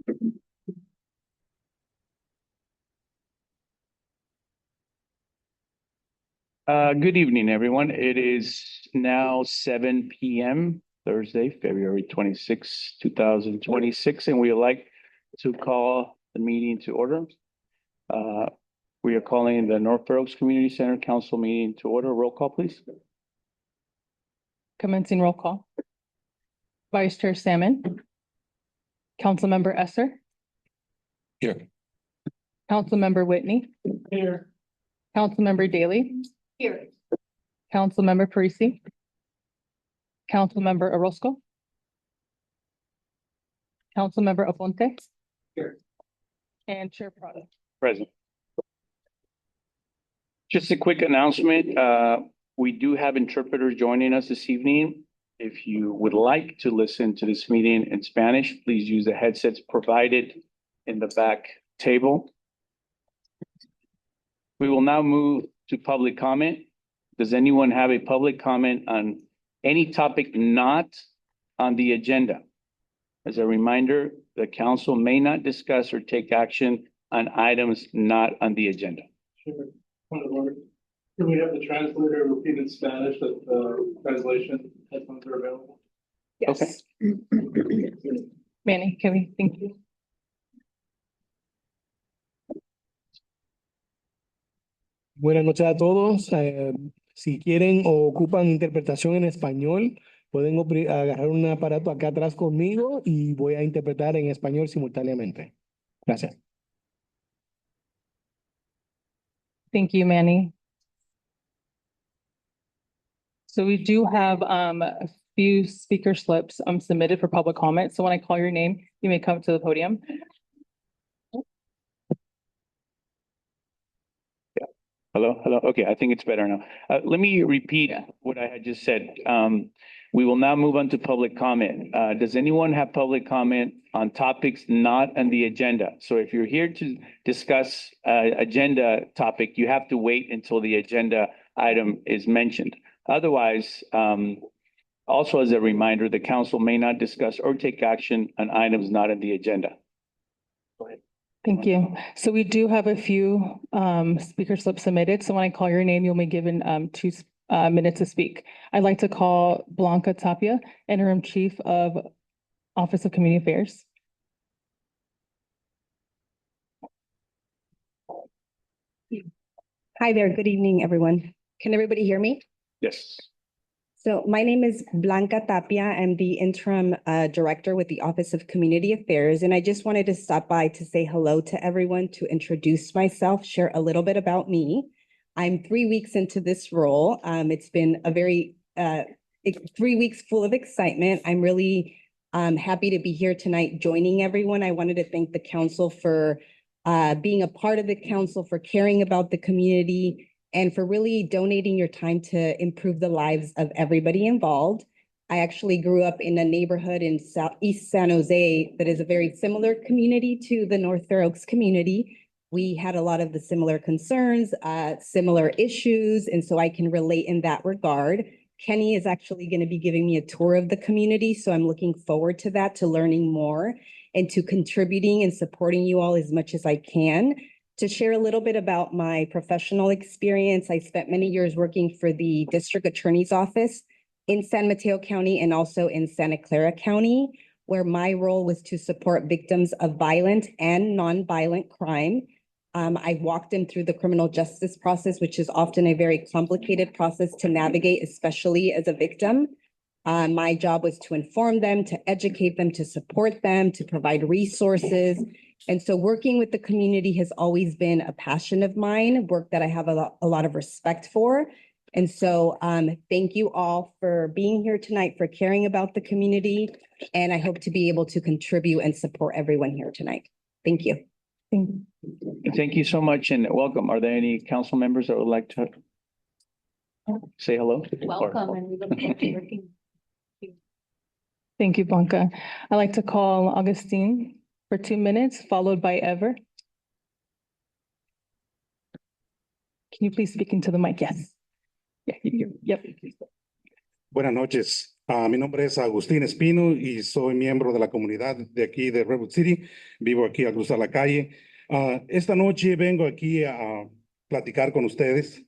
Good evening, everyone. It is now 7 p.m. Thursday, February 26, 2026, and we would like to call the meeting to order. We are calling the North Fair Oaks Community Center Council meeting to order. Roll call, please. Commencing roll call. Vice Chair Salmon. Councilmember Esser. Here. Councilmember Whitney. Here. Councilmember Daly. Here. Councilmember Parisi. Councilmember Orozco. Councilmember Aponte. Here. And Chair Prado. Present. Just a quick announcement. We do have interpreters joining us this evening. If you would like to listen to this meeting in Spanish, please use the headsets provided in the back table. We will now move to public comment. Does anyone have a public comment on any topic not on the agenda? As a reminder, the council may not discuss or take action on items not on the agenda. Sure. Point of order. Can we have the translator repeat in Spanish that the translation headphones are available? Yes. Manny, can we, thank you. Buenas noches a todos. Si quieren o ocupan interpretación en español, pueden agarrar un aparato acá atrás conmigo y voy a interpretar en español simultáneamente. Gracias. Thank you, Manny. So we do have a few speaker slips submitted for public comment. So when I call your name, you may come to the podium. Hello, hello. Okay, I think it's better now. Let me repeat what I had just said. We will now move on to public comment. Does anyone have public comment on topics not on the agenda? So if you're here to discuss agenda topic, you have to wait until the agenda item is mentioned. Otherwise, also as a reminder, the council may not discuss or take action on items not on the agenda. Go ahead. Thank you. So we do have a few speaker slips submitted. So when I call your name, you'll be given 2 minutes to speak. I'd like to call Blanca Tapia, Interim Chief of Office of Community Affairs. Hi there. Good evening, everyone. Can everybody hear me? Yes. So my name is Blanca Tapia. I'm the interim director with the Office of Community Affairs. And I just wanted to stop by to say hello to everyone, to introduce myself, share a little bit about me. I'm 3 weeks into this role. It's been a very 3 weeks full of excitement. I'm really happy to be here tonight joining everyone. I wanted to thank the council for being a part of the council, for caring about the community, and for really donating your time to improve the lives of everybody involved. I actually grew up in a neighborhood in East San Jose that is a very similar community to the North Fair Oaks community. We had a lot of the similar concerns, similar issues, and so I can relate in that regard. Kenny is actually going to be giving me a tour of the community, so I'm looking forward to that, to learning more and to contributing and supporting you all as much as I can. To share a little bit about my professional experience, I spent many years working for the District Attorney's Office in San Mateo County and also in Santa Clara County, where my role was to support victims of violent and nonviolent crime. I walked them through the criminal justice process, which is often a very complicated process to navigate, especially as a victim. My job was to inform them, to educate them, to support them, to provide resources. And so working with the community has always been a passion of mine, work that I have a lot of respect for. And so thank you all for being here tonight, for caring about the community. And I hope to be able to contribute and support everyone here tonight. Thank you. Thank you so much and welcome. Are there any council members that would like to say hello? Welcome, and we look forward to working. Thank you, Blanca. I'd like to call Augustine for 2 minutes, followed by Ever. Can you please speak into the mic? Yes. Yeah, yep. Buenas noches. Mi nombre es Agustín Espino y soy miembro de la comunidad de aquí de Redwood City. Vivo aquí a cruzar la calle. Esta noche vengo aquí a platicar con ustedes.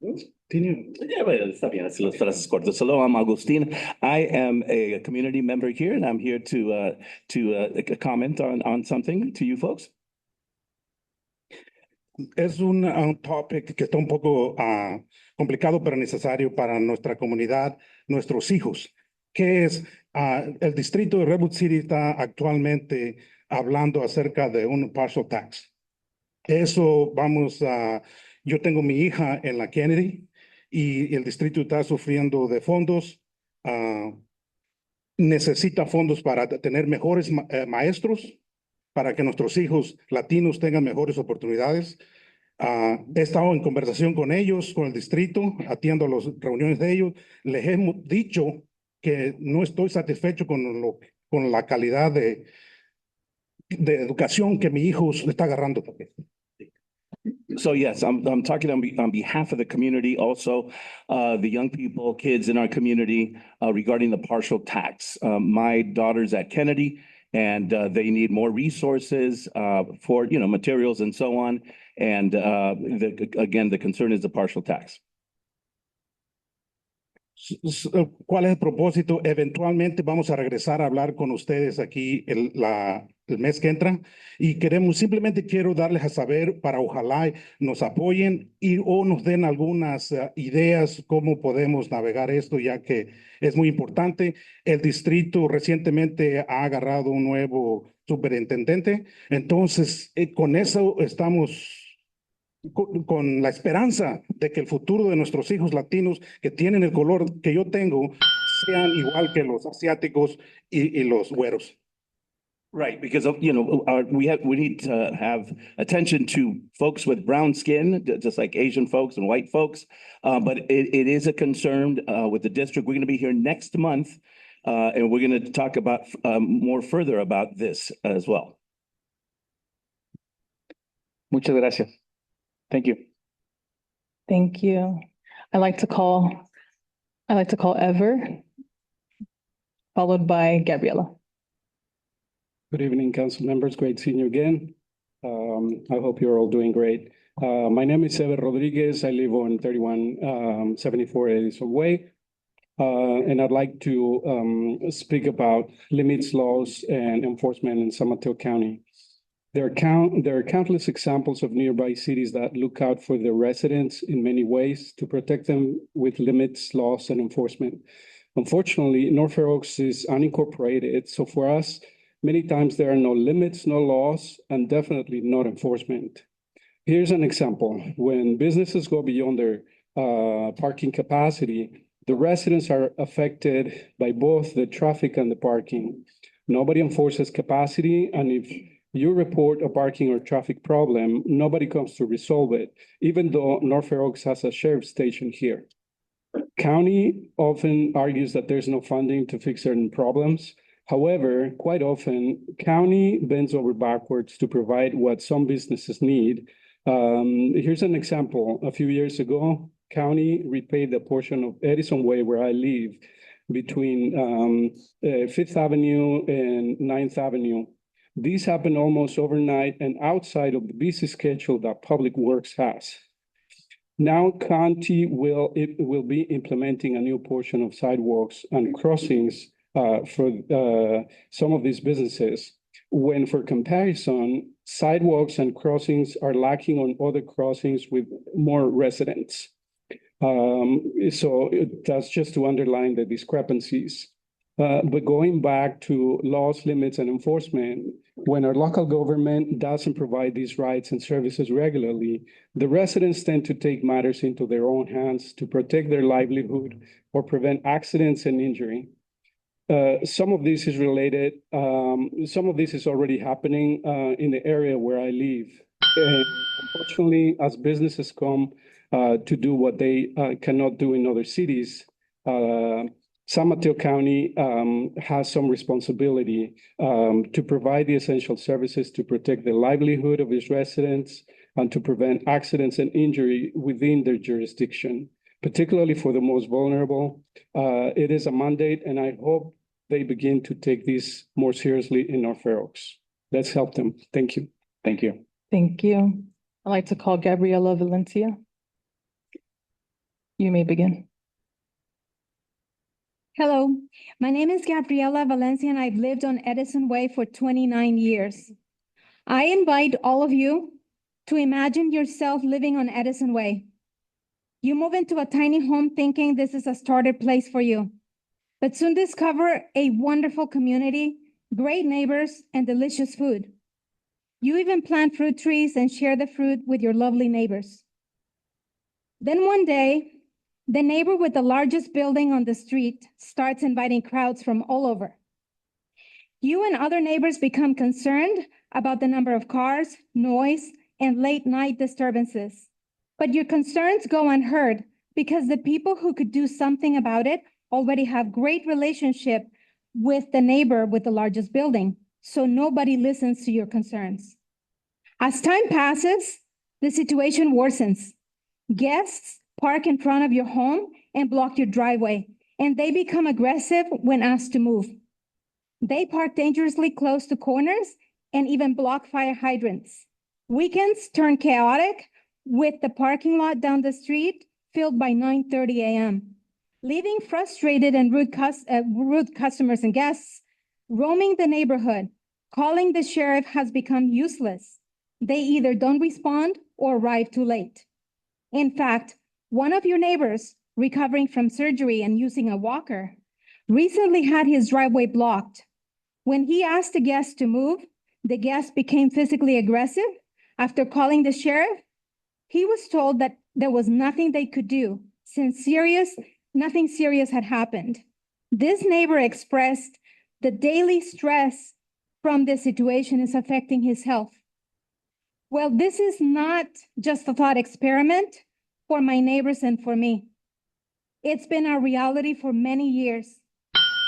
Yeah, but está bien, así las frases cortas. Hello, I'm Agustin. I am a community member here, and I'm here to comment on something to you folks. Es un topic que está un poco complicado, pero necesario para nuestra comunidad, nuestros hijos, que es el distrito de Redwood City está actualmente hablando acerca de un partial tax. Eso vamos a, yo tengo mi hija en la Kennedy y el distrito está sufriendo de fondos. Necesita fondos para tener mejores maestros, para que nuestros hijos latinos tengan mejores oportunidades. He estado en conversación con ellos, con el distrito, atiendo las reuniones de ellos. Les hemos dicho que no estoy satisfecho con la calidad de educación que mi hijo está agarrando. So yes, I'm talking on behalf of the community, also the young people, kids in our community regarding the partial tax. My daughter's at Kennedy, and they need more resources for materials and so on. And again, the concern is the partial tax. ¿Cuál es el propósito? Eventualmente vamos a regresar a hablar con ustedes aquí el mes que entra y simplemente quiero darles a saber para ojalá nos apoyen o nos den algunas ideas cómo podemos navegar esto, ya que es muy importante. El distrito recientemente ha agarrado un nuevo superintendente, entonces con eso estamos con la esperanza de que el futuro de nuestros hijos latinos que tienen el color que yo tengo sean igual que los asiáticos y los güeros. Right, because we need to have attention to folks with brown skin, just like Asian folks and white folks. But it is a concern with the district. We're going to be here next month, and we're going to talk about more further about this as well. Muchas gracias. Thank you. Thank you. I'd like to call Ever, followed by Gabriela. Good evening, council members. Great seeing you again. I hope you're all doing great. My name is Ever Rodriguez. I live on 3174 Edison Way. And I'd like to speak about limits, laws, and enforcement in San Mateo County. There are countless examples of nearby cities that look out for their residents in many ways to protect them with limits, laws, and enforcement. Unfortunately, North Fair Oaks is unincorporated, so for us, many times there are no limits, no laws, and definitely not enforcement. Here's an example. When businesses go beyond their parking capacity, the residents are affected by both the traffic and the parking. Nobody enforces capacity, and if you report a parking or traffic problem, nobody comes to resolve it, even though North Fair Oaks has a sheriff's station here. County often argues that there's no funding to fix certain problems. However, quite often, county bends over backwards to provide what some businesses need. Here's an example. A few years ago, county repaid a portion of Edison Way where I live between 5th Avenue and 9th Avenue. These happen almost overnight and outside of the busy schedule that Public Works has. Now, county will be implementing a new portion of sidewalks and crossings for some of these businesses, when for comparison, sidewalks and crossings are lacking on other crossings with more residents. So that's just to underline the discrepancies. But going back to laws, limits, and enforcement, when our local government doesn't provide these rights and services regularly, the residents tend to take matters into their own hands to protect their livelihood or prevent accidents and injury. Some of this is related, some of this is already happening in the area where I live. And unfortunately, as businesses come to do what they cannot do in other cities, San Mateo County has some responsibility to provide the essential services to protect the livelihood of its residents and to prevent accidents and injury within their jurisdiction. particularly for the most vulnerable. It is a mandate, and I hope they begin to take this more seriously in North Fair Oaks. Let's help them. Thank you. Thank you. Thank you. I'd like to call Gabriela Valencia. You may begin. Hello, my name is Gabriela Valencia and I've lived on Edison Way for 29 years. I invite all of you to imagine yourself living on Edison Way. You move into a tiny home thinking this is a starter place for you, but soon discover a wonderful community, great neighbors, and delicious food. You even plant fruit trees and share the fruit with your lovely neighbors. Then one day, the neighbor with the largest building on the street starts inviting crowds from all over. You and other neighbors become concerned about the number of cars, noise, and late night disturbances. But your concerns go unheard because the people who could do something about it already have great relationship with the neighbor with the largest building, so nobody listens to your concerns. As time passes, the situation worsens. Guests park in front of your home and block your driveway, and they become aggressive when asked to move. They park dangerously close to corners and even block fire hydrants. Weekends turn chaotic with the parking lot down the street filled by 9:30 a.m., leaving frustrated and rude customers and guests roaming the neighborhood. Calling the sheriff has become useless. They either don't respond or arrive too late. In fact, one of your neighbors, recovering from surgery and using a walker, recently had his driveway blocked. When he asked the guest to move, the guest became physically aggressive. After calling the sheriff, he was told that there was nothing they could do since nothing serious had happened. This neighbor expressed the daily stress from the situation is affecting his health. Well, this is not just a thought experiment for my neighbors and for me. It's been our reality for many years.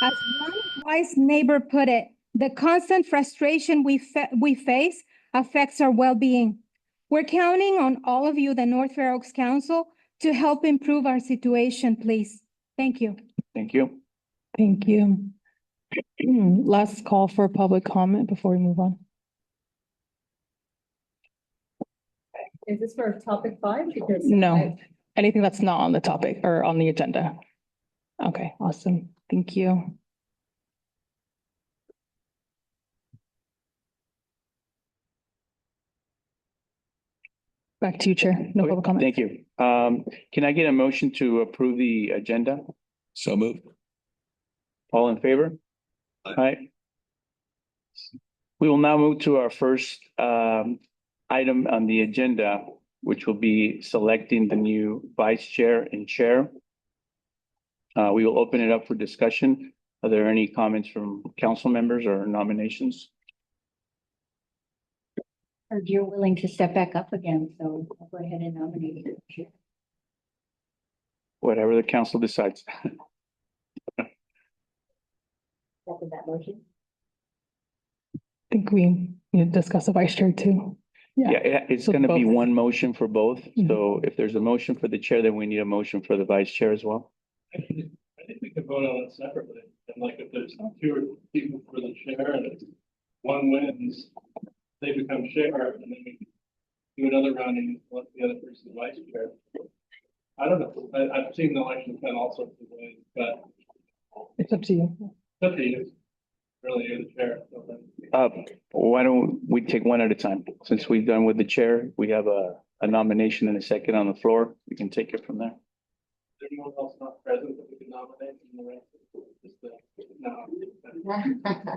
As one wise neighbor put it, the constant frustration we face affects our well-being. We're counting on all of you, the North Fair Oaks Council, to help improve our situation, please. Thank you. Thank you. Thank you. Last call for public comment before we move on. Is this for topic 5? Because No, anything that's not on the topic or on the agenda. Okay, awesome. Thank you. Back to you, Chair. No Okay, public comment. Thank you. Can I get a motion to approve the agenda? So moved. All in favor? Aye. We will now move to our first item on the agenda, which will be selecting the new vice chair and chair. We will open it up for discussion. Are there any comments from council members or nominations? Or you're willing to step back up again, so I'll go ahead and nominate you. Whatever the council decides. Second that motion. I think we need to discuss the vice chair too. Yeah, it's So going to be both. one motion for both. Mhm. So if there's a motion for the chair, then we need a motion for the vice chair as well. I think we could vote on it separately, and like if there's fewer people for the chair and if one wins, they become chair, and then we do another round and let the other person vice chair. I don't know, I've seen the election done all sorts of ways, but It's up to you. it's up to you. Really, you're the chair. So then- Why don't we take one at a time? Since we've done with the chair, we have a nomination and a second on the floor. We can take it from there. Is there anyone else not present that we can nominate in the rest? Just the, no,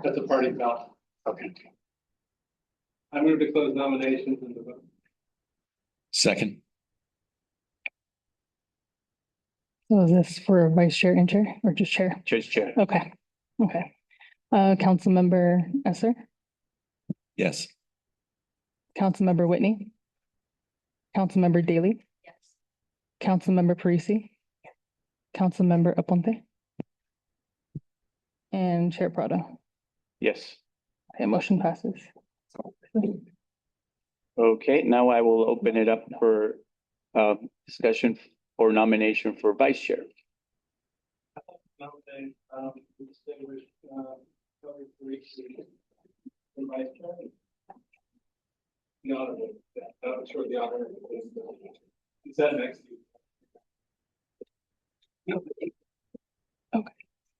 that's a party foul. Okay. I move to close nominations and the vote. Second. So is this for vice chair and chair or just chair? Chair's chair. Okay, okay. Councilmember Esser, Yes. Councilmember Whitney, Councilmember Daly, Yes. Councilmember Parisi, Councilmember Aponte, and Chair Prado. Yes. Okay, motion passes. Okay, now I will open it up for discussion or nomination for vice chair? Nominate, distinguished, Kelly Parisi for vice chair. The honorable, I'm sure the honor is that next to you.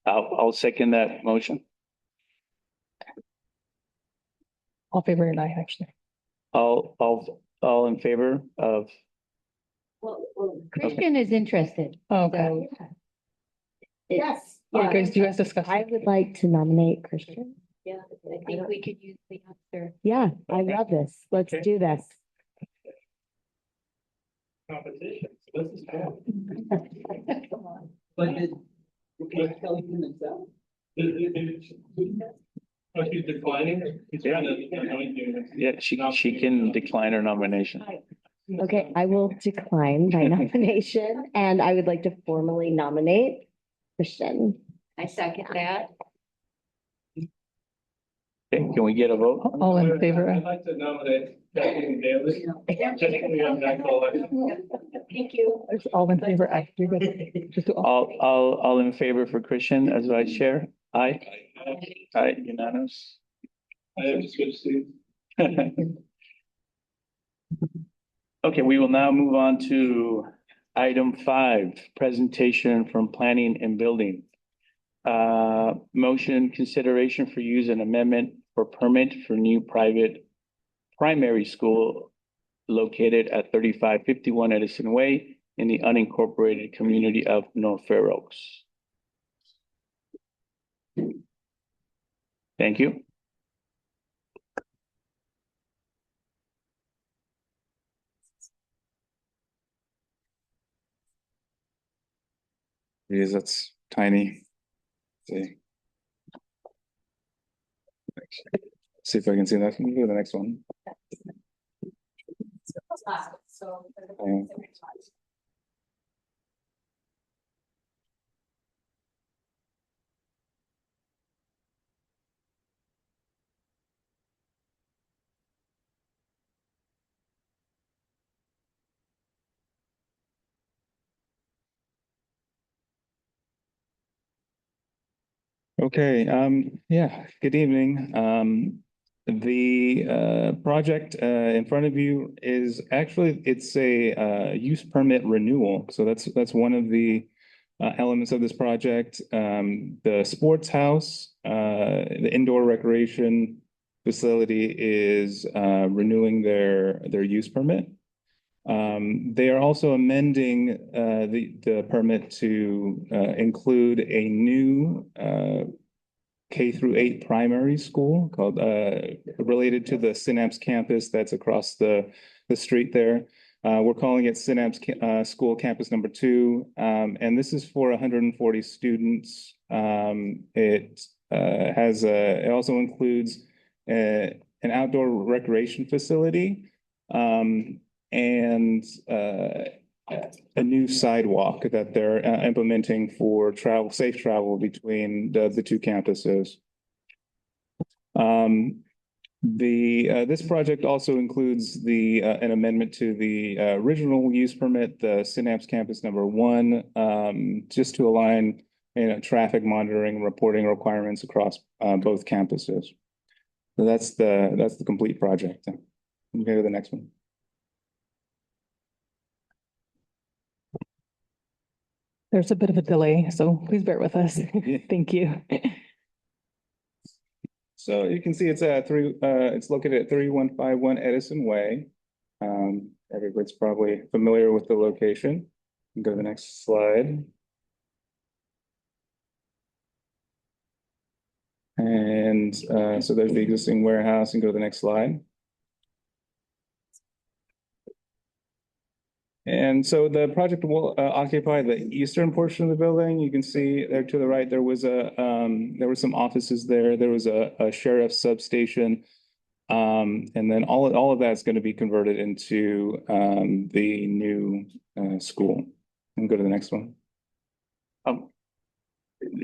I'll second that motion. All favor and I actually. All in favor of, Well, Christian is interested. Okay. So, yes. You guys, you guys discuss. I would like to nominate Christian. Yeah, I think we could use the answer. Yeah, I Okay. love this. Let's Okay. do this. Competition, so this is cool. Come on. But did Kelly himself? Oh, she's declining? He's trying to anoint you. yeah, she can decline her nomination. Okay, I will decline my nomination and I would like to formally nominate Christian. I second that. Okay, can we get a vote? All in favor? I'd like to nominate Kathleen Daly. Just we have that election. Thank you. It's all in favor. Actually, but just do all. All in favor for Christian as vice chair? Aye. Aye, unanimous. I have to switch seats. Okay, we will now move on to item 5, presentation from planning and building. Motion consideration for use and amendment for permit for new private primary school located at 3551 Edison Way in the unincorporated community of North Fair Oaks. Thank you. Because that's tiny. See. See if I can see that. Can you go to the next one? Um, Okay, yeah, good evening. The project in front of you is actually, it's a use permit renewal. So that's one of the elements of this project. The sports house, the indoor recreation facility is renewing their use permit. They are also amending the permit to include a new K-8 primary school called related to the Synapse campus that's across the street there. We're calling it Synapse School Campus number 2, and this is for 140 students. It also includes an outdoor recreation facility. And a new sidewalk that they're implementing for safe travel between the two campuses. This project also includes an amendment to the original use permit, the Synapse Campus number 1, just to align traffic monitoring reporting requirements across both campuses. So that's the complete project. You can go to the next one. There's a bit of a delay, so please bear with us. Thank you. So you can see it's located at 3151 Edison Way. Everybody's probably familiar with the location. Go to the next slide. And so there's the existing warehouse, and go to the next slide. And so the project will occupy the eastern portion of the building. You can see there to the right, there were some offices there. There was a sheriff's substation. And then all of that's going to be converted into the new school. And go to the next one.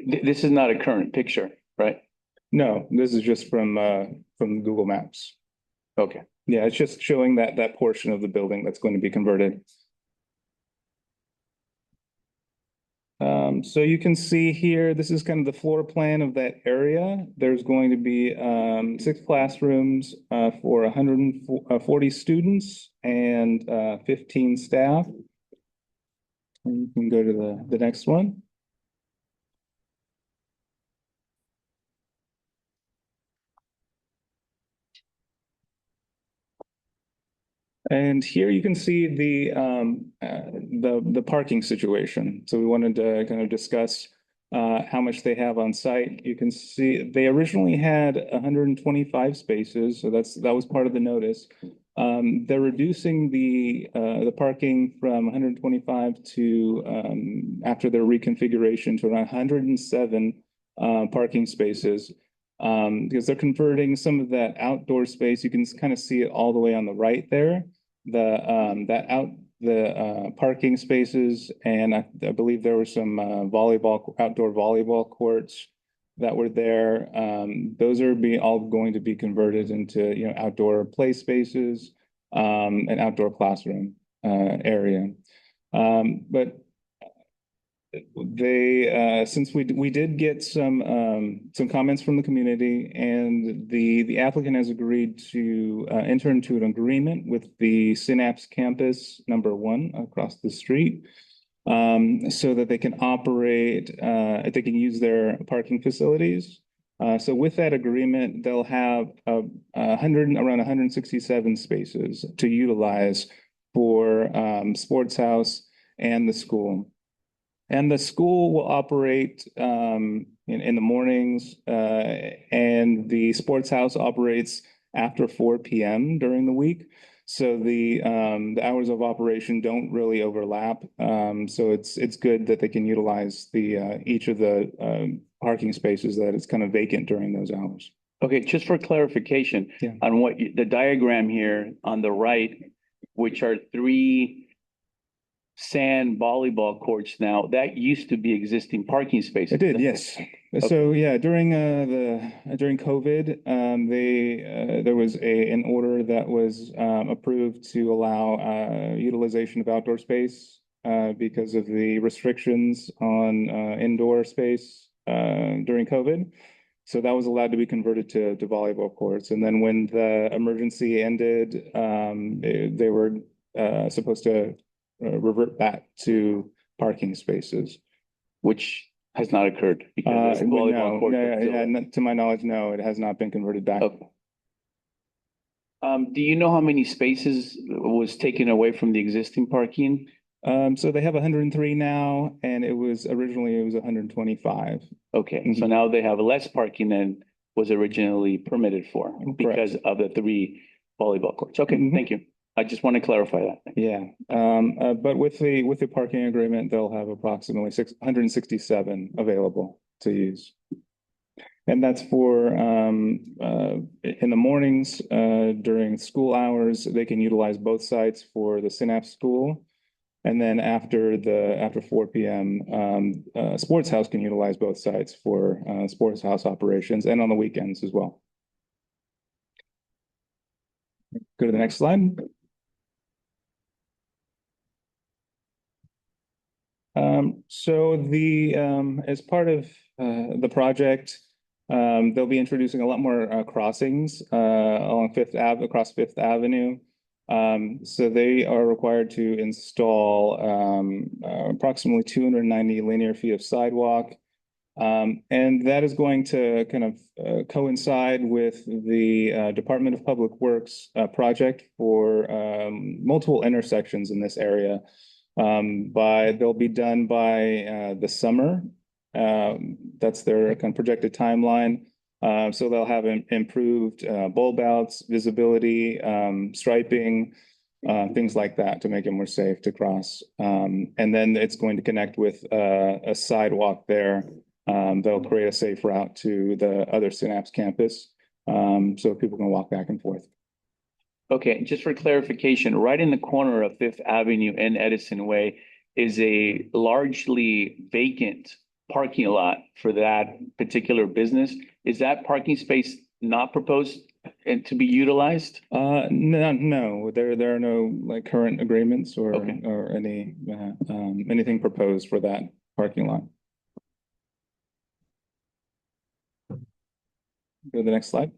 This is not a current picture, right? No, this is just from Google Maps. Okay. Yeah, it's just showing that portion of the building that's going to be converted. So you can see here, this is kind of the floor plan of that area. There's going to be 6 classrooms for 140 students and 15 staff. And you can go to the next one. And here you can see the parking situation. So we wanted to kind of discuss how much they have on site. You can see they originally had 125 spaces, so that was part of the notice. They're reducing the parking from 125 to after their reconfiguration to around 107 parking spaces. Because they're converting some of that outdoor space. You can kind of see it all the way on the right there. The parking spaces, and I believe there were some outdoor volleyball courts that were there. Those are all going to be converted into outdoor play spaces, and outdoor classroom area. But since we did get some comments from the community, and the applicant has agreed to enter into an agreement with the Synapse Campus #1 across the street, so that they can they can use their parking facilities. So with that agreement, they'll have around 167 spaces to utilize for Sports House and the school. And the school will operate in the mornings, and the Sports House operates after 4 p.m. during the week. So the hours of operation don't really overlap. So it's good that they can utilize each of the parking spaces that is kind of vacant during those hours. Okay, just for clarification. Yeah. On the diagram here on the right, which are 3 sand volleyball courts now, that used to be existing parking spaces. It did, yes. Okay. So yeah, during COVID, there was an order that was approved to allow utilization of outdoor space because of the restrictions on indoor space during COVID. So that was allowed to be converted to volleyball courts. And then when the emergency ended, they were supposed to revert back to parking spaces, which has not occurred because there's volleyball court. To my knowledge, no, it has not been converted back. Okay. Do you know how many spaces was taken away from the existing parking? So they have 103 now, and originally it was 125. Okay, so now they have less parking than was originally permitted for because of the 3 volleyball courts. Okay, thank you. I just want to clarify that. Yeah, but with the parking agreement, they'll have approximately 167 available to use. And that's for in the mornings, during school hours, they can utilize both sites for the Synapse School. And then after 4 p.m., Sports House can utilize both sites for Sports House operations, and on the weekends as well. Go to the next slide. So as part of the project, they'll be introducing a lot more crossings along across Fifth Avenue. So they are required to install approximately 290 linear feet of sidewalk. And that is going to kind of coincide with the Department of Public Works project for multiple intersections in this area. They'll be done by the summer. That's their kind of projected timeline. So they'll have improved bulb outs, visibility, striping, things like that to make it more safe to cross. And then it's going to connect with a sidewalk there. That'll create a safe route to the other Synapse campus, so people can walk back and forth. Okay, just for clarification, right in the corner of Fifth Avenue and Edison Way is a largely vacant parking lot for that particular business. Is that parking space not proposed and to be utilized? No, there are no current agreements or anything proposed for that parking lot. Go to the next slide.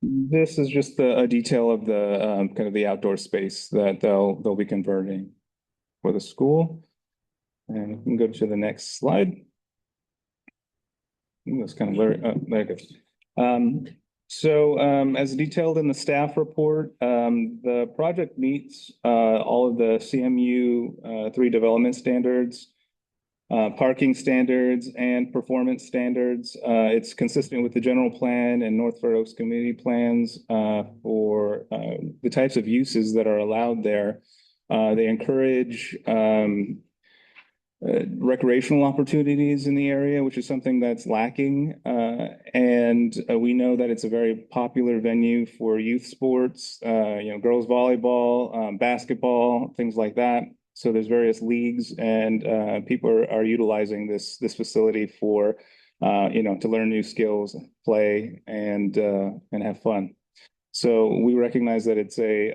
This is just a detail of the kind of the outdoor space that they'll be converting for the school. And we can go to the next slide. That's kind of blurry. Oh, there it goes. As detailed in the staff report, the project meets all of the CMU 3 development standards, parking standards, and performance standards. It's consistent with the general plan and North Fair Oaks community plans for the types of uses that are allowed there. They encourage recreational opportunities in the area, which is something that's lacking. We know that it's a very popular venue for youth sports, girls volleyball, basketball, things like that. So there's various leagues, and people are utilizing this facility for, to learn new skills, play, and have fun. So we recognize that it's a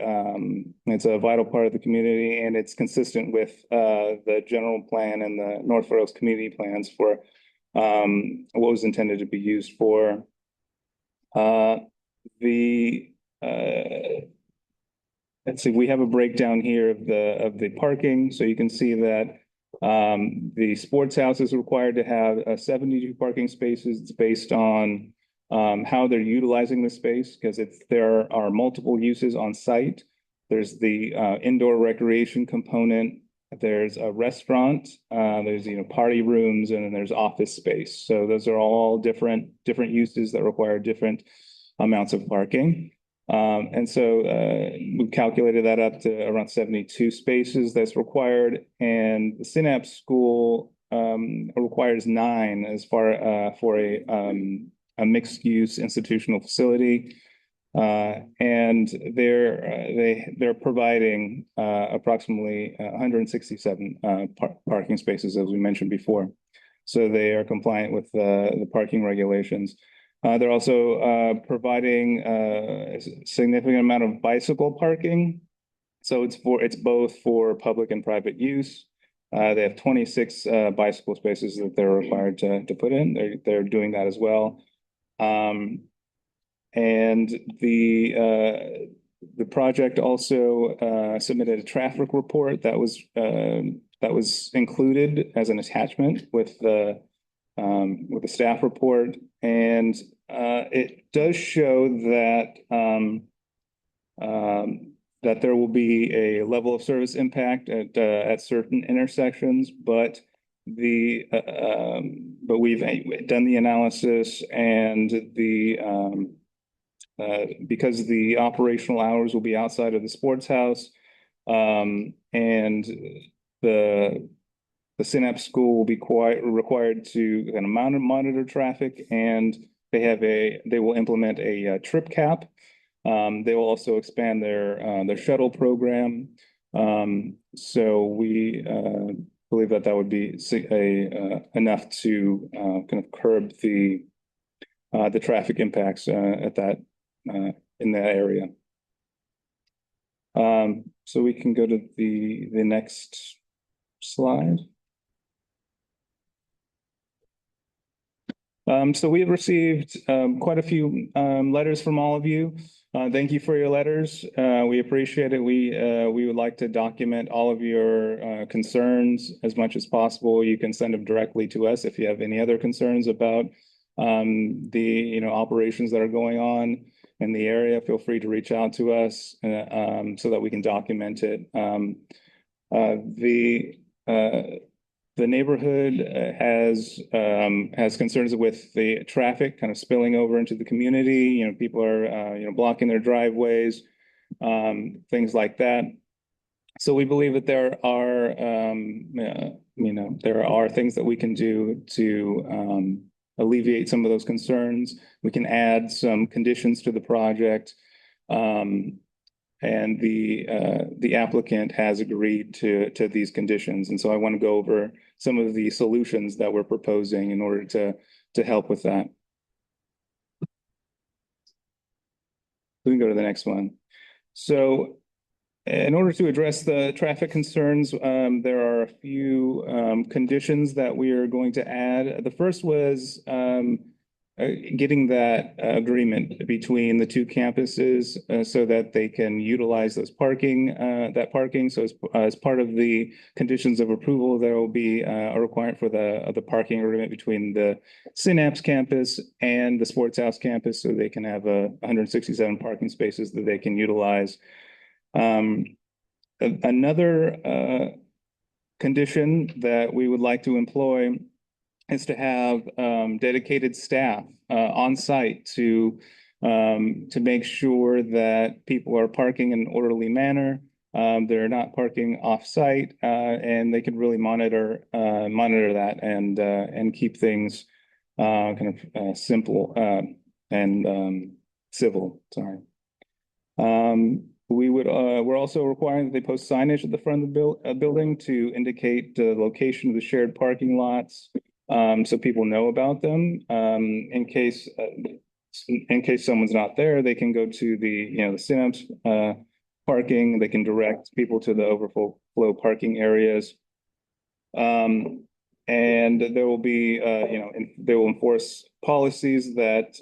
vital part of the community, and it's consistent with the general plan and the North Fair Oaks community plans for what was intended to be used for. Let's see, we have a breakdown here of the parking. So you can see that the sports house is required to have 72 parking spaces. It's based on how they're utilizing the space, because there are multiple uses on site. There's the indoor recreation component. There's a restaurant. There's party rooms, and then there's office space. So those are all different uses that require different amounts of parking. We calculated that up to around 72 spaces that's required, and the Synapse School requires 9 as far for a mixed-use institutional facility, and they're providing approximately 167 parking spaces, as we mentioned before. So they are compliant with the parking regulations. They're also providing a significant amount of bicycle parking. So it's both for public and private use. They have 26 bicycle spaces that they're required to put in. They're doing that as well. And the project also submitted a traffic report that was included as an attachment with the staff report, and it does show that that there will be a level of service impact at certain intersections, but we've done the analysis, and because the operational hours will be outside of the sports house, and the Synapse School will be required to kind of monitor traffic, and they will implement a trip cap. They will also expand their shuttle program. So we believe that would be enough to kind of curb the traffic impacts in that area. So we can go to the next slide. So we have received quite a few letters from all of you. Thank you for your letters. We appreciate it. We would like to document all of your concerns as much as possible. You can send them directly to us if you have any other concerns about the operations that are going on in the area. Feel free to reach out to us so that we can document it. The neighborhood has concerns with the traffic kind of spilling over into the community. People are blocking their driveways, things like that. So we believe that there are things that we can do to alleviate some of those concerns. We can add some conditions to the project, and the applicant has agreed to these conditions. And so I want to go over some of the solutions that we're proposing in order to help with that. We can go to the next one. So in order to address the traffic concerns, there are a few conditions that we are going to add. The first was getting that agreement between the two campuses so that they can utilize those that parking. So as part of the conditions of approval, there will be a requirement for the parking agreement between the Synapse campus and the Sports House campus, so they can have 167 parking spaces that they can utilize. Another condition that we would like to employ is to have dedicated staff on site to make sure that people are parking in an orderly manner. They're not parking off-site, and they can really monitor that and keep things kind of simple and civil. Sorry. We're also requiring that they post signage at the front of the building to indicate the location of the shared parking lots, so people know about them. In case someone's not there, they can go to the Synapse parking. They can direct people to the overflow parking areas. And there will be, they will enforce policies that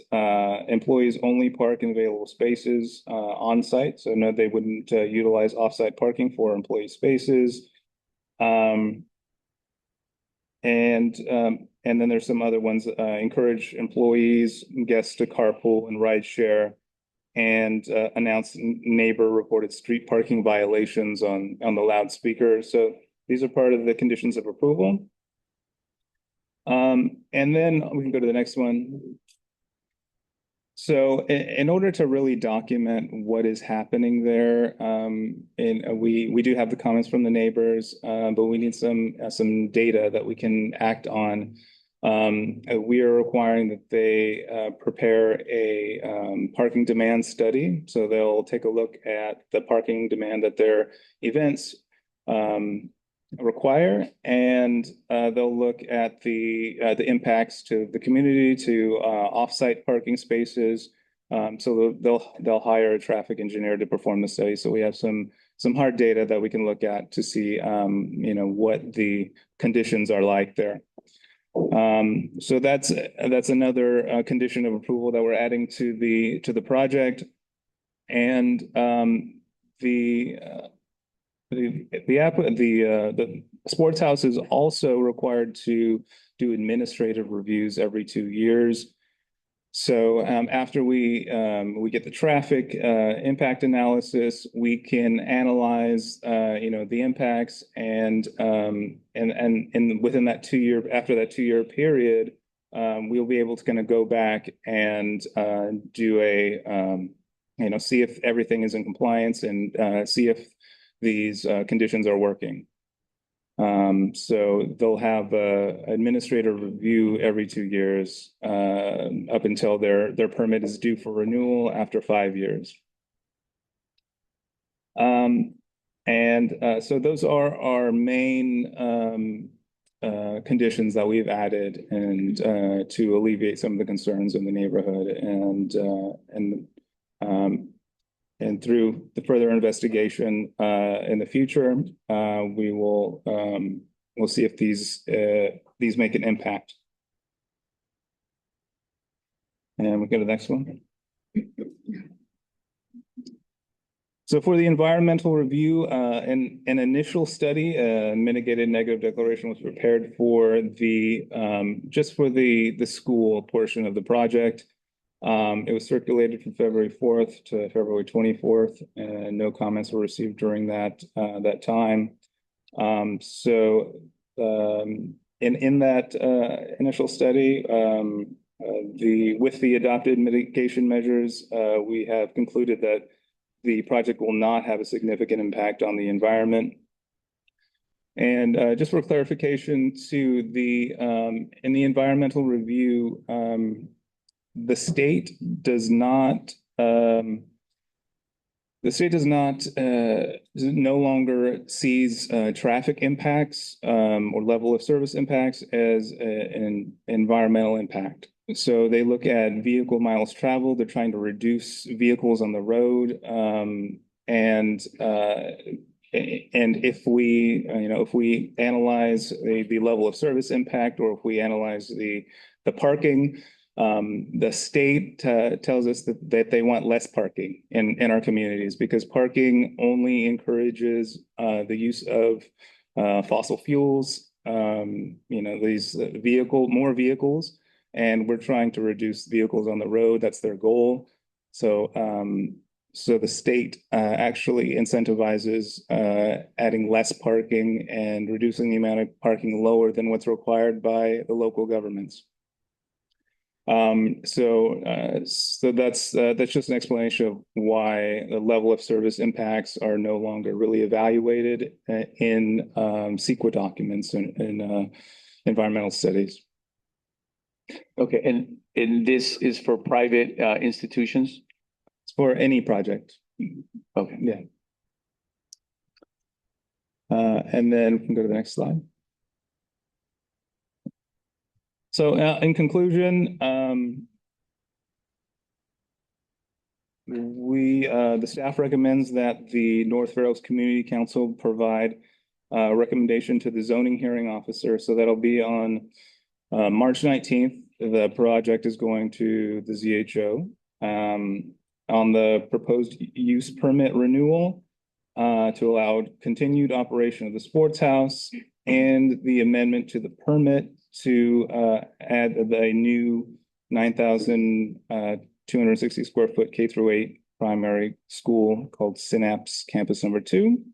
employees only park in available spaces on site. So no, they wouldn't utilize off-site parking for employee spaces. And then there's some other ones, encourage employees, guests to carpool and ride share, and announce neighbor-reported street parking violations on the loudspeaker. So these are part of the conditions of approval. And then we can go to the next one. So in order to really document what is happening there, we do have the comments from the neighbors, but we need some data that we can act on. We are requiring that they prepare a parking demand study. So they'll take a look at the parking demand that their events require, and they'll look at the impacts to the community, to off-site parking spaces. So they'll hire a traffic engineer to perform the study. So we have some hard data that we can look at to see what the conditions are like there. So that's another condition of approval that we're adding to the project. And the Sports House is also required to do administrative reviews every 2 years. So after we get the traffic impact analysis, we can analyze the impacts, and within that 2 year, after that 2 year period, we'll be able to kind of go back and do see if everything is in compliance, and see if these conditions are working. So they'll have a administrative review every 2 years up until their permit is due for renewal after 5 years. So those are our main conditions that we've added, and to alleviate some of the concerns in the neighborhood, and through the further investigation in the future, we'll see if these make an impact. And we go to the next one. So for the environmental review, an initial study, mitigated negative declaration was prepared for just for the school portion of the project. It was circulated from February 4th to February 24th, and no comments were received during that time. In that initial study, with the adopted mitigation measures, we have concluded that the project will not have a significant impact on the environment. And just for clarification, in the environmental review, the state does not no longer sees traffic impacts or level of service impacts as an environmental impact. So they look at vehicle miles traveled. They're trying to reduce vehicles on the road. And if we, if we analyze the level of service impact, or if we analyze the parking, the state tells us that they want less parking in our communities, because parking only encourages the use of fossil fuels, these more vehicles, and we're trying to reduce vehicles on the road. That's their goal. So the state actually incentivizes adding less parking and reducing the amount of parking lower than what's required by the local governments. So that's just an explanation of why the level of service impacts are no longer really evaluated in CEQA documents and environmental studies. Okay, and this is for private institutions? It's for any project. Okay. Yeah. And then we can go to the next slide. So in conclusion, the staff recommends that the North Fair Oaks Community Council provide a recommendation to the zoning hearing officer. So that'll be on March 19th. The project is going to the ZHO. On the proposed use permit renewal to allow continued operation of the sports house, and the amendment to the permit to add the new 9,260 square foot K-8 primary school called Synapse Campus Number 2,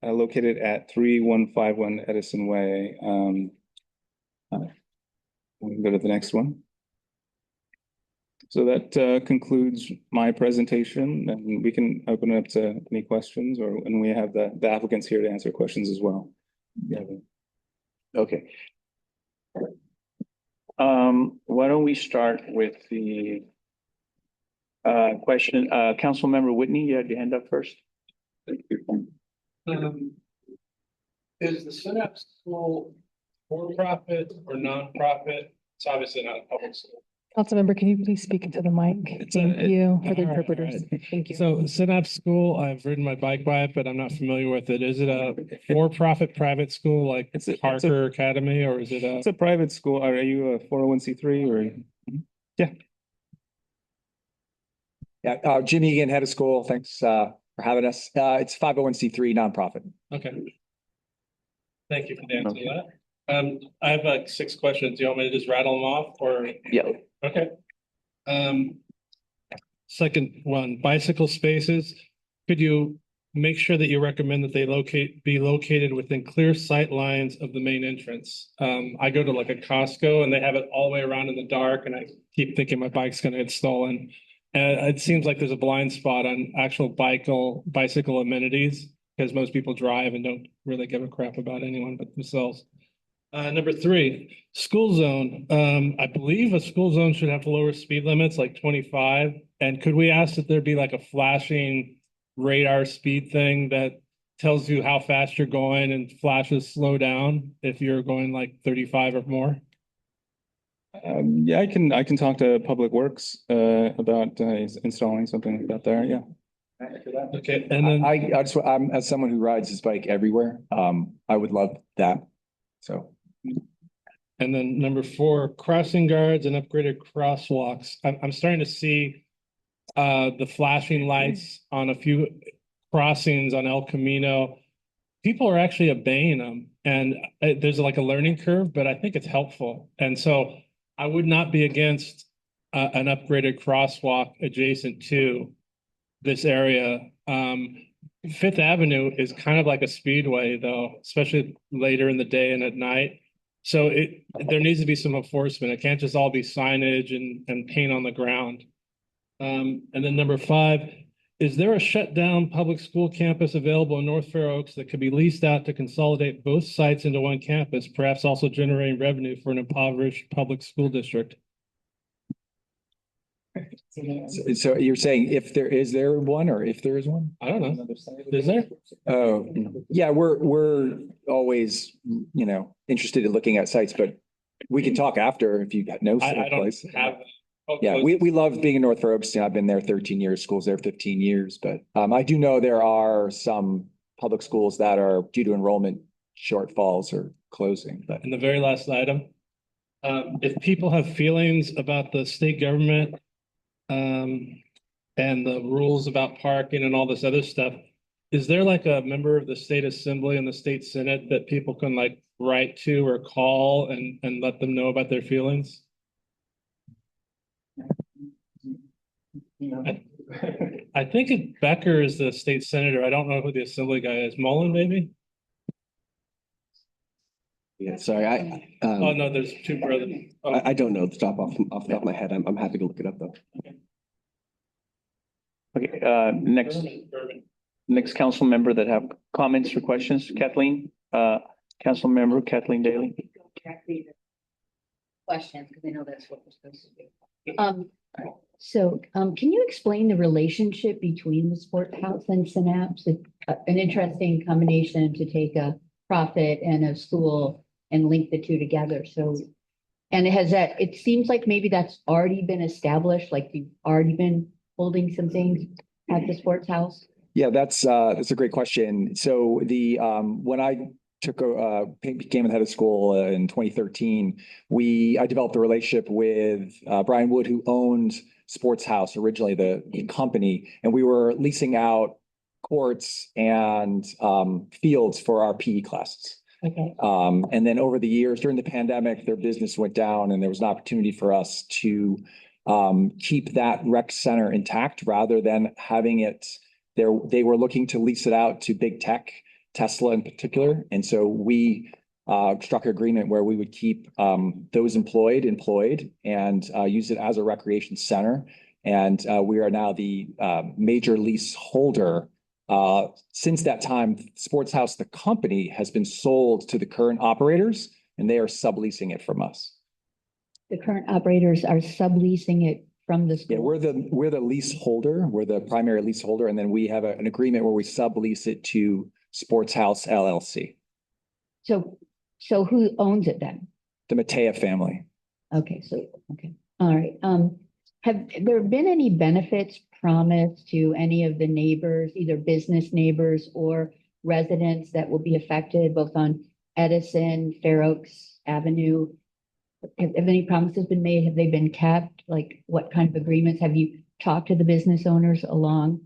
located at 3151 Edison Way. We can go to the next one. So that concludes my presentation, and we can open it up to any questions, and we have the applicants here to answer questions as well. Yeah. Okay. Why don't we start with the question? Councilmember Whitney, you had your hand up first. Is the Synapse School for-profit or non-profit? It's obviously not a public school. Councilmember, can you please speak into the mic? Thank you for the interpreters. Thank you. So Synapse School, I've ridden my bike by it, but I'm not familiar with it. Is it a for-profit private school like Parker Academy, or is it It's a private school. Are you a 401c3 or? Yeah. Yeah, Jim Egan, head of school. Thanks for having us. It's 501c3 nonprofit. Okay. Thank you for the answer to that. I have like 6 questions. Do you want me to just rattle them off, or? Yeah. Okay. Second one, bicycle spaces. Could you make sure that you recommend that they be located within clear sight lines of the main entrance? I go to like a Costco and they have it all the way around in the dark, and I keep thinking my bike's gonna get stolen. And it seems like there's a blind spot on actual bicycle amenities, because most people drive and don't really give a crap about anyone but themselves. Number 3, school zone. I believe a school zone should have lower speed limits, like 25. And could we ask that there be like a flashing radar speed thing that tells you how fast you're going and flashes slow down if you're going like 35 or more? Yeah, I can talk to Public Works about installing something like that there. Yeah. Okay, and then I'm as someone who rides his bike everywhere. I would love that. So. And then number 4, crossing guards and upgraded crosswalks. I'm starting to see the flashing lights on a few crossings on El Camino. People are actually obeying them, and there's like a learning curve, but I think it's helpful. And so I would not be against an upgraded crosswalk adjacent to this area. 5th Avenue is kind of like a speedway, though, especially later in the day and at night. So there needs to be some enforcement. It can't just all be signage and paint on the ground. And then number 5, is there a shut down public school campus available in North Fair Oaks that could be leased out to consolidate both sites into one campus, perhaps also generating revenue for an impoverished public school district? So you're saying if there is one, or if there is one? I don't know. Is there? Oh, yeah, we're always, interested in looking at sites, but we can talk after if you know I don't place. have. Yeah, we love being in North Fair Oaks. You know, I've been there 13 years, schools there 15 years, but I do know there are some public schools that are due to enrollment shortfalls or closing, but. And the very last item, if people have feelings about the state government, and the rules about parking and all this other stuff, is there like a member of the state assembly and the state senate that people can like write to or call and let them know about their feelings? I think Becker is the state senator. I don't know who the assembly guy is. Mullen, maybe? Yeah, sorry, Oh, no, there's two brothers. Oh. I don't know the top off the top of my head. I'm happy to look it up though. Okay, next council member that have comments or questions, Kathleen, council member Kathleen Daly. Questions, because I know that's what we're supposed to do. Can you explain the relationship between the sports house and Synapse? It's an interesting combination to take a profit and a school and link the two together. So, and it seems like maybe that's already been established, like you've already been holding some things at the sports house? Yeah, that's a great question. So when I became the head of school in 2013, I developed a relationship with Brian Wood, who owned Sports House, originally the company, and we were leasing out courts and fields for our PE classes. Okay. And then over the years, during the pandemic, their business went down, and there was an opportunity for us to keep that rec center intact rather than having it there. They were looking to lease it out to big tech, Tesla in particular. And so we struck an agreement where we would keep those employed and use it as a recreation center. And we are now the major lease holder. Since that time, Sports House, the company, has been sold to the current operators, and they are subleasing it from us. The current operators are subleasing it from the school? Yeah, we're the lease holder. We're the primary lease holder, and then we have an agreement where we sublease it to Sports House LLC. So who owns it then? The Matea family. Okay, all right. Have there been any benefits promised to any of the neighbors, either business neighbors or residents that will be affected both on Edison, Fair Oaks Avenue? Have any promises been made? Have they been kept? Like what kind of agreements? Have you talked to the business owners along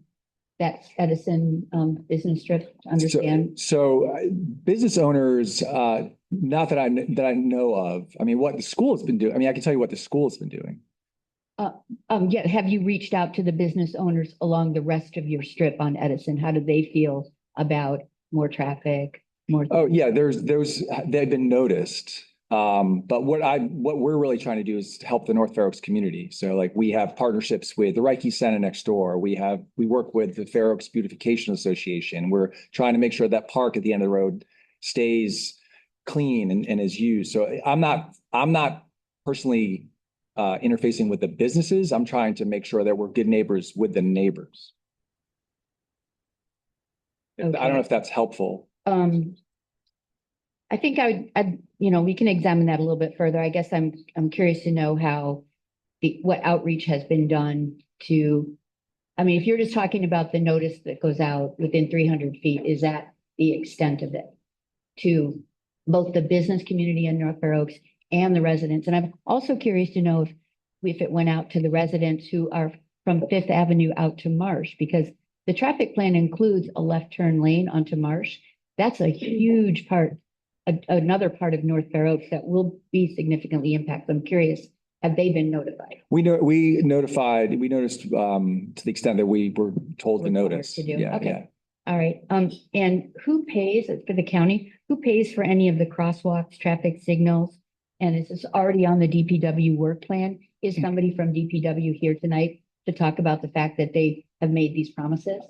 that Edison business strip to understand? So business owners, not that I know of. I mean, what the school has been doing. I mean, I can tell you what the school has been doing. Yeah. Have you reached out to the business owners along the rest of your strip on Edison? How do they feel about more traffic? Oh yeah, they've been noticed. But what we're really trying to do is help the North Fair Oaks community. So like we have partnerships with the Reiki Center next door. We work with the Fair Oaks Beautification Association. We're trying to make sure that park at the end of the road stays clean and is used. So I'm not personally interfacing with the businesses. I'm trying to make sure that we're good neighbors with the neighbors. Okay. I don't know if that's helpful. I think we can examine that a little bit further. I guess I'm curious to know what outreach has been done to, I mean, if you're just talking about the notice that goes out within 300 feet, is that the extent of it to both the business community in North Fair Oaks and the residents? And I'm also curious to know if it went out to the residents who are from Fifth Avenue out to Marsh, because the traffic plan includes a left turn lane onto Marsh. That's a huge part. Another part of North Fair Oaks that will be significantly impacted. I'm curious, have they been notified? We noticed to the extent that we were told to notice. Yeah, okay. Yeah. All right. And who pays for the county? Who pays for any of the crosswalks, traffic signals? And is this already on the DPW work plan? Is somebody from DPW here tonight to talk about the fact that they have made these promises?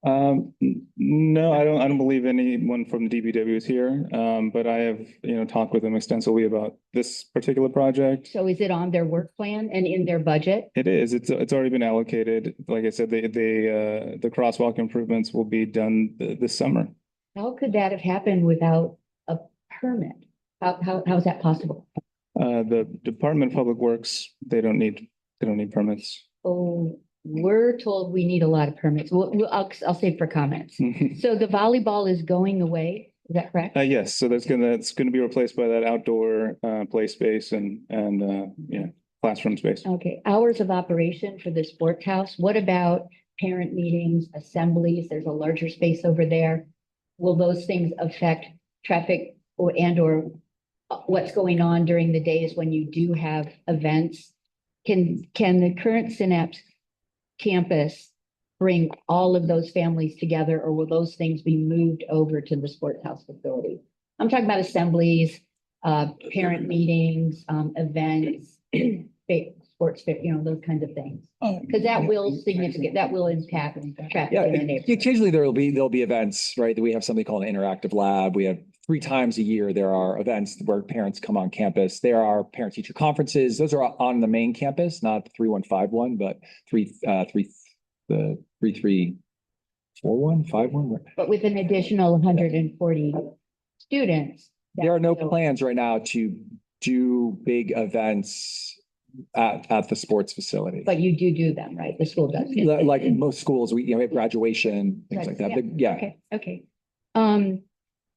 No, I don't believe anyone from the DPW is here. But I have, talked with them extensively about this particular project. So is it on their work plan and in their budget? It is. It's already been allocated. Like I said, the crosswalk improvements will be done this summer. How could that have happened without a permit? How is that possible? The Department of Public Works, they don't need They don't need permits. Oh, we're told we need a lot of permits. I'll save for comments. So the volleyball is going away, is that correct? Yes, so that's gonna be replaced by that outdoor play space and yeah, classroom space. Okay, hours of operation for the sports house. What about parent meetings, assemblies? There's a larger space over there. Will those things affect traffic or what's going on during the days when you do have events? Can the current Synapse campus bring all of those families together, or will those things be moved over to the sports house facility? I'm talking about assemblies, parent meetings, events, sports, those kinds of things. Because that will impact traffic Yeah, in the neighborhood. occasionally there'll be events, right? That we have something called an interactive lab. We have 3 times a year, there are events where parents come on campus. There are parent-teacher conferences. Those are on the main campus, not the 3151, but the 334151. But with an additional 140 students. There are no plans right now to do big events at the sports facility. But you do them, right? The school does. Like in most schools, we have graduation, things like that. But yeah. Okay.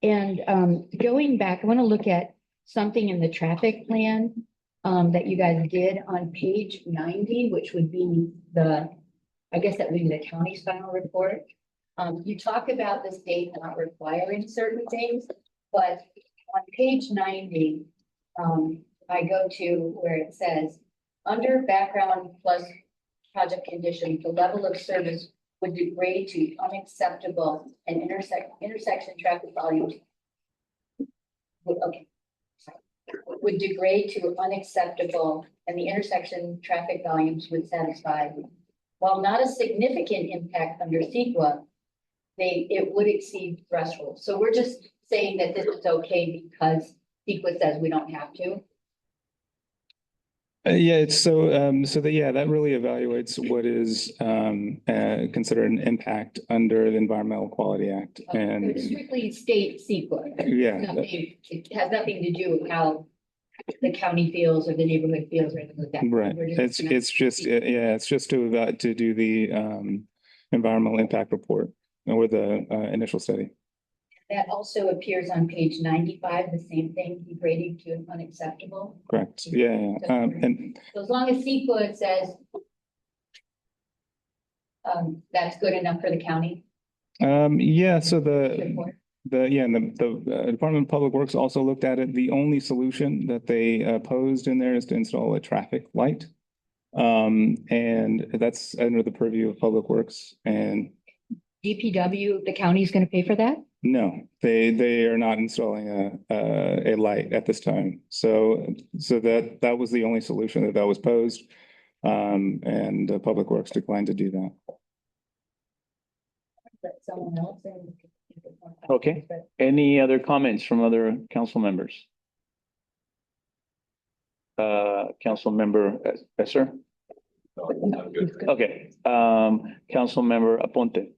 Going back, I want to look at something in the traffic plan that you guys did on page 90, which would be I guess that would be the county's final report. You talk about the state not requiring certain things, but on page 90, I go to where it says, under background plus project conditions, the level of service would degrade to unacceptable and intersection traffic volumes. Would degrade to unacceptable and the intersection traffic volumes would satisfy. While not a significant impact under CEQA, it would exceed threshold. So we're just saying that this is okay because CEQA says we don't have to. Yeah, it's that really evaluates what is considered an impact under the Environmental Quality Act. And It's strictly state CEQA. Yeah. It has nothing to do with how the county feels or the neighborhood feels or anything like that. Right, We're it's just to do the environmental impact report or the initial study. That also appears on page 95, the same thing, degrading to unacceptable. Correct, yeah. And So as long as CEQA says that's good enough for the county. yeah, so Report. the Department of Public Works also looked at it. The only solution that they posed in there is to install a traffic light. And that's under the purview of Public Works and DPW, the county is going to pay for that? no, they are not installing a light at this time. So that was the only solution that was posed. And Public Works declined to do that. Let someone else. Okay. Any other comments from other council members? Council member, sir? Okay, council member Aponte.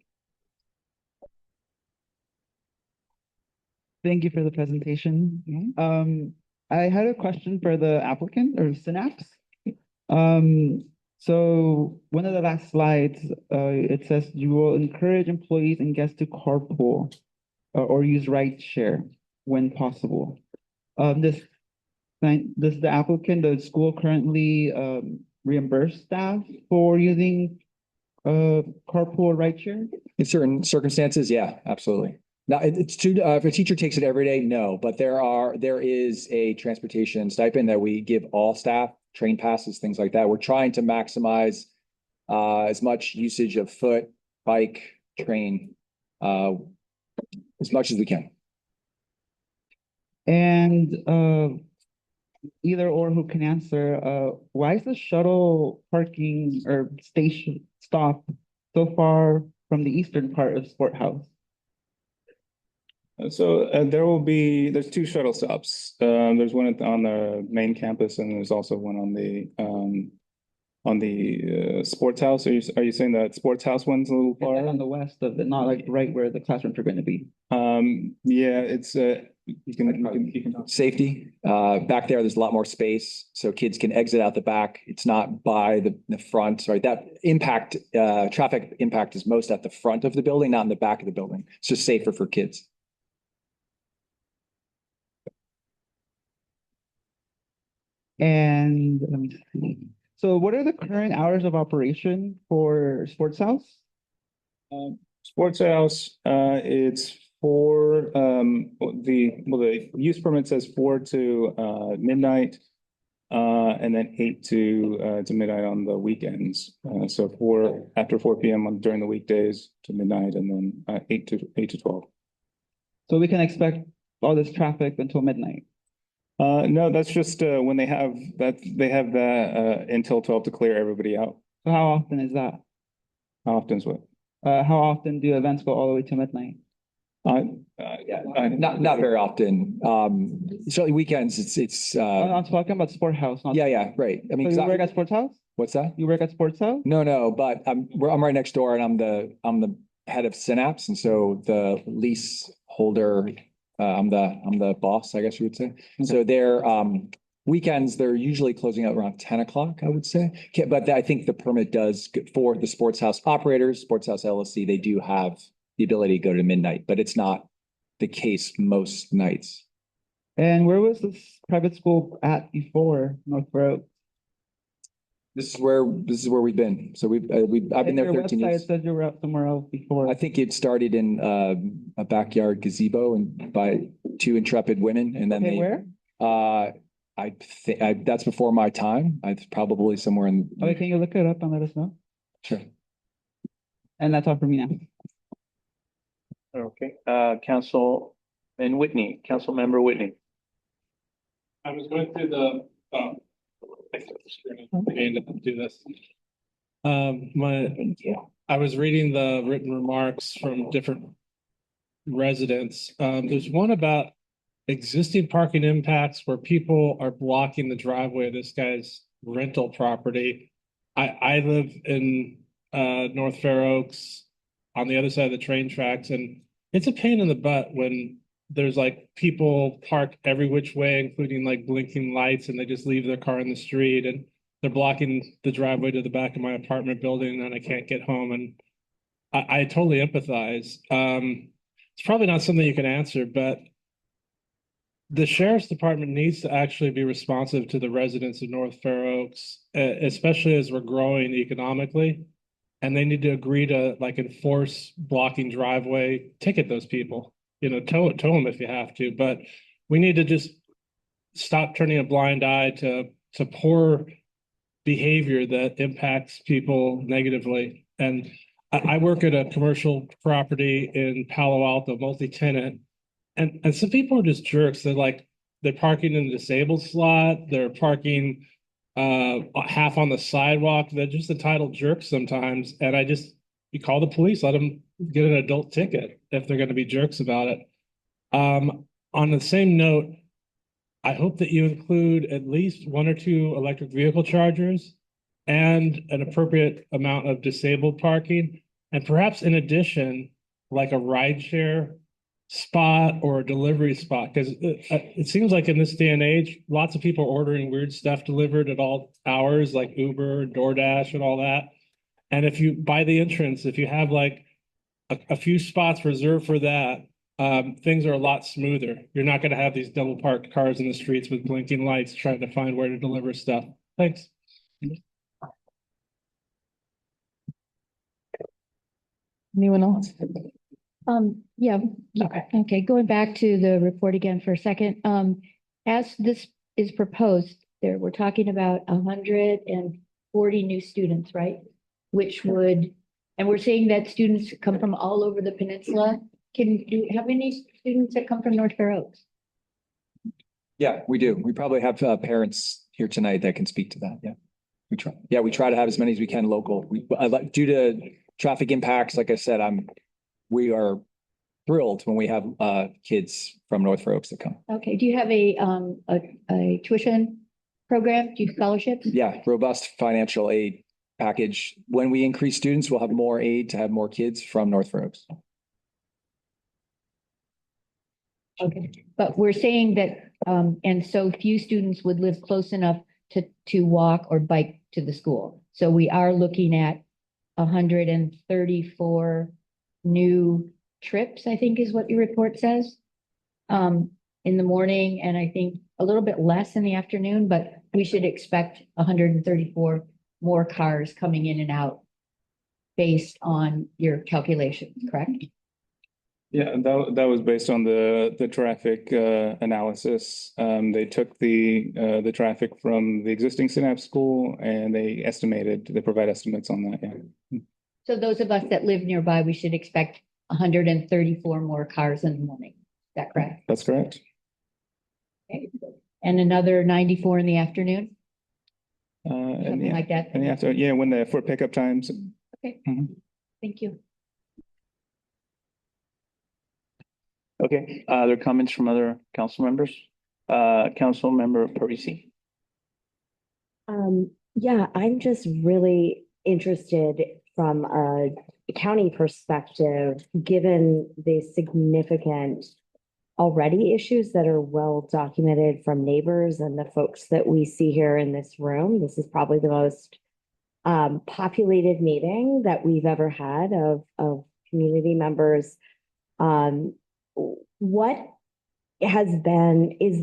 Thank you for the presentation. I had a question for the applicant or Synapse. So one of the last slides, it says you will encourage employees and guests to carpool or use ride share when possible. Does the applicant, the school currently reimburse staff for using carpool or ride share? In certain circumstances, yeah, absolutely. Now, it's too, if a teacher takes it every day, no, but there is a transportation stipend that we give all staff, train passes, things like that. We're trying to maximize as much usage of foot, bike, train, as much as we can. And either or who can answer, why is the shuttle parking or station stop so far from the eastern part of Sport House? So there's 2 shuttle stops. There's one on the main campus, and there's also one on the sports house. Are you saying that sports house one's a little far? On the west of it, not like right where the classrooms are going to be. Yeah, it's You can talk. Safety, back there's a lot more space, so kids can exit out the back. It's not by the front, right? That impact, traffic impact is most at the front of the building, not in the back of the building. It's just safer for kids. And let me see. So what are the current hours of operation for Sports House? Sports House, it's the use permit says 4 to midnight. And then 8 to midnight on the weekends. So after 4 p.m. during the weekdays to midnight, and then 8 to 12. So we can expect all this traffic until midnight. No, that's just when they have that until 12 to clear everybody out. So how often is that? How often is what? How often do events go all the way to midnight? Not very often. Certainly weekends, it's I'm talking about Sport House. yeah, right. I mean, So you work at Sports House? What's that? You work at Sports House? No, but I'm right next door, and I'm the head of Synapse, and so the lease holder, I'm the boss, I guess you would say. So they're weekends, they're usually closing out around 10 o'clock, I would say. But I think the permit does for the Sports House operators, Sports House LLC, they do have the ability to go to midnight, but it's not the case most nights. And where was this private school at before Northborough? This is where we've been. So I've been there 13 years. It says you were out somewhere else before. I think it started in a backyard gazebo and by 2 intrepid women, and then where? I think that's before my time. It's probably somewhere in. Okay, can you look it up and let us know? Sure. And that's all for me now. Okay, Councilmember Whitney. I was going through the, do this. I was reading the written remarks from different residents. There's one about existing parking impacts where people are blocking the driveway of this guy's rental property. I live in North Fair Oaks on the other side of the train tracks, and it's a pain in the butt when there's like people park every which way, including like blinking lights, and they just leave their car in the street and they're blocking the driveway to the back of my apartment building, and I can't get home. And I totally empathize. It's probably not something you can answer, but the sheriff's department needs to actually be responsive to the residents of North Fair Oaks, especially as we're growing economically. And they need to agree to like enforce blocking driveway, ticket those people, tow them if you have to. But we need to just stop turning a blind eye to poor behavior that impacts people negatively. And I work at a commercial property in Palo Alto, multi-tenant, and some people are just jerks. They're parking in the disabled slot. They're parking half on the sidewalk. They're just entitled jerks sometimes. And you call the police, let them get an adult ticket if they're going to be jerks about it. On the same note, I hope that you include at least 1 or 2 electric vehicle chargers and an appropriate amount of disabled parking. And perhaps in addition, like a rideshare spot or a delivery spot, because it seems like in this day and age, lots of people are ordering weird stuff delivered at all hours, like Uber, DoorDash, and all that. And if you buy the entrance, if you have like a few spots reserved for that, things are a lot smoother. You're not going to have these double parked cars in the streets with blinking lights trying to find where to deliver stuff. Thanks. Anyone else? Yeah. Okay, going back to the report again for a second. As this is proposed, we're talking about 140 new students, right? And we're saying that students come from all over the peninsula. Do you have any students that come from North Fair Oaks? Yeah, we do. We probably have parents here tonight that can speak to that. Yeah. We try to have as many as we can local. Due to traffic impacts, like I said, we are thrilled when we have kids from North Fair Oaks that come. Okay. Do you have a tuition program? Do you have scholarships? Yeah, robust financial aid package. When we increase students, we'll have more aid to have more kids from North Fair Oaks. Okay, but we're saying that, and so few students would live close enough to walk or bike to the school. So we are looking at 134 new trips, I think is what your report says. In the morning, and I think a little bit less in the afternoon, but we should expect 134 more cars coming in and out based on your calculations, correct? Yeah, that was based on the traffic analysis. They took the traffic from the existing Synapse school and they provide estimates on that, yeah. So those of us that live nearby, we should expect 134 more cars in the morning. Is that correct? That's correct. Okay. And another 94 in the afternoon? And Something yeah, like that? and yeah, for pickup times. Okay, Mhm. thank you. Okay, other comments from other council members? Council Member Parisi. Yeah, I'm just really interested from a county perspective, given the significant already issues that are well documented from neighbors and the folks that we see here in this room. This is probably the most populated meeting that we've ever had of community members. What is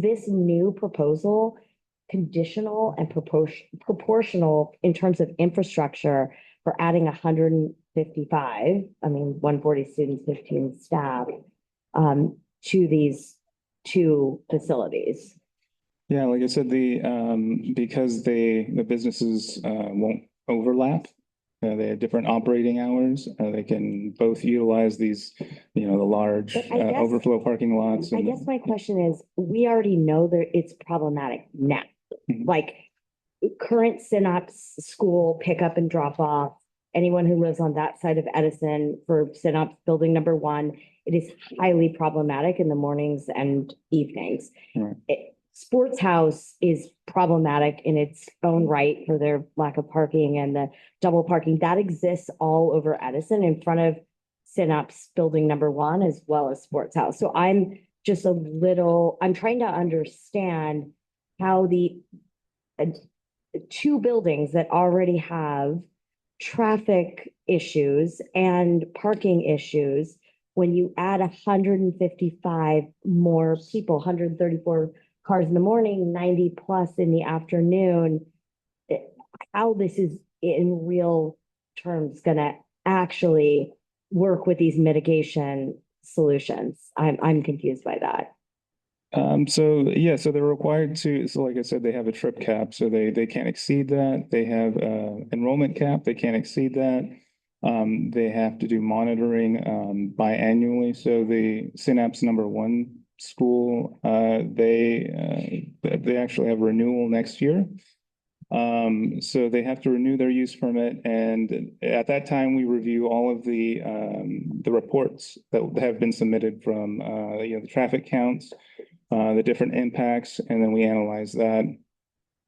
this new proposal conditional and proportional in terms of infrastructure for adding 155, 140 students, 15 staff, to these two facilities? Yeah, like I said, because the businesses won't overlap. They have different operating hours. They can both utilize these, the large overflow parking lots. I guess my question is, we already know that it's problematic now. Like current Synapse school pickup and drop off, anyone who lives on that side of Edison for Synapse building number 1, it is highly problematic in the mornings and evenings. Right. Sports House is problematic in its own right for their lack of parking and the double parking that exists all over Edison in front of Synapse building number 1, as well as Sports House. So I'm trying to understand how the two buildings that already have traffic issues and parking issues, when you add 155 more people, 134 cars in the morning, 90 plus in the afternoon, how this is in real terms going to actually work with these mitigation solutions. I'm confused by that. So they're required to, so like I said, they have a trip cap, so they can't exceed that. They have enrollment cap, they can't exceed that. They have to do monitoring biannually. So the Synapse number 1 school, they actually have renewal next year. So they have to renew their use permit, and at that time we review all of the reports that have been submitted from the traffic counts, the different impacts, and then we analyze that,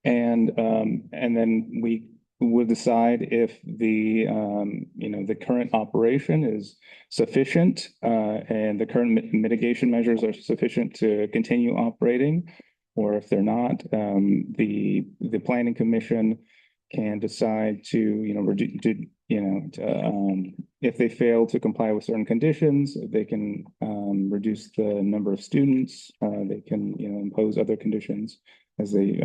and then we will decide if the current operation is sufficient and the current mitigation measures are sufficient to continue operating, or if they're not, the planning commission can decide to if they fail to comply with certain conditions, they can reduce the number of students. They can impose other conditions as they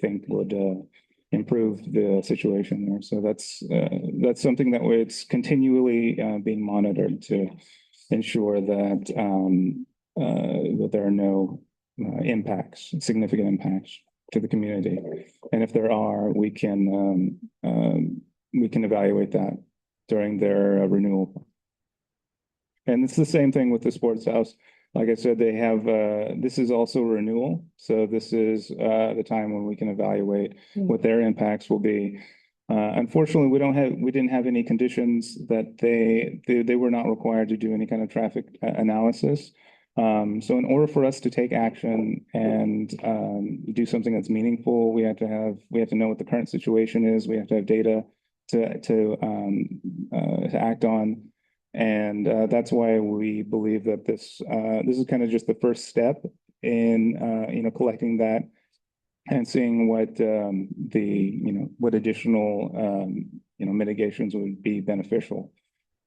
think would improve the situation there. So that's something that it's continually being monitored to ensure that that there are no significant impacts to the community. And if there are, we can evaluate that during their renewal. And it's the same thing with the Sports House. Like I said, they have, this is also renewal. So this is the time when we can evaluate what their impacts will be. Unfortunately, we didn't have any conditions that they were not required to do any kind of traffic analysis. So in order for us to take action and do something that's meaningful, we have to know what the current situation is. We have to have data to act on. And that's why we believe that this is kind of just the first step in collecting that and seeing what what additional mitigations would be beneficial.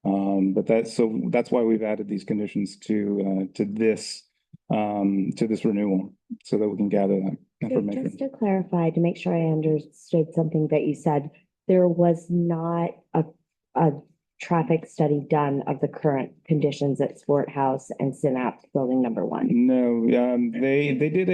But that's why we've added these conditions to this renewal, so that we can gather that So information. just to clarify, to make sure I understood something that you said, there was not a traffic study done of the current conditions at Sport House and Synapse Building Number 1. No, they did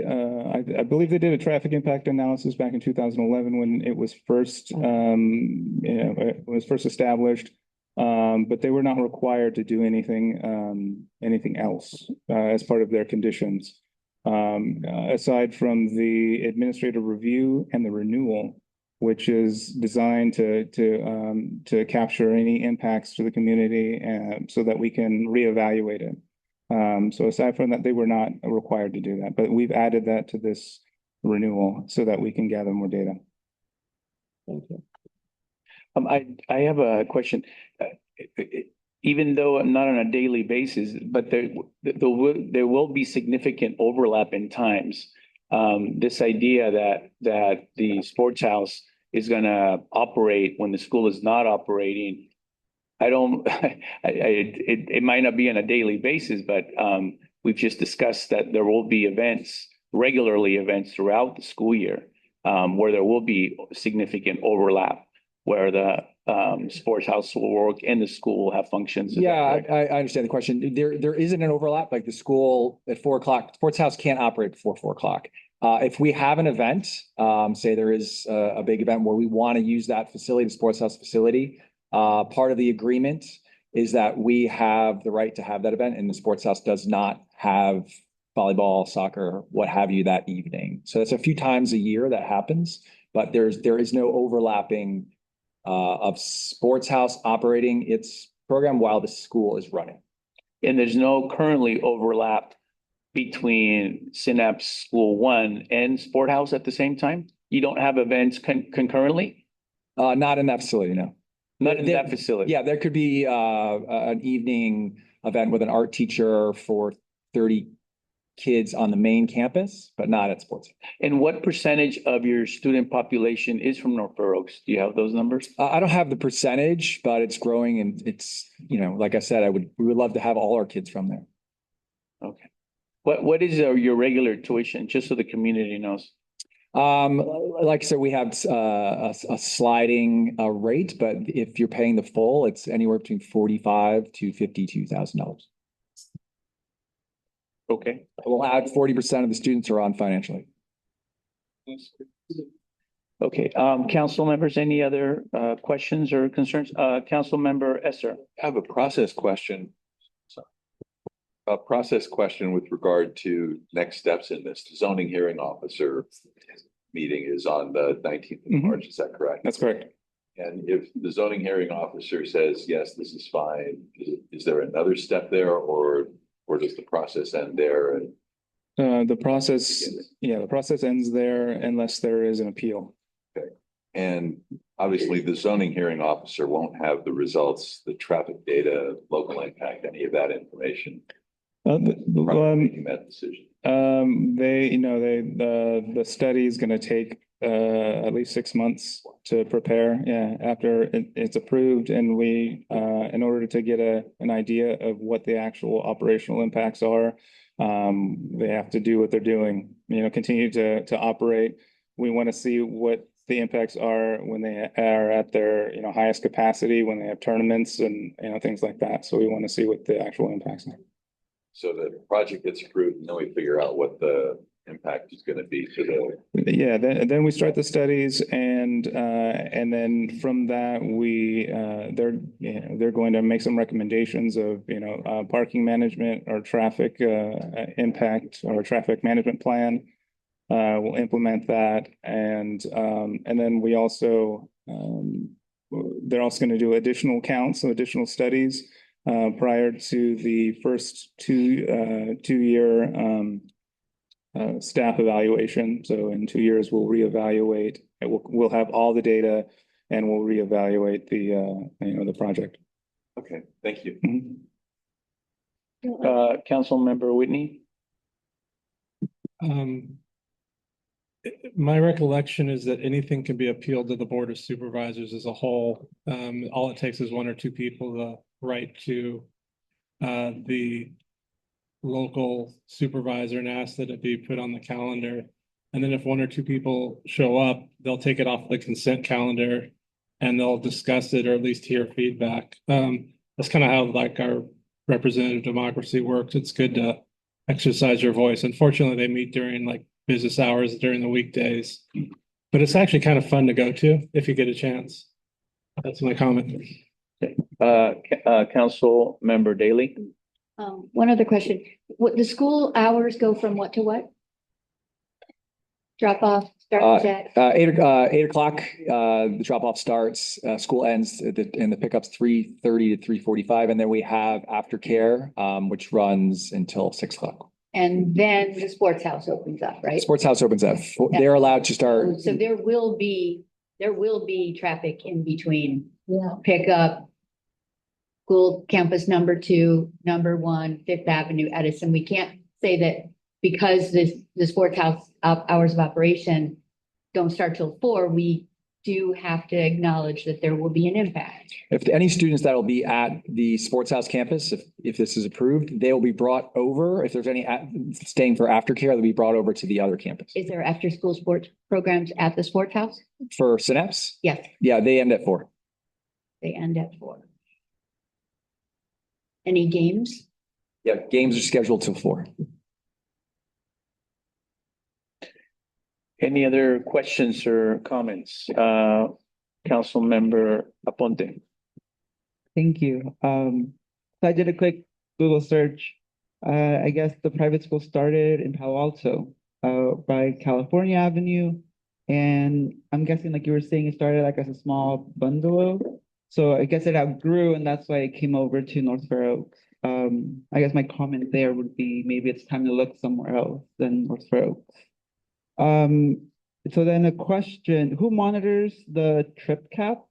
I believe they did a traffic impact analysis back in 2011 when it was first it was first established. But they were not required to do anything else as part of their conditions. Aside from the administrative review and the renewal, which is designed to capture any impacts to the community so that we can reevaluate it. So aside from that, they were not required to do that, but we've added that to this renewal so that we can gather more data. Thank you. I have a question. Even though not on a daily basis, but there will be significant overlap in times. This idea that the sports house is gonna operate when the school is not operating, it might not be on a daily basis, but we've just discussed that there will be regularly events throughout the school year, where there will be significant overlap, where the sports house will work and the school will have functions. Yeah, I understand the question. There isn't an overlap, like the school at 4 o'clock, sports house can't operate before 4 o'clock. If we have an event, say there is a big event where we want to use that facility, the sports house facility, part of the agreement is that we have the right to have that event, and the sports house does not have volleyball, soccer, what have you that evening. So that's a few times a year that happens, but there is no overlapping of sports house operating its program while the school is running. And there's no currently overlap between Synapse School 1 and Sport House at the same time? You don't have events concurrently? Not in that facility, no. Not in that facility? Yeah, there could be an evening event with an art teacher for 30 kids on the main campus, but not at sports. And what percentage of your student population is from North Fair Oaks? Do you have those numbers? I don't have the percentage, but it's growing, and it's, like I said, we would love to have all our kids from there. Okay. What is your regular tuition, just so the community knows? Like I said, we have a sliding rate, but if you're paying the full, it's anywhere between $45,000 to $52,000. Okay. We'll add 40% of the students are on financially. Okay, council members, any other questions or concerns? Council member Esser. I have a process question. A process question with regard to next steps in this. The zoning hearing officer meeting is on the 19th of March, is that correct? That's correct. And if the zoning hearing officer says, yes, this is fine, is there another step there, or does the process end there? The process ends there unless there is an appeal. Okay. And obviously the zoning hearing officer won't have the results, the traffic data, local impact, any of that information. Making that decision. The study is going to take at least 6 months to prepare. Yeah, after it's approved, and we, in order to get an idea of what the actual operational impacts are, they have to do what they're doing. Continue to operate. We want to see what the impacts are when they are at their highest capacity, when they have tournaments and things like that. So we want to see what the actual impacts are. So the project gets approved, and then we figure out what the impact is going to be to the. Yeah, then we start the studies, and then from that they're going to make some recommendations of parking management or traffic impact or traffic management plan. We'll implement that, and then we also they're also going to do additional counts, so additional studies prior to the first two-year staff evaluation. So in 2 years, we'll reevaluate. We'll have all the data, and we'll reevaluate the project. Okay, thank you. Councilmember Whitney? My recollection is that anything can be appealed to the Board of Supervisors as a whole. All it takes is one or two people to write to the local supervisor and ask that it be put on the calendar. And then if one or two people show up, they'll take it off the consent calendar and they'll discuss it or at least hear feedback. That's kind of how like our representative democracy works. It's good to exercise your voice. Unfortunately, they meet during like business hours during the weekdays, but it's actually kind of fun to go to if you get a chance. That's my comment. Council Member Daly? One other question. What, the school hours go from what to what? Drop off, starts at? 8 o'clock, the drop off starts, school ends and the pickup's 3:30 to 3:45. And then we have aftercare, which runs until 6 o'clock. And then the sports house opens up, right? Sports house opens up. They're allowed to start. So there will be traffic in between pickup, school campus number 2, number 1, Fifth Avenue, Edison. We can't say that because the sports house hours of operation don't start till 4, we do have to acknowledge that there will be an impact. If any students that will be at the Sports House campus, if this is approved, they will be brought over. If there's any staying for aftercare, they'll be brought over to the other campus. Is there after-school sports programs at the sports house? For Synapse? Yes. Yeah, they end at 4. They end at 4. Any games? Yeah, games are scheduled till 4. Any other questions or comments? Council Member Aponte. Thank you. So I did a quick Google search. I guess the private school started in Palo Alto, by California Avenue. And I'm guessing, like you were saying, it started like as a small bungalow. So I guess it outgrew and that's why it came over to North Fair Oaks. I guess my comment there would be maybe it's time to look somewhere else than North Fair Oaks. So then a question, who monitors the trip cap?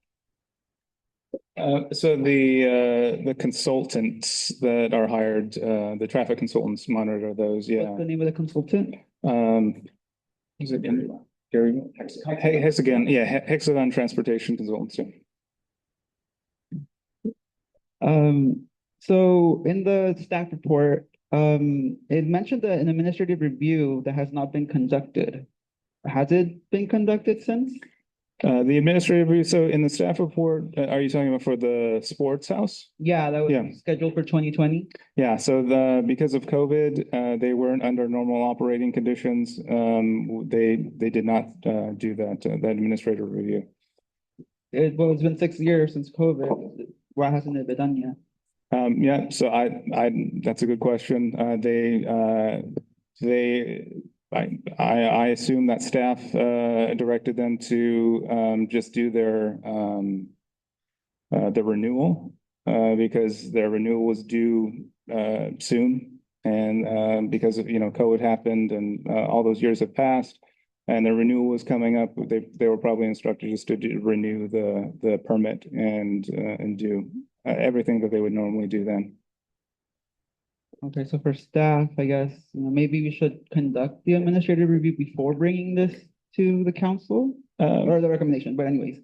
So the consultants that are hired, the traffic consultants monitor those, yeah. What's the name of the consultant? Is it Gary? Hexagon, yeah, Hexagon Transportation Consultants, yeah. So in the staff report, it mentioned that an administrative review that has not been conducted. Has it been conducted since? The administrative review, so in the staff report, are you talking about for the sports house? Yeah, that was scheduled for 2020. Yeah, so because of COVID, they weren't under normal operating conditions. They did not do that administrative review. It's been 6 years since COVID. Why hasn't it been done yet? Yeah, so that's a good question. I assume that staff directed them to just do their the renewal because their renewal was due soon, and because of COVID happened and all those years have passed, and the renewal was coming up. They were probably instructed just to renew the permit and do everything that they would normally do then. Okay, so for staff, I guess, maybe we should conduct the administrative review before bringing this to the council or the recommendation, but anyways.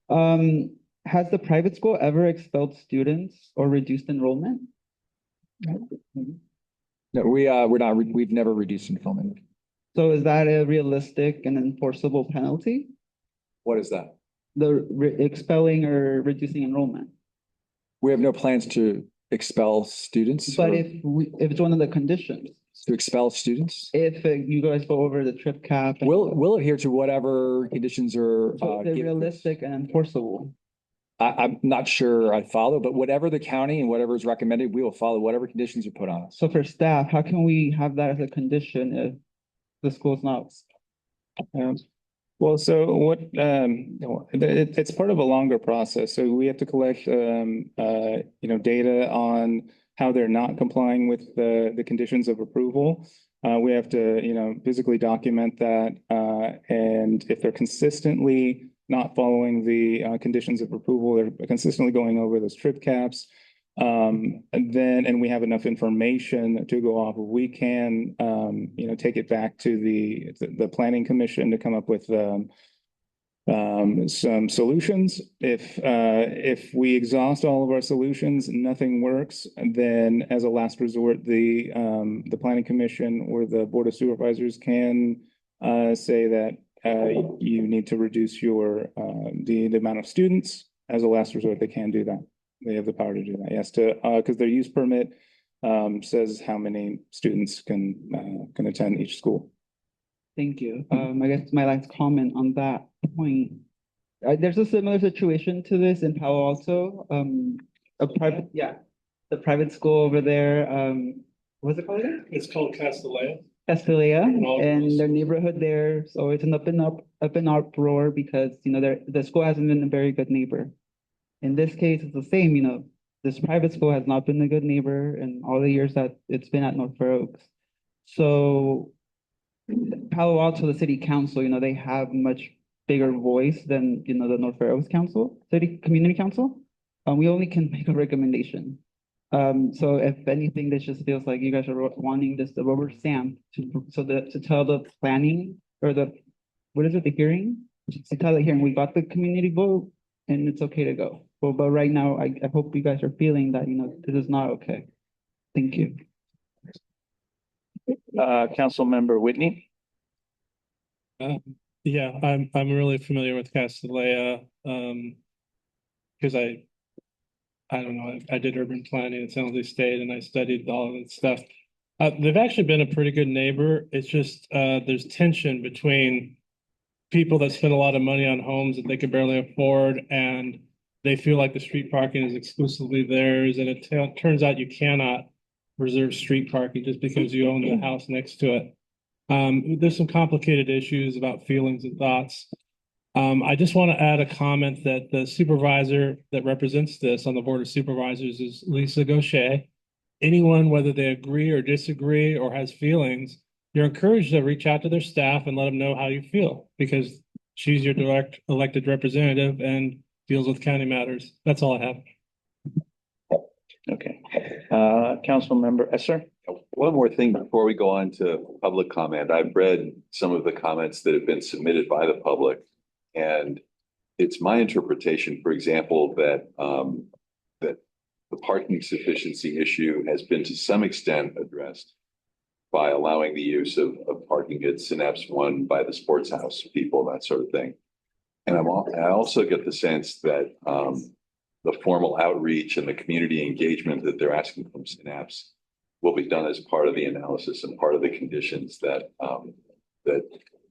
Has the private school ever expelled students or reduced enrollment? No, we've never reduced enrollment. So is that a realistic and enforceable penalty? What is that? The expelling or reducing enrollment? We have no plans to expel students. But if it's one of the conditions. To expel students? If you guys go over the trip cap. We'll adhere to whatever conditions are. So they're realistic and enforceable. I'm not sure I follow, but whatever the county and whatever is recommended, we will follow whatever conditions are put on us. So for staff, how can we have that as a condition if the school's not? Well, so what, it's part of a longer process. So we have to collect, data on how they're not complying with the conditions of approval. We have to, physically document that. And if they're consistently not following the conditions of approval, they're consistently going over those trip caps. And we have enough information to go off of, we can, take it back to the planning commission to come up with, some solutions. If we exhaust all of our solutions, nothing works, then as a last resort, the planning commission or the board of supervisors can say that you need to reduce your the amount of students. As a last resort, they can do that. They have the power to do that. Yes, because their use permit says how many students can attend each school. Thank you. I guess my last comment on that point. There's a similar situation to this in Palo Alto. The private school over there, what's it called again? It's called Castellea. Castellea, and their neighborhood there, so it's an up and uproar because, the school hasn't been a very good neighbor. In this case, it's the same, this private school has not been a good neighbor in all the years that it's been at North Fair Oaks. So Palo Alto, the city council, they have much bigger voice than, the North Fair Oaks Council, city community council. We only can make a recommendation. So if anything, this just feels like you guys are wanting the rubber stamp to tell the planning or the hearing? To tell the hearing, we got the community vote and it's okay to go. But right now, I hope you guys are feeling that, this is not okay. Thank you. Councilmember Whitney. Yeah, I'm really familiar with Castellea, because I don't know, I did urban planning at San Jose State and I studied all of that stuff. They've actually been a pretty good neighbor. It's just, there's tension between people that spend a lot of money on homes that they could barely afford, and they feel like the street parking is exclusively theirs, and it turns out you cannot reserve street parking just because you own the house next to it. There's some complicated issues about feelings and thoughts. I just want to add a comment that the supervisor that represents this on the Board of Supervisors is Lisa Gaucher. Anyone, whether they agree or disagree or has feelings, you're encouraged to reach out to their staff and let them know how you feel, because she's your direct elected representative and deals with county matters. That's all I have. Okay. Council Member Esser. One more thing before we go on to public comment. I've read some of the comments that have been submitted by the public, and it's my interpretation, for example, that that the parking sufficiency issue has been to some extent addressed by allowing the use of parking at Synapse One by the sports house people, that sort of thing. And I also get the sense that the formal outreach and the community engagement that they're asking from Synapse will be done as part of the analysis and part of the conditions that that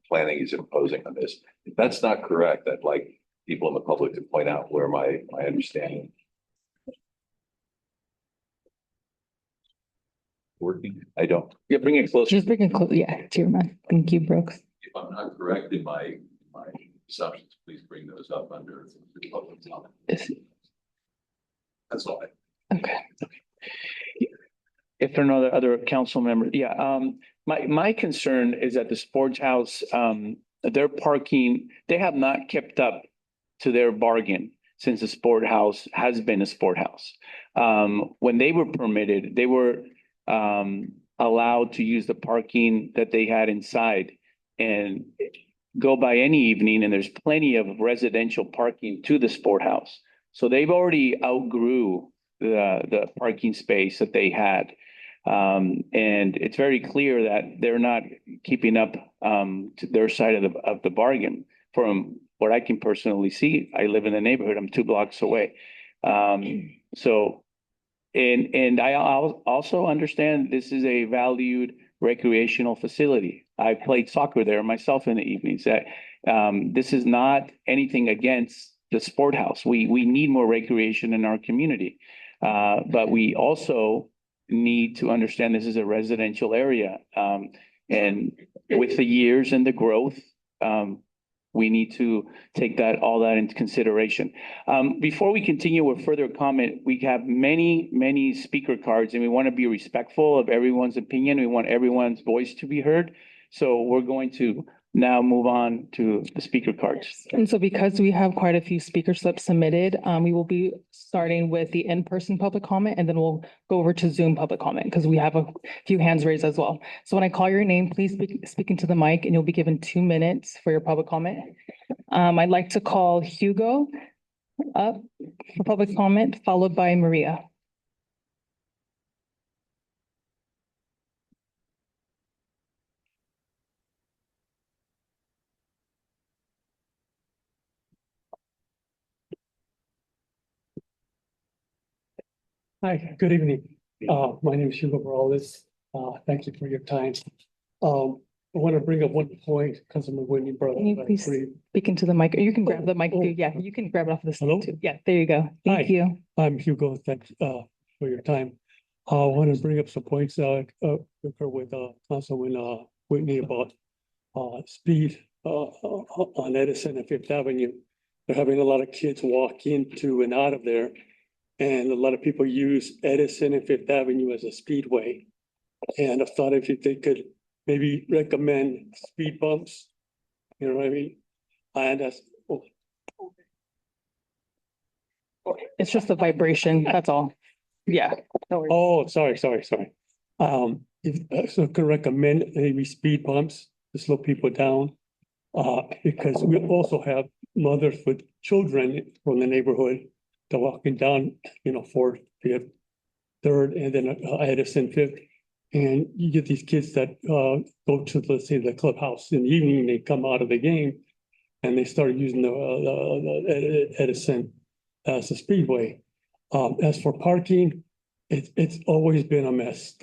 planning is imposing on this. If that's not correct, I'd like people in the public to point out where my understanding. Working? I don't. Yeah, bring it closer. Just bring it close, yeah, to your mouth. Thank you, Brooks. If I'm not correct in my assumptions, please bring those up under the public comment. That's all. Okay. If there are no other council members, my concern is that the sports house, their parking, they have not kept up to their bargain since the sport house has been a sport house. When they were permitted, they were allowed to use the parking that they had inside and go by any evening, and there's plenty of residential parking to the sport house. So they've already outgrew the parking space that they had. And it's very clear that they're not keeping up to their side of the bargain. From what I can personally see, I live in the neighborhood, I'm 2 blocks away. And I also understand this is a valued recreational facility. I played soccer there myself in the evenings. This is not anything against the sport house. We need more recreation in our community. But we also need to understand this is a residential area. And with the years and the growth, we need to take all that into consideration. Before we continue with further comment, we have many speaker cards, and we want to be respectful of everyone's opinion. We want everyone's voice to be heard. So we're going to now move on to the speaker cards. And so because we have quite a few speaker slips submitted, we will be starting with the in-person public comment, and then we'll go over to Zoom public comment because we have a few hands raised as well. So when I call your name, please speak into the mic and you'll be given 2 minutes for your public comment. I'd like to call Hugo up for public comment, followed by Maria. Hi, good evening. My name is Hugo Morales. Thank you for your time. I want to bring up one point, Councilman Whitney brought Can you up. please speak into the mic, or you can grab the mic too. Yeah, you can grab it off the Hello? too. Yeah, there you go. Thank Hi. you. I'm Hugo. Thanks for your time. I want to bring up some points with Councilman Whitney about speed on Edison and Fifth Avenue. They're having a lot of kids walk into and out of there. And a lot of people use Edison and Fifth Avenue as a speedway. And I thought if they could maybe recommend speed bumps, you know what I mean? And that's, It's just a vibration, that's all. Yeah. No worries. oh, sorry. If so could recommend maybe speed bumps to slow people down. Because we also have mothers with children from the neighborhood. They're walking down, 4th, 5th, 3rd, and then Edison 5th. And you get these kids that go to, let's say, the clubhouse in the evening, they come out of the game and they start using the Edison as a speedway. As for parking, it's always been a mess.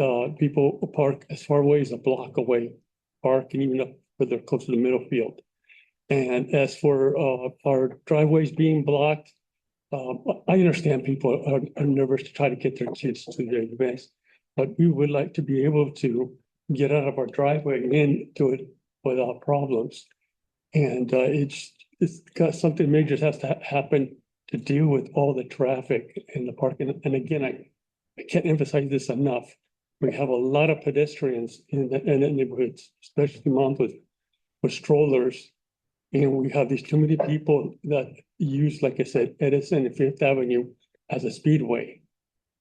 People park as far away as a block away, park and even up further close to the middle field. And as for our driveways being blocked, I understand people are nervous to try to get their kids to their events, but we would like to be able to get out of our driveway and into it without problems. And it's got something major has to happen to deal with all the traffic and the parking. And again, I can't emphasize this enough. We have a lot of pedestrians in the neighborhoods, especially moms with strollers. And we have these too many people that use, like I said, Edison and Fifth Avenue as a speedway.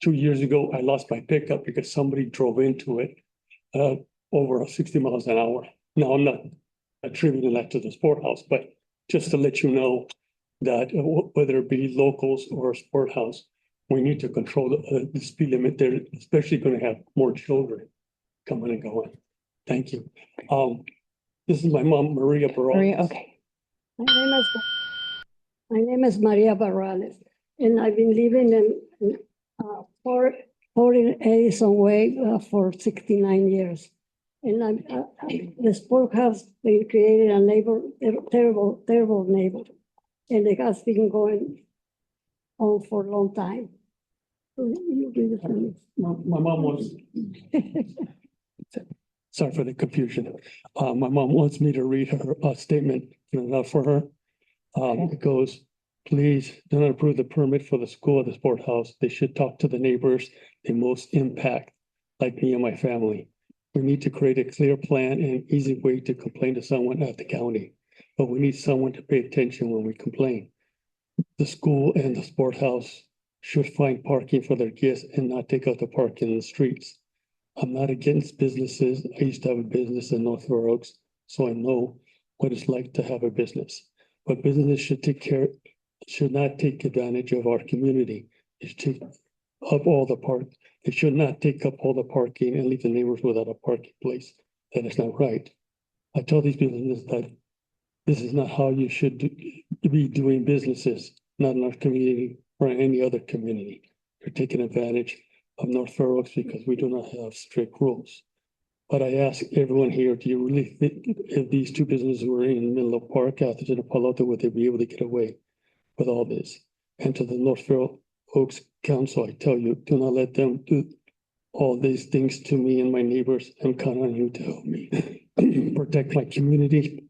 2 years ago, I lost my pickup because somebody drove into it over 60 miles an hour. Now, I'm not attributing that to the sport house, but just to let you know that whether it be locals or a sport house, we need to control the speed limit. They're especially going to have more children coming and going. Thank you. This is my mom, Maria Barros. Maria, okay. My name is Maria Barrales, and I've been living in 40 Edison Way for 69 years. And the sport has been created a terrible neighbor, and it has been going on for a long time. You read it for me. My mom was. Sorry for the confusion. My mom wants me to read her statement for her. It goes, please do not approve the permit for the school or the sport house. They should talk to the neighbors they most impact, like me and my family. We need to create a clear plan and easy way to complain to someone at the county, but we need someone to pay attention when we complain. The school and the sport house should find parking for their guests and not take out the parking in the streets. I'm not against businesses. I used to have a business in North Fair Oaks, so I know what it's like to have a business. But businesses should not take advantage of our community. They should take up all the park. They should not take up all the parking and leave the neighbors without a parking place. That is not right. I tell these businesses that this is not how you should be doing businesses, not in our community or in any other community. You're taking advantage of North Fair Oaks because we do not have strict rules. But I ask everyone here, do you really think if these two businesses were in the middle of Park, Atherton and Palo Alto, would they be able to get away with all this? And to the North Fair Oaks Council, I tell you, do not let them do all these things to me and my neighbors. I'm counting on you to help me protect my community.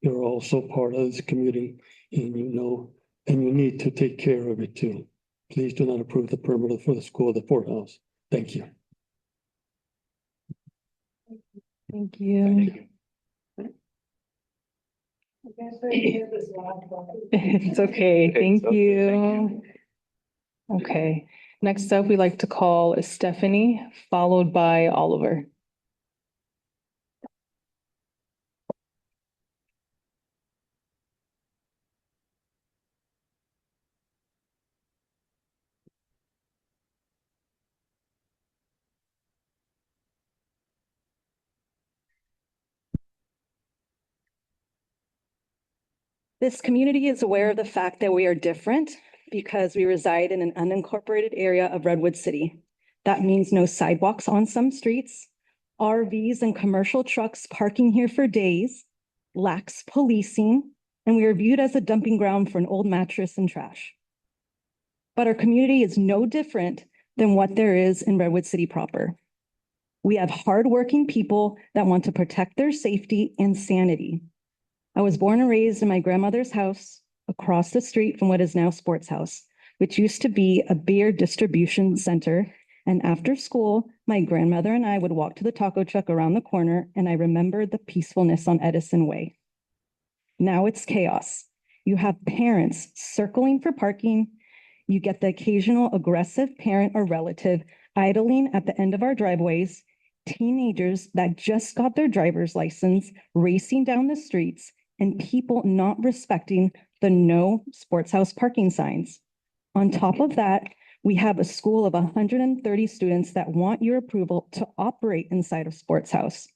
You're also part of this community, and and you need to take care of it too. Please do not approve the permit for the school, the sport house. Thank you. Thank you. It's okay, thank you. Okay, next up, we'd like to call Stephanie, followed by Oliver. This community is aware of the fact that we are different because we reside in an unincorporated area of Redwood City. That means no sidewalks on some streets, RVs and commercial trucks parking here for days, lax policing, and we are viewed as a dumping ground for an old mattress and trash. But our community is no different than what there is in Redwood City proper. We have hardworking people that want to protect their safety and sanity. I was born and raised in my grandmother's house across the street from what is now Sports House, which used to be a beer distribution center. And after school, my grandmother and I would walk to the taco truck around the corner, and I remembered the peacefulness on Edison Way. Now it's chaos. You have parents circling for parking. You get the occasional aggressive parent or relative idling at the end of our driveways, teenagers that just got their driver's license racing down the streets, and people not respecting the no Sports House parking signs. On top of that, we have a school of 130 students that want your approval to operate inside of Sports House.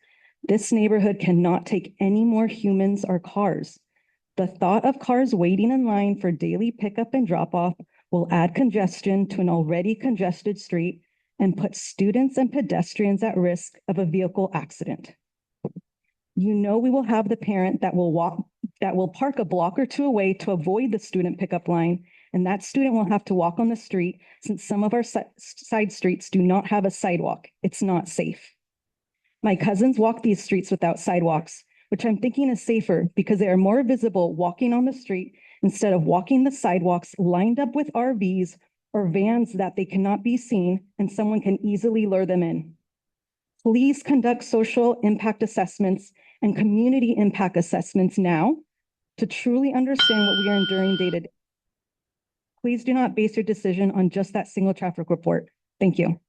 This neighborhood cannot take any more humans or cars. The thought of cars waiting in line for daily pickup and drop off will add congestion to an already congested street and put students and pedestrians at risk of a vehicle accident. You know, we will have the parent that will park a block or two away to avoid the student pickup line, and that student will have to walk on the street since some of our side streets do not have a sidewalk. It's not safe. My cousins walk these streets without sidewalks, which I'm thinking is safer because they are more visible walking on the street instead of walking the sidewalks lined up with RVs or vans that they cannot be seen and someone can easily lure them in. Please conduct social impact assessments and community impact assessments now to truly understand what we are enduring day to day. Please do not base your decision on just that single traffic report. Thank you.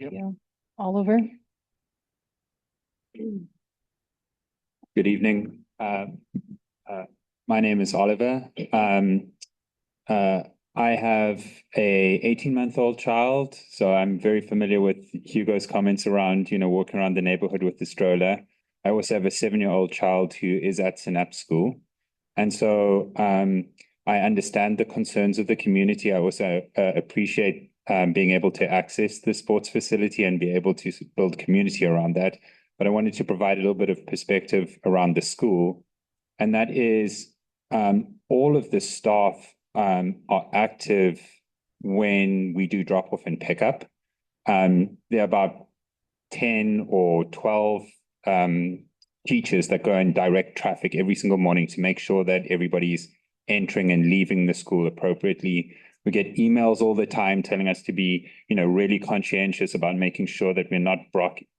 Yeah, Oliver. Good evening. My name is Oliver. I have a 18-month-old child, so I'm very familiar with Hugo's comments around, walking around the neighborhood with the stroller. I also have a 7-year-old child who is at Synapse School. And so I understand the concerns of the community. I also appreciate being able to access the sports facility and be able to build community around that. But I wanted to provide a little bit of perspective around the school. And that is all of the staff are active when we do drop off and pick up. There are about 10 or 12 teachers that go and direct traffic every single morning to make sure that everybody's entering and leaving the school appropriately. We get emails all the time telling us to be, really conscientious about making sure that we're not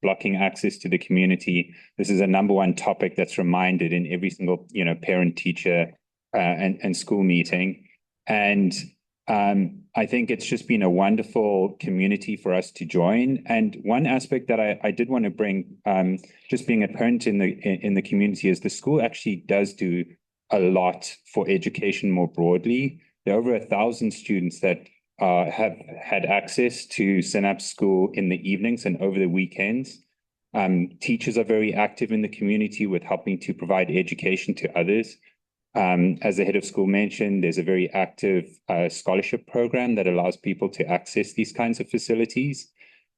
blocking access to the community. This is a number one topic that's reminded in every single, parent, teacher, and school meeting. And I think it's just been a wonderful community for us to join. And one aspect that I did want to bring, just being a parent in the community, is the school actually does do a lot for education more broadly. There are over 1,000 students that have had access to Synapse School in the evenings and over the weekends. Teachers are very active in the community with helping to provide education to others. As the head of school mentioned, there's a very active scholarship program that allows people to access these kinds of facilities.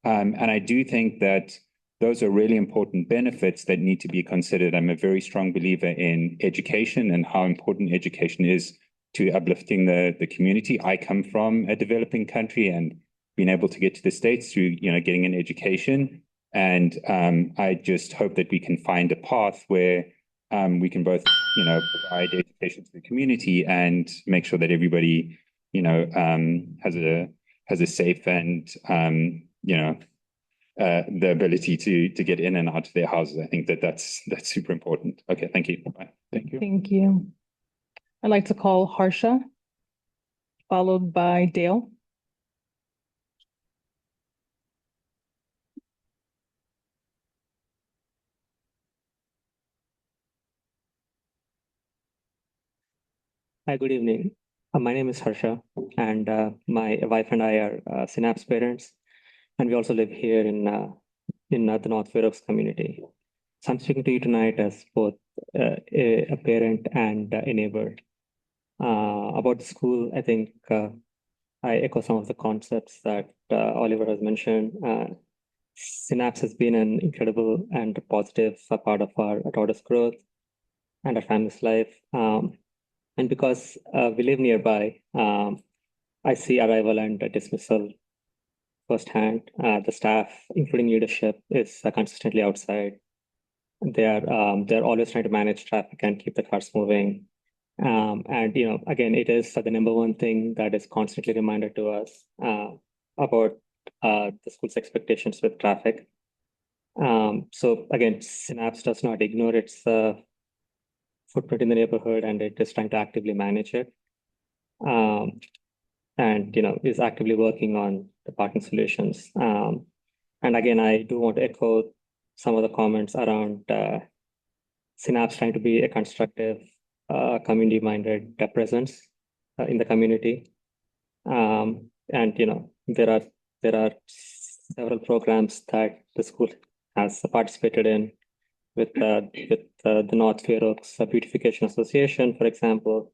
And I do think that those are really important benefits that need to be considered. I'm a very strong believer in education and how important education is to uplifting the community. I come from a developing country and being able to get to the States through, getting an education. And I just hope that we can find a path where we can both, provide education to the community and make sure that everybody, has a safe and, the ability to get in and out of their houses. I think that's super important. Okay, thank you. Bye. Thank you. Thank you. I'd like to call Harsha, followed by Dale. Hi, good evening. My name is Harsha, and my wife and I are Synapse parents, and we also live here in the North Fair Oaks community. So I'm speaking to you tonight as both a parent and a neighbor. About the school, I think I echo some of the concepts that Oliver has mentioned. Synapse has been an incredible and positive part of our daughter's growth and our family's life. And because we live nearby, I see arrival and dismissal firsthand. The staff, including leadership, is consistently outside. They're always trying to manage traffic and keep the cars moving. And again, it is the number one thing that is constantly reminded to us about the school's expectations with traffic. So again, Synapse does not ignore its footprint in the neighborhood, and it is trying to actively manage it. And is actively working on the parking solutions. And again, I do want to echo some of the comments around Synapse trying to be a constructive, community-minded presence in the community. And there are several programs that the school has participated in with the North Fair Oaks Beautification Association, for example,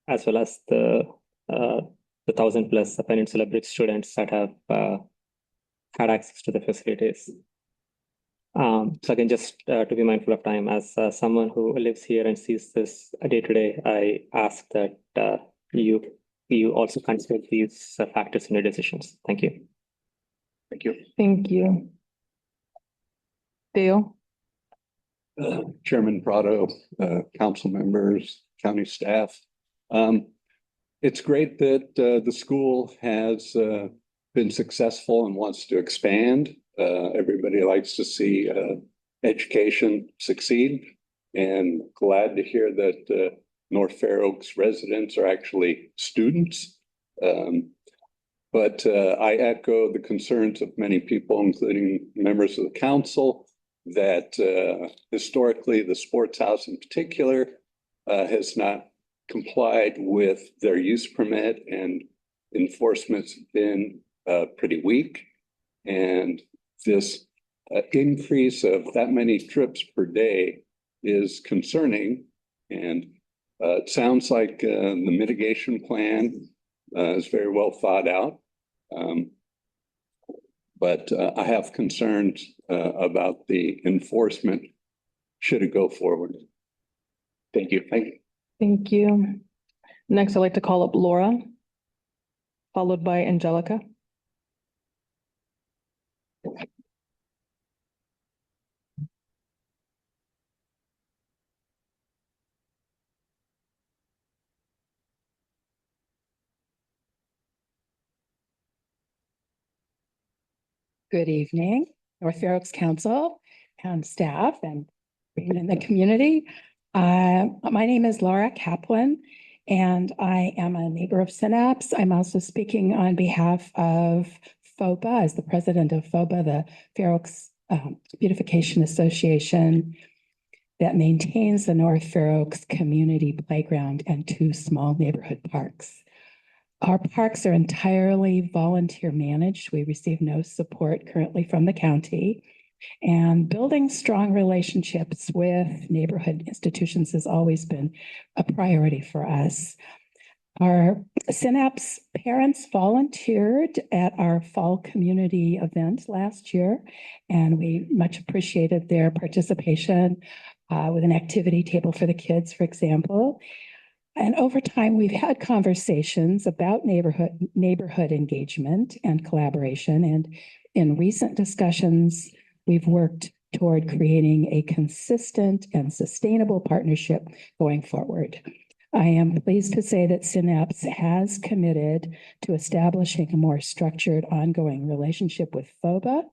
as well as the 1,000+ Peninsula Bridge students that have had access to the facilities. So again, just to be mindful of time, as someone who lives here and sees this day to day, I ask that you also consider these factors in your decisions. Thank you. Thank you. Thank you. Dale? Chairman Prado, council members, county staff. It's great that the school has been successful and wants to expand. Everybody likes to see education succeed, and glad to hear that North Fair Oaks residents are actually students. But I echo the concerns of many people, including members of the council, that historically the sports house in particular has not complied with their use permit, and enforcement's been pretty weak. And this increase of that many trips per day is concerning. And it sounds like the mitigation plan is very well thought out. But I have concerns about the enforcement should it go forward. Thank you. Thank you. Thank you. Next, I'd like to call up Laura, followed by Angelica. Good evening, North Fair Oaks Council and staff and being in the community. My name is Laura Kaplan, and I am a neighbor of Synapse. I'm also speaking on behalf of FOBA as the president of FOBA, the Fair Oaks Beautification Association that maintains the North Fair Oaks Community Playground and 2 small neighborhood parks. Our parks are entirely volunteer managed. We receive no support currently from the county. And building strong relationships with neighborhood institutions has always been a priority for us. Our Synapse parents volunteered at our fall community event last year, and we much appreciated their participation with an activity table for the kids, for example. And over time, we've had conversations about neighborhood engagement and collaboration. And in recent discussions, we've worked toward creating a consistent and sustainable partnership going forward. I am pleased to say that Synapse has committed to establishing a more structured ongoing relationship with FOBA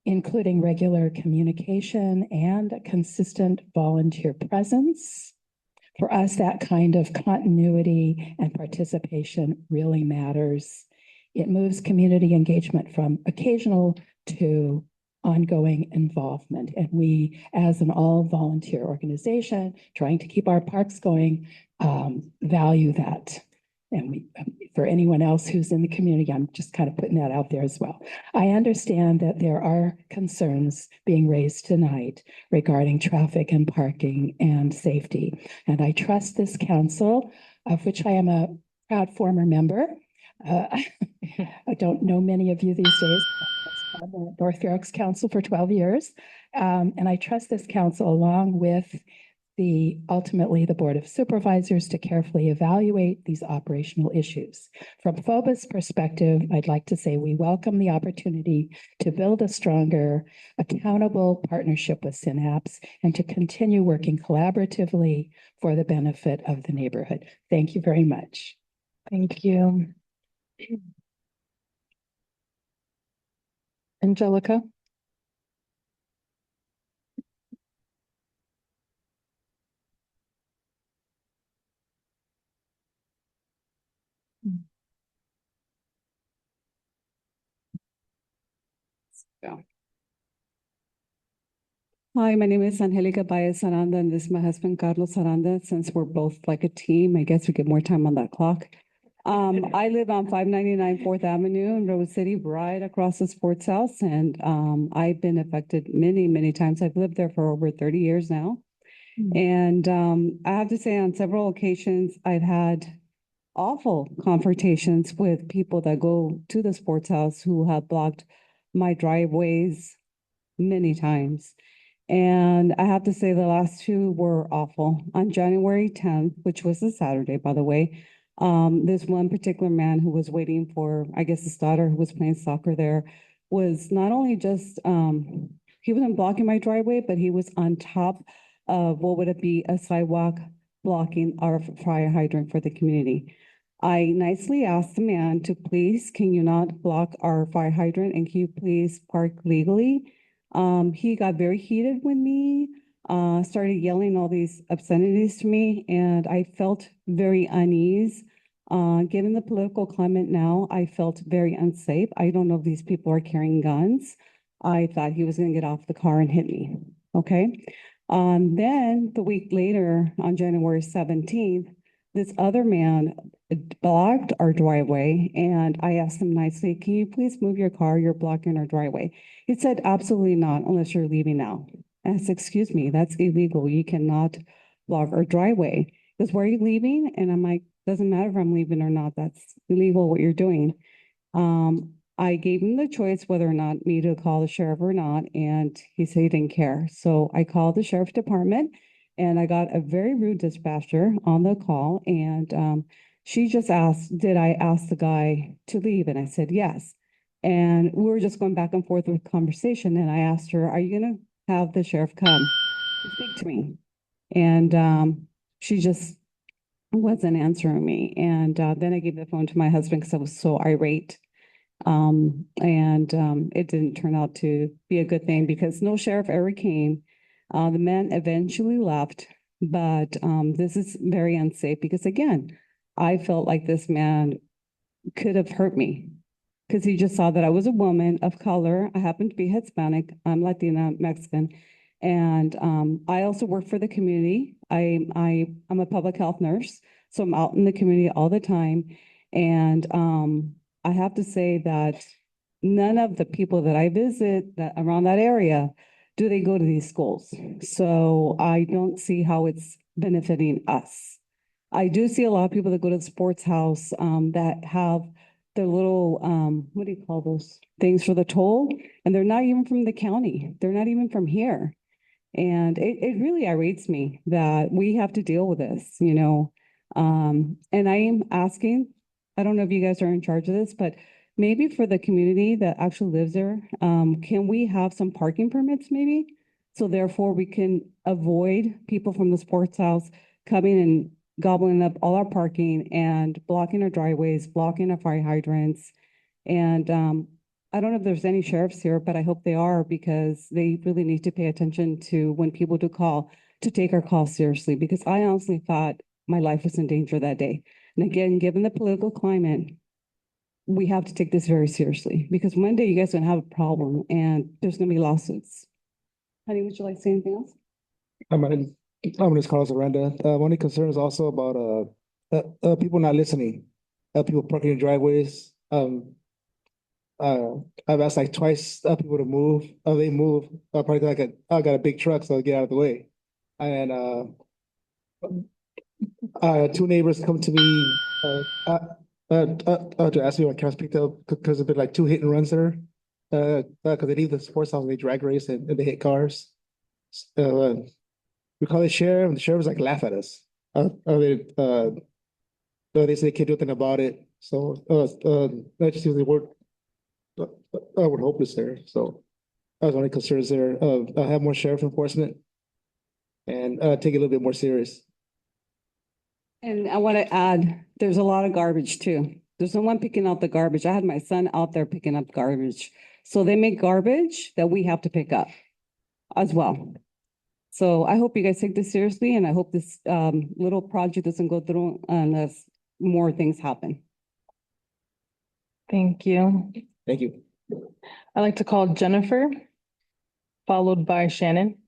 including regular communication and a consistent volunteer presence. For us, that kind of continuity and participation really matters. It moves community engagement from occasional to ongoing involvement. And we, as an all-volunteer organization, trying to keep our parks going, value that. And we, for anyone else who's in the community, I'm just kind of putting that out there as well. I understand that there are concerns being raised tonight regarding traffic and parking and safety. And I trust this council, of which I am a proud former member. I don't know many of you these days. I was on the North Fair Oaks Council for 12 years. And I trust this council along with ultimately the Board of Supervisors to carefully evaluate these operational issues. From FOBA's perspective, I'd like to say we welcome the opportunity to build a stronger, accountable partnership with Synapse and to continue working collaboratively for the benefit of the neighborhood. Thank you very much. Thank you. Angelica? Hi, my name is Angelica Baez Aranda, and this is my husband, Carlos Aranda. Since we're both like a team, I guess we get more time on that clock. I live on 599 4th Avenue in Redwood City, right across the sports house. And I've been affected many, many times. I've lived there for over 30 years now. And I have to say on several occasions, I've had awful confrontations with people that go to the sports house who have blocked my driveways many times. And I have to say the last two were awful. On January 10th, which was a Saturday, by the way, this one particular man who was waiting for, I guess, his daughter who was playing soccer there was not only just, he wasn't blocking my driveway, but he was on top of what would it be, a sidewalk blocking our fire hydrant for the community. I nicely asked the man to please, can you not block our fire hydrant and can you please park legally? He got very heated with me, started yelling all these obscenities to me, and I felt very unease. Given the political climate now, I felt very unsafe. I don't know if these people are carrying guns. I thought he was going to get off the car and hit me. Okay. Then the week later, on January 17th, this other man blocked our driveway, and I asked him nicely, can you please move your car? You're blocking our driveway. He said, absolutely not, unless you're leaving now. I said, excuse me, that's illegal. You cannot block our driveway. He goes, where are you leaving? And I'm like, doesn't matter if I'm leaving or not. That's illegal what you're doing. I gave him the choice whether or not me to call the sheriff or not, and he said he didn't care. So I called the sheriff's department, and I got a very rude dispatcher on the call, and she just asked, did I ask the guy to leave? And I said, yes. And we were just going back and forth with conversation, and I asked her, are you going to have the sheriff come to speak to me? And she just wasn't answering me. And then I gave the phone to my husband because I was so irate. It didn't turn out to be a good thing because no sheriff ever came. The man eventually left, but this is very unsafe because again, I felt like this man could have hurt me because he just saw that I was a woman of color. I happen to be Hispanic. I'm Latina, Mexican. And I also work for the community. I'm a public health nurse, so I'm out in the community all the time. And I have to say that none of the people that I visit that around that area, do they go to these schools? So I don't see how it's benefiting us. I do see a lot of people that go to the sports house that have their little, what do you call those things for the toll? And they're not even from the county. They're not even from here. And it really irritates me that we have to deal with this, you know. And I am asking, I don't know if you guys are in charge of this, but maybe for the community that actually lives there, can we have some parking permits maybe? So therefore we can avoid people from the sports house coming and gobbling up all our parking and blocking our driveways, blocking our fire hydrants. And I don't know if there's any sheriffs here, but I hope they are because they really need to pay attention to when people do call, to take our call seriously, because I honestly thought my life was in danger that day. And again, given the political climate, we have to take this very seriously because one day you guys are gonna have a problem and there's gonna be lawsuits. Honey, would you like to say anything else? My name is Carlos Aranda. One of the concerns also about people not listening, people parking in driveways. I've asked like twice people to move. They move. Probably like I got a big truck, so I get out of the way. And two neighbors come to me to ask me when cars picked up because there've been like two hit and runs there. Because they leave the sports house and they drag race and they hit cars. We call the sheriff, and the sheriff was like laugh at us. They say they can't do anything about it. So that just seems the word. I would hope it's there. So I was only concerns there. Have more sheriff enforcement and take it a little bit more serious. And I want to add, there's a lot of garbage too. There's no one picking out the garbage. I had my son out there picking up garbage. So they make garbage that we have to pick up as well. So I hope you guys take this seriously, and I hope this little project doesn't go through unless more things happen. Thank you. Thank you. I'd like to call Jennifer, followed by Shannon.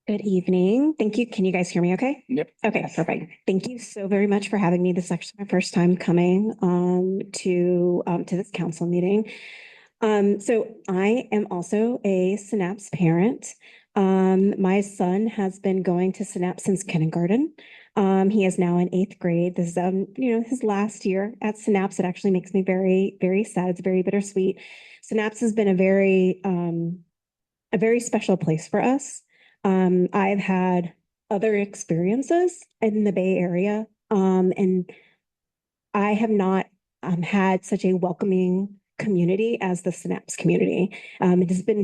Good evening. Thank you. Can you guys hear me okay? Yep. Okay, perfect. Thank you so very much for having me. This is actually my first time coming to this council meeting. So I am also a Synapse parent. My son has been going to Synapse since kindergarten. He is now in 8th grade. This is his last year at Synapse. It actually makes me very, very sad. It's very bittersweet. Synapse has been a very special place for us. I've had other experiences in the Bay Area, and I have not had such a welcoming community as the Synapse community. It has been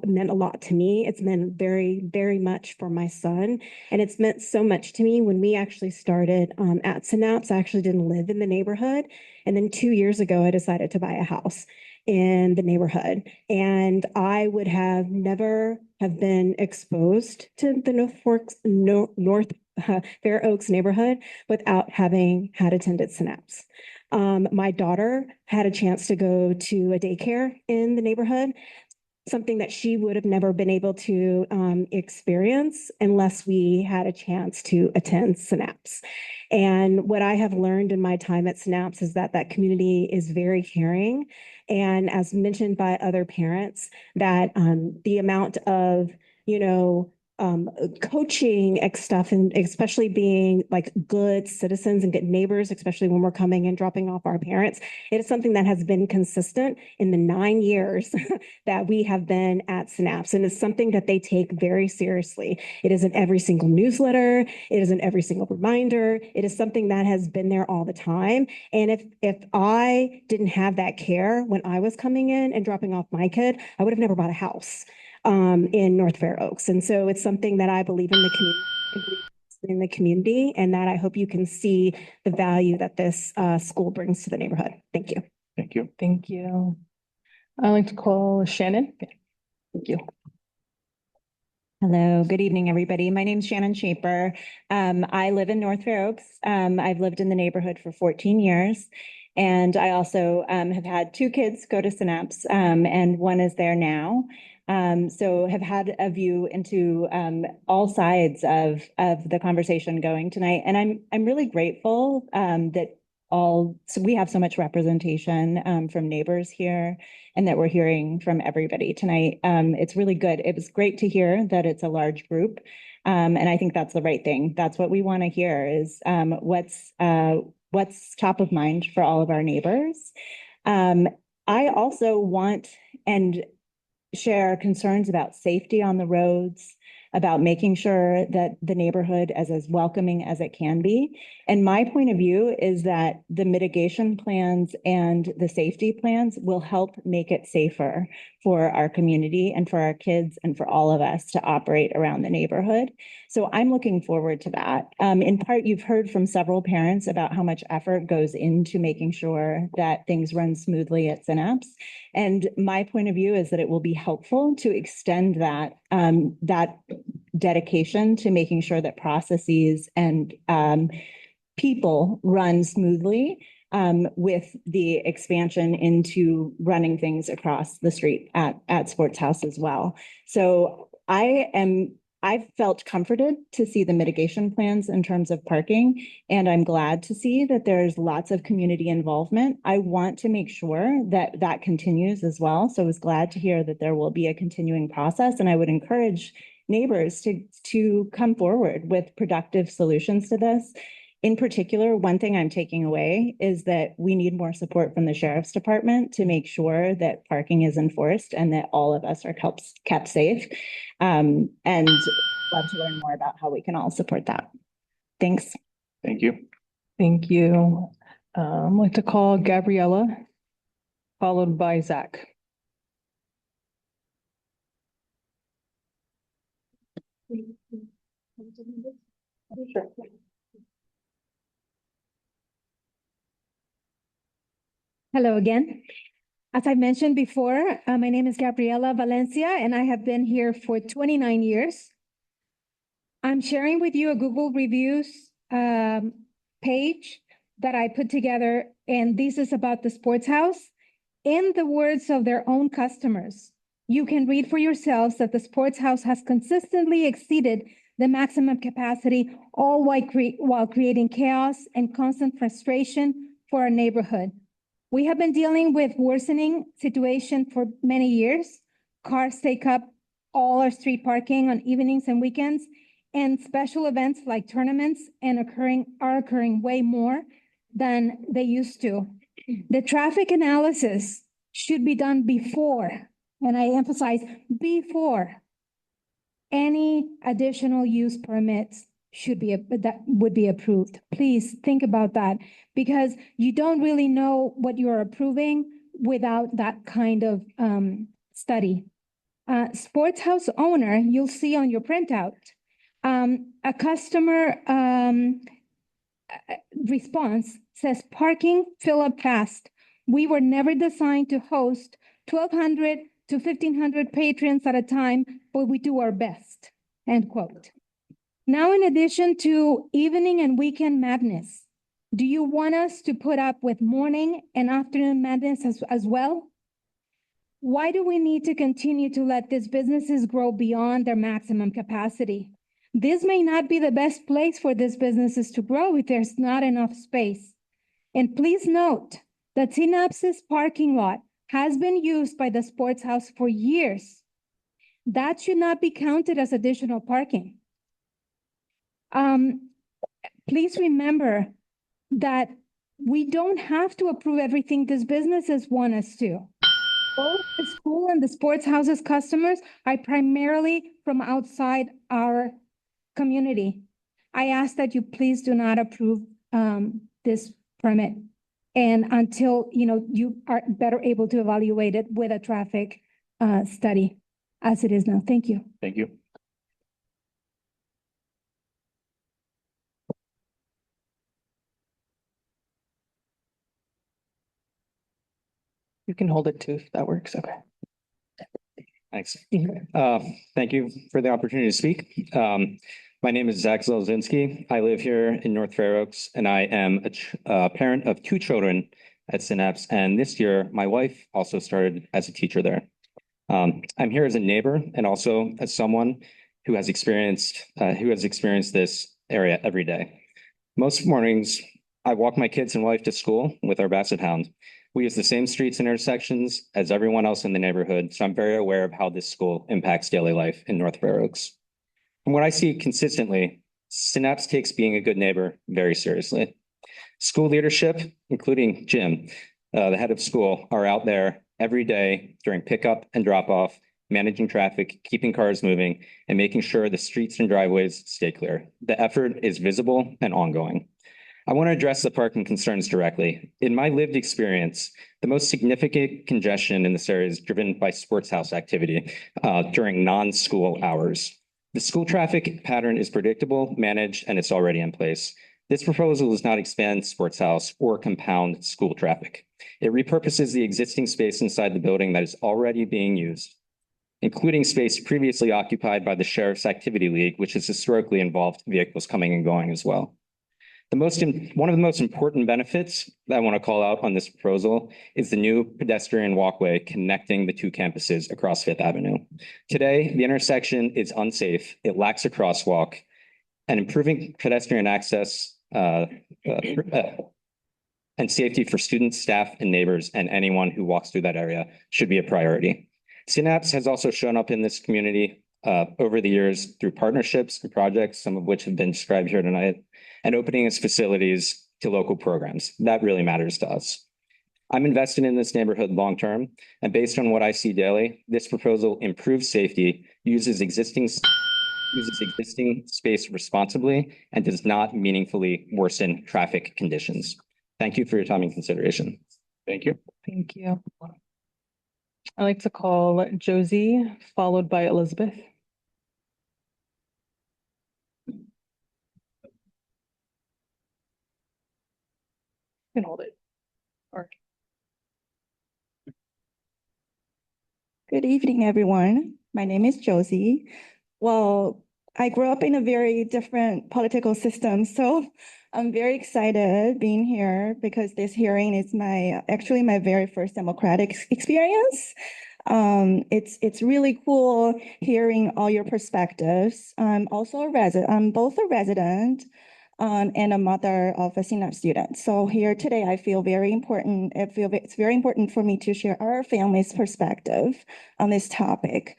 meant a lot to me. It's meant very, very much for my son. And it's meant so much to me when we actually started at Synapse. I actually didn't live in the neighborhood. And then 2 years ago, I decided to buy a house in the neighborhood. And I would have never have been exposed to the North Fair Oaks neighborhood without having had attended Synapse. My daughter had a chance to go to a daycare in the neighborhood, something that she would have never been able to experience unless we had a chance to attend Synapse. And what I have learned in my time at Synapse is that that community is very caring. And as mentioned by other parents, that the amount of, coaching stuff, and especially being like good citizens and good neighbors, especially when we're coming and dropping off our parents, it is something that has been consistent in the 9 years that we have been at Synapse. And it's something that they take very seriously. It is in every single newsletter. It is in every single reminder. It is something that has been there all the time. And if I didn't have that care when I was coming in and dropping off my kid, I would have never bought a house in North Fair Oaks. And so it's something that I believe in the community, and that I hope you can see the value that this school brings to the neighborhood. Thank you. Thank you. Thank you. I'd like to call Shannon. Thank you. Hello, good evening, everybody. My name's Shannon Shaper. I live in North Fair Oaks. I've lived in the neighborhood for 14 years. And I also have had 2 kids go to Synapse, and one is there now. So have had a view into all sides of the conversation going tonight. And I'm really grateful so we have so much representation from neighbors here, and that we're hearing from everybody tonight. It's really good. It was great to hear that it's a large group. And I think that's the right thing. That's what we want to hear is what's top of mind for all of our neighbors. I also want and share concerns about safety on the roads. about making sure that the neighborhood is as welcoming as it can be. And my point of view is that the mitigation plans and the safety plans will help make it safer for our community and for our kids and for all of us to operate around the neighborhood. So I'm looking forward to that. In part, you've heard from several parents about how much effort goes into making sure that things run smoothly at Synapse. And my point of view is that it will be helpful to extend that dedication to making sure that processes and people run smoothly with the expansion into running things across the street at Sports House as well. So I've felt comforted to see the mitigation plans in terms of parking, and I'm glad to see that there's lots of community involvement. I want to make sure that that continues as well. So I was glad to hear that there will be a continuing process, and I would encourage neighbors to come forward with productive solutions to this. In particular, one thing I'm taking away is that we need more support from the sheriff's department to make sure that parking is enforced and that all of us are kept safe. And love to learn more about how we can all support that. Thanks. Thank you. Thank you. I'd like to call Gabriella, followed by Zach. Sure. Hello again. As I mentioned before, my name is Gabriela Valencia, and I have been here for 29 years. I'm sharing with you a Google reviews page that I put together, and this is about the Sports House. In the words of their own customers, you can read for yourselves that the Sports House has consistently exceeded the maximum capacity, all while creating chaos and constant frustration for our neighborhood. We have been dealing with worsening situation for many years. Cars take up all our street parking on evenings and weekends, and special events like tournaments are occurring way more than they used to. The traffic analysis should be done before, and I emphasize before, any additional use permits that would be approved. Please think about that, because you don't really know what you're approving without that kind of study. Sports House owner, you'll see on your printout, a customer response says, parking fill up fast. We were never designed to host 1,200 to 1,500 patrons at a time, but we do our best, end quote. Now, in addition to evening and weekend madness, do you want us to put up with morning and afternoon madness as well? Why do we need to continue to let these businesses grow beyond their maximum capacity? This may not be the best place for these businesses to grow if there's not enough space. And please note that Synapse's parking lot has been used by the Sports House for years. That should not be counted as additional parking. Please remember that we don't have to approve everything these businesses want us to. Both the school and the Sports House's customers are primarily from outside our community. I ask that you please do not approve this permit, and until you are better able to evaluate it with a traffic study as it is now. Thank you. Thank you. You can hold it too, if that works. Okay. Thanks. Thank you for the opportunity to speak. My name is Zach Zelzinski. I live here in North Fair Oaks, and I am a parent of 2 children at Synapse. And this year, my wife also started as a teacher there. I'm here as a neighbor and also as someone who has experienced this area every day. Most mornings, I walk my kids and wife to school with our Basset Hound. We use the same streets and intersections as everyone else in the neighborhood, so I'm very aware of how this school impacts daily life in North Fair Oaks. From what I see consistently, Synapse takes being a good neighbor very seriously. School leadership, including Jim, the head of school, are out there every day during pickup and drop off, managing traffic, keeping cars moving, and making sure the streets and driveways stay clear. The effort is visible and ongoing. I want to address the parking concerns directly. In my lived experience, the most significant congestion in this area is driven by sports house activity during non-school hours. The school traffic pattern is predictable, managed, and it's already in place. This proposal does not expand sports house or compound school traffic. It repurposes the existing space inside the building that is already being used, including space previously occupied by the Sheriff's Activity League, which has historically involved vehicles coming and going as well. One of the most important benefits that I want to call out on this proposal is the new pedestrian walkway connecting the two campuses across Fifth Avenue. Today, the intersection is unsafe, it lacks a crosswalk, and improving pedestrian access and safety for students, staff, and neighbors, and anyone who walks through that area should be a priority. Synapse has also shown up in this community over the years through partnerships and projects, some of which have been described here tonight, and opening its facilities to local programs. That really matters to us. I'm invested in this neighborhood long-term, and based on what I see daily, this proposal improves safety, uses existing space responsibly, and does not meaningfully worsen traffic conditions. Thank you for your time and consideration. Thank you. Thank you. I'd like to call Josie, followed by Elizabeth. You can hold it. Or Good evening, everyone. My name is Josie. Well, I grew up in a very different political system, so I'm very excited being here because this hearing is actually my very first democratic experience. It's really cool hearing all your perspectives. I'm both a resident and a mother of a Synapse student. So here today, I feel very important. It's very important for me to share our family's perspective on this topic.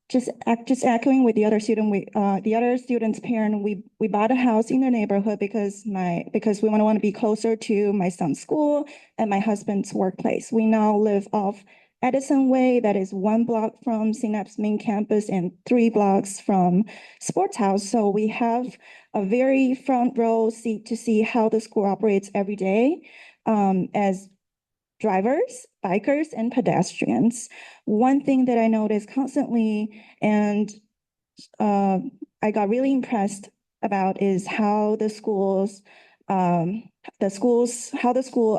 Just echoing with the other student's parent, we bought a house in the neighborhood because we want to be closer to my son's school and my husband's workplace. We now live off Edison Way, that is 1 block from Synapse main campus and 3 blocks from Sports House. So we have a very front row seat to see how the school operates every day as drivers, bikers, and pedestrians. One thing that I notice constantly, and I got really impressed about, is how the school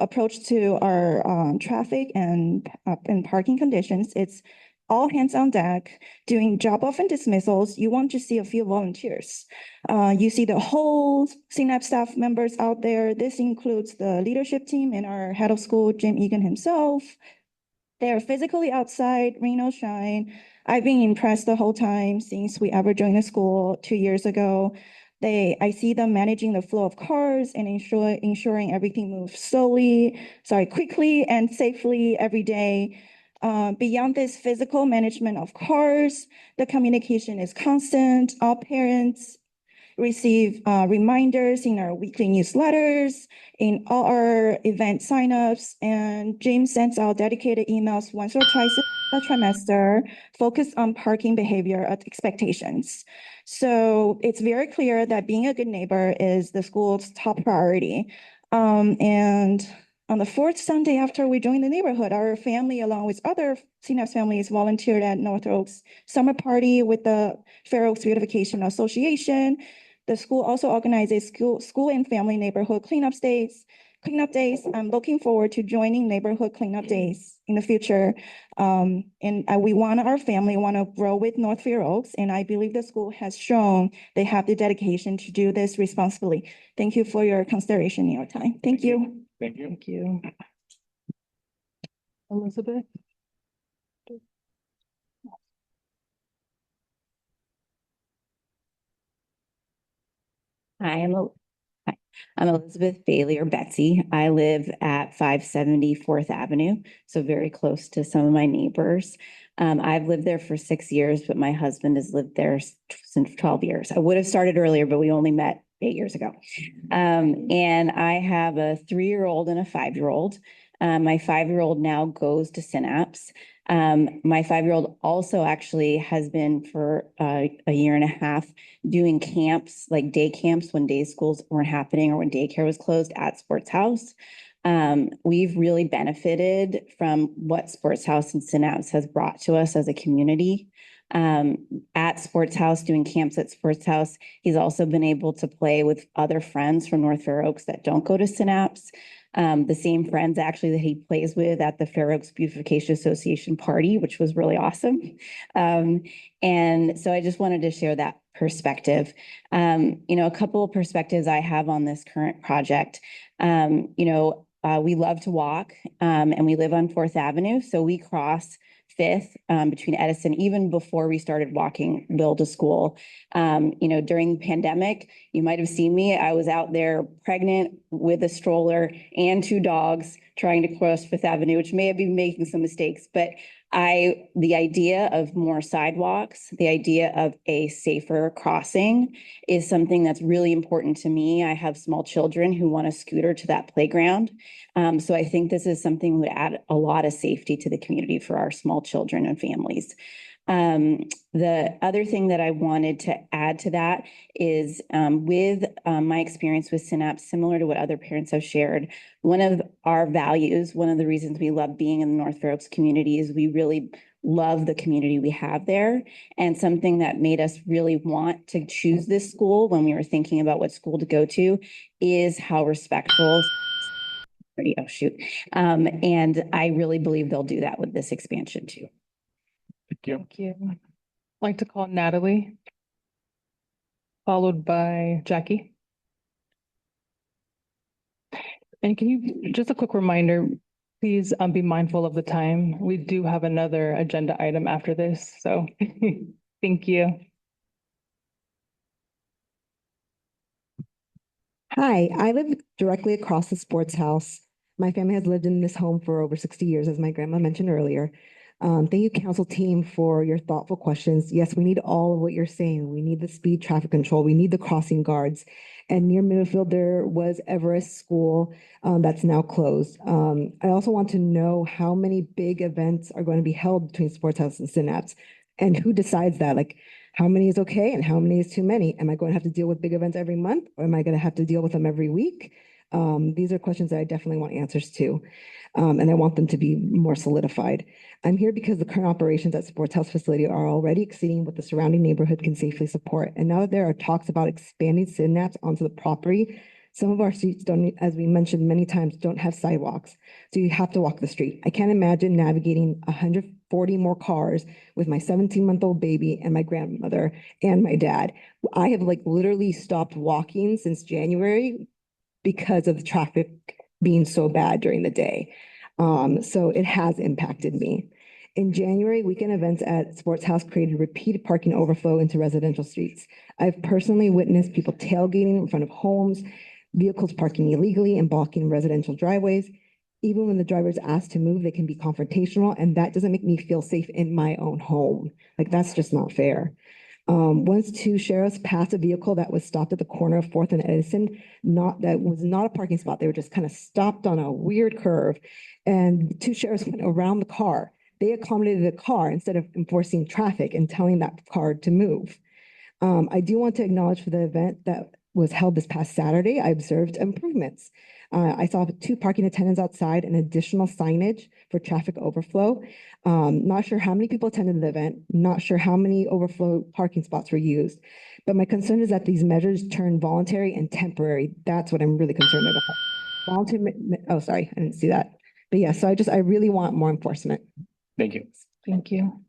approach to our traffic and parking conditions. It's all hands on deck, doing drop-off and dismissals. You won't just see a few volunteers. You see the whole Synapse staff members out there. This includes the leadership team and our head of school, Jim Egan himself. They're physically outside, rain or shine. I've been impressed the whole time since we ever joined the school 2 years ago. I see them managing the flow of cars and ensuring everything moves quickly and safely every day. Beyond this physical management of cars, the communication is constant. All parents receive reminders in our weekly newsletters, in all our event signups, and James sends out dedicated emails once or twice a trimester focused on parking behavior expectations. So it's very clear that being a good neighbor is the school's top priority. And on the 4th Sunday after we joined the neighborhood, our family, along with other Synapse families, volunteered at North Oaks Summer Party with the Fair Oaks Beautification Association. The school also organizes school and family neighborhood cleanup days. I'm looking forward to joining neighborhood cleanup days in the future. Our family want to grow with North Fair Oaks, and I believe the school has shown they have the dedication to do this responsibly. Thank you for your consideration and your time. Thank you. Thank you. Thank you. Elizabeth? Hi, I'm Elizabeth Bailey, or Betsy. I live at 570 4th Avenue, so very close to some of my neighbors. I've lived there for 6 years, but my husband has lived there since 12 years. I would have started earlier, but we only met 8 years ago. And I have a 3-year-old and a 5-year-old. My 5-year-old now goes to Synapse. My 5-year-old also actually has been for a year and a half doing camps, like day camps when day schools weren't happening or when daycare was closed at Sports House. We've really benefited from what Sports House and Synapse has brought to us as a community. At Sports House, doing camps at Sports House, he's also been able to play with other friends from North Fair Oaks that don't go to Synapse. The same friends actually that he plays with at the Fair Oaks Beautification Association party, which was really awesome. And so I just wanted to share that perspective. A couple of perspectives I have on this current project. We love to walk, and we live on 4th Avenue. So we cross 5th between Edison, even before we started walking Bill to school. During the pandemic, you might have seen me. I was out there pregnant with a stroller and 2 dogs trying to cross 5th Avenue, which may have been making some mistakes, but the idea of more sidewalks, the idea of a safer crossing is something that's really important to me. I have small children who want to scooter to that playground. So I think this is something that would add a lot of safety to the community for our small children and families. The other thing that I wanted to add to that is with my experience with Synapse, similar to what other parents have shared, one of our values, one of the reasons we love being in the North Fair Oaks community is we really love the community we have there. And something that made us really want to choose this school when we were thinking about what school to go to is how respectful. Oh, shoot. And I really believe they'll do that with this expansion too. Thank you. Thank you. I'd like to call Natalie, followed by Jackie. And can you, just a quick reminder, please be mindful of the time. We do have another agenda item after this, so thank you. Hi, I live directly across the Sports House. My family has lived in this home for over 60 years, as my grandma mentioned earlier. Thank you, council team, for your thoughtful questions. Yes, we need all of what you're saying. We need the speed traffic control. We need the crossing guards. And near Middlefield, there was Everest School that's now closed. I also want to know how many big events are going to be held between Sports House and Synapse, and who decides that? Like, how many is okay and how many is too many? Am I going to have to deal with big events every month, or am I going to have to deal with them every week? These are questions that I definitely want answers to, and I want them to be more solidified. I'm here because the current operations at Sports House facility are already exceeding what the surrounding neighborhood can safely support. And now that there are talks about expanding Synapse onto the property, some of our streets don't, as we mentioned many times, don't have sidewalks. So you have to walk the street. I can't imagine navigating 140 more cars with my 17-month-old baby and my grandmother and my dad. I have literally stopped walking since January because of the traffic being so bad during the day. So it has impacted me. In January, weekend events at Sports House created repeated parking overflow into residential streets. I've personally witnessed people tailgating in front of homes, vehicles parking illegally and blocking residential driveways. Even when the driver is asked to move, they can be confrontational, and that doesn't make me feel safe in my own home. That's just not fair. Once 2 sheriffs passed a vehicle that was stopped at the corner of 4th and Edison, that was not a parking spot. They were just kind of stopped on a weird curve, and 2 sheriffs went around the car. They accommodated the car instead of enforcing traffic and telling that car to move. I do want to acknowledge for the event that was held this past Saturday, I observed improvements. I saw 2 parking attendants outside and additional signage for traffic overflow. Not sure how many people attended the event, not sure how many overflow parking spots were used, but my concern is that these measures turn voluntary and temporary. That's what I'm really concerned about. Oh, sorry, I didn't see that. But yeah, so I really want more enforcement. Thank you. Thank you.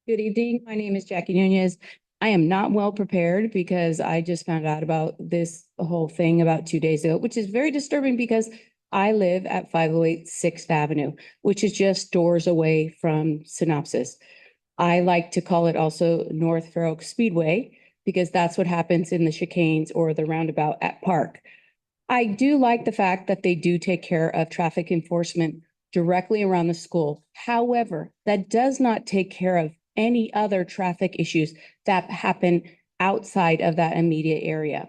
Good evening. My name is Jackie Nunez. I am not well prepared because I just found out about this whole thing about 2 days ago, which is very disturbing because I live at 508 6th Avenue, which is just doors away from Synopsis. I like to call it also North Fair Oaks Speedway because that's what happens in the chicanes or the roundabout at Park. I do like the fact that they do take care of traffic enforcement directly around the school. However, that does not take care of any other traffic issues that happen outside of that immediate area.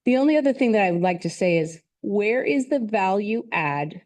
The only other thing that I would like to say is, where is the value add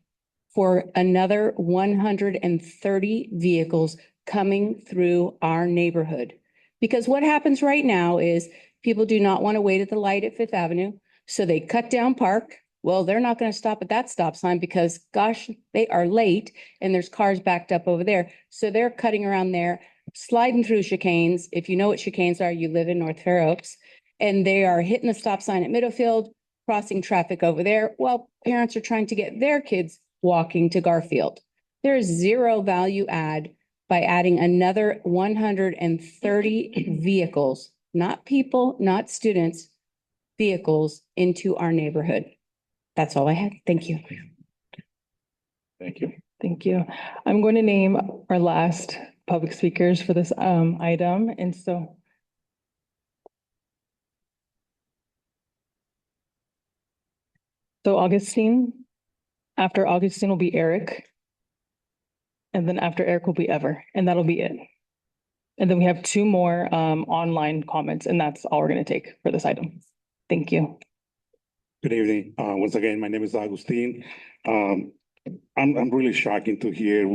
for another 130 vehicles coming through our neighborhood? Because what happens right now is people do not want to wait at the light at Fifth Avenue, so they cut down Park. Well, they're not going to stop at that stop sign because, gosh, they are late and there's cars backed up over there. So they're cutting around there, sliding through chicanes. If you know what chicanes are, you live in North Fair Oaks, and they are hitting the stop sign at Middlefield, crossing traffic over there. Well, parents are trying to get their kids walking to Garfield. There is zero value add by adding another 130 vehicles, not people, not students, vehicles into our neighborhood. That's all I had. Thank you. Thank you. Thank you. I'm going to name our last public speakers for this item. And so Augustine, after Augustine will be Eric. And then after Eric will be Ever, and that'll be it. And then we have two more online comments, and that's all we're going to take for this item. Thank you. Good evening. Once again, my name is Agustin. I'm really shocking to hear,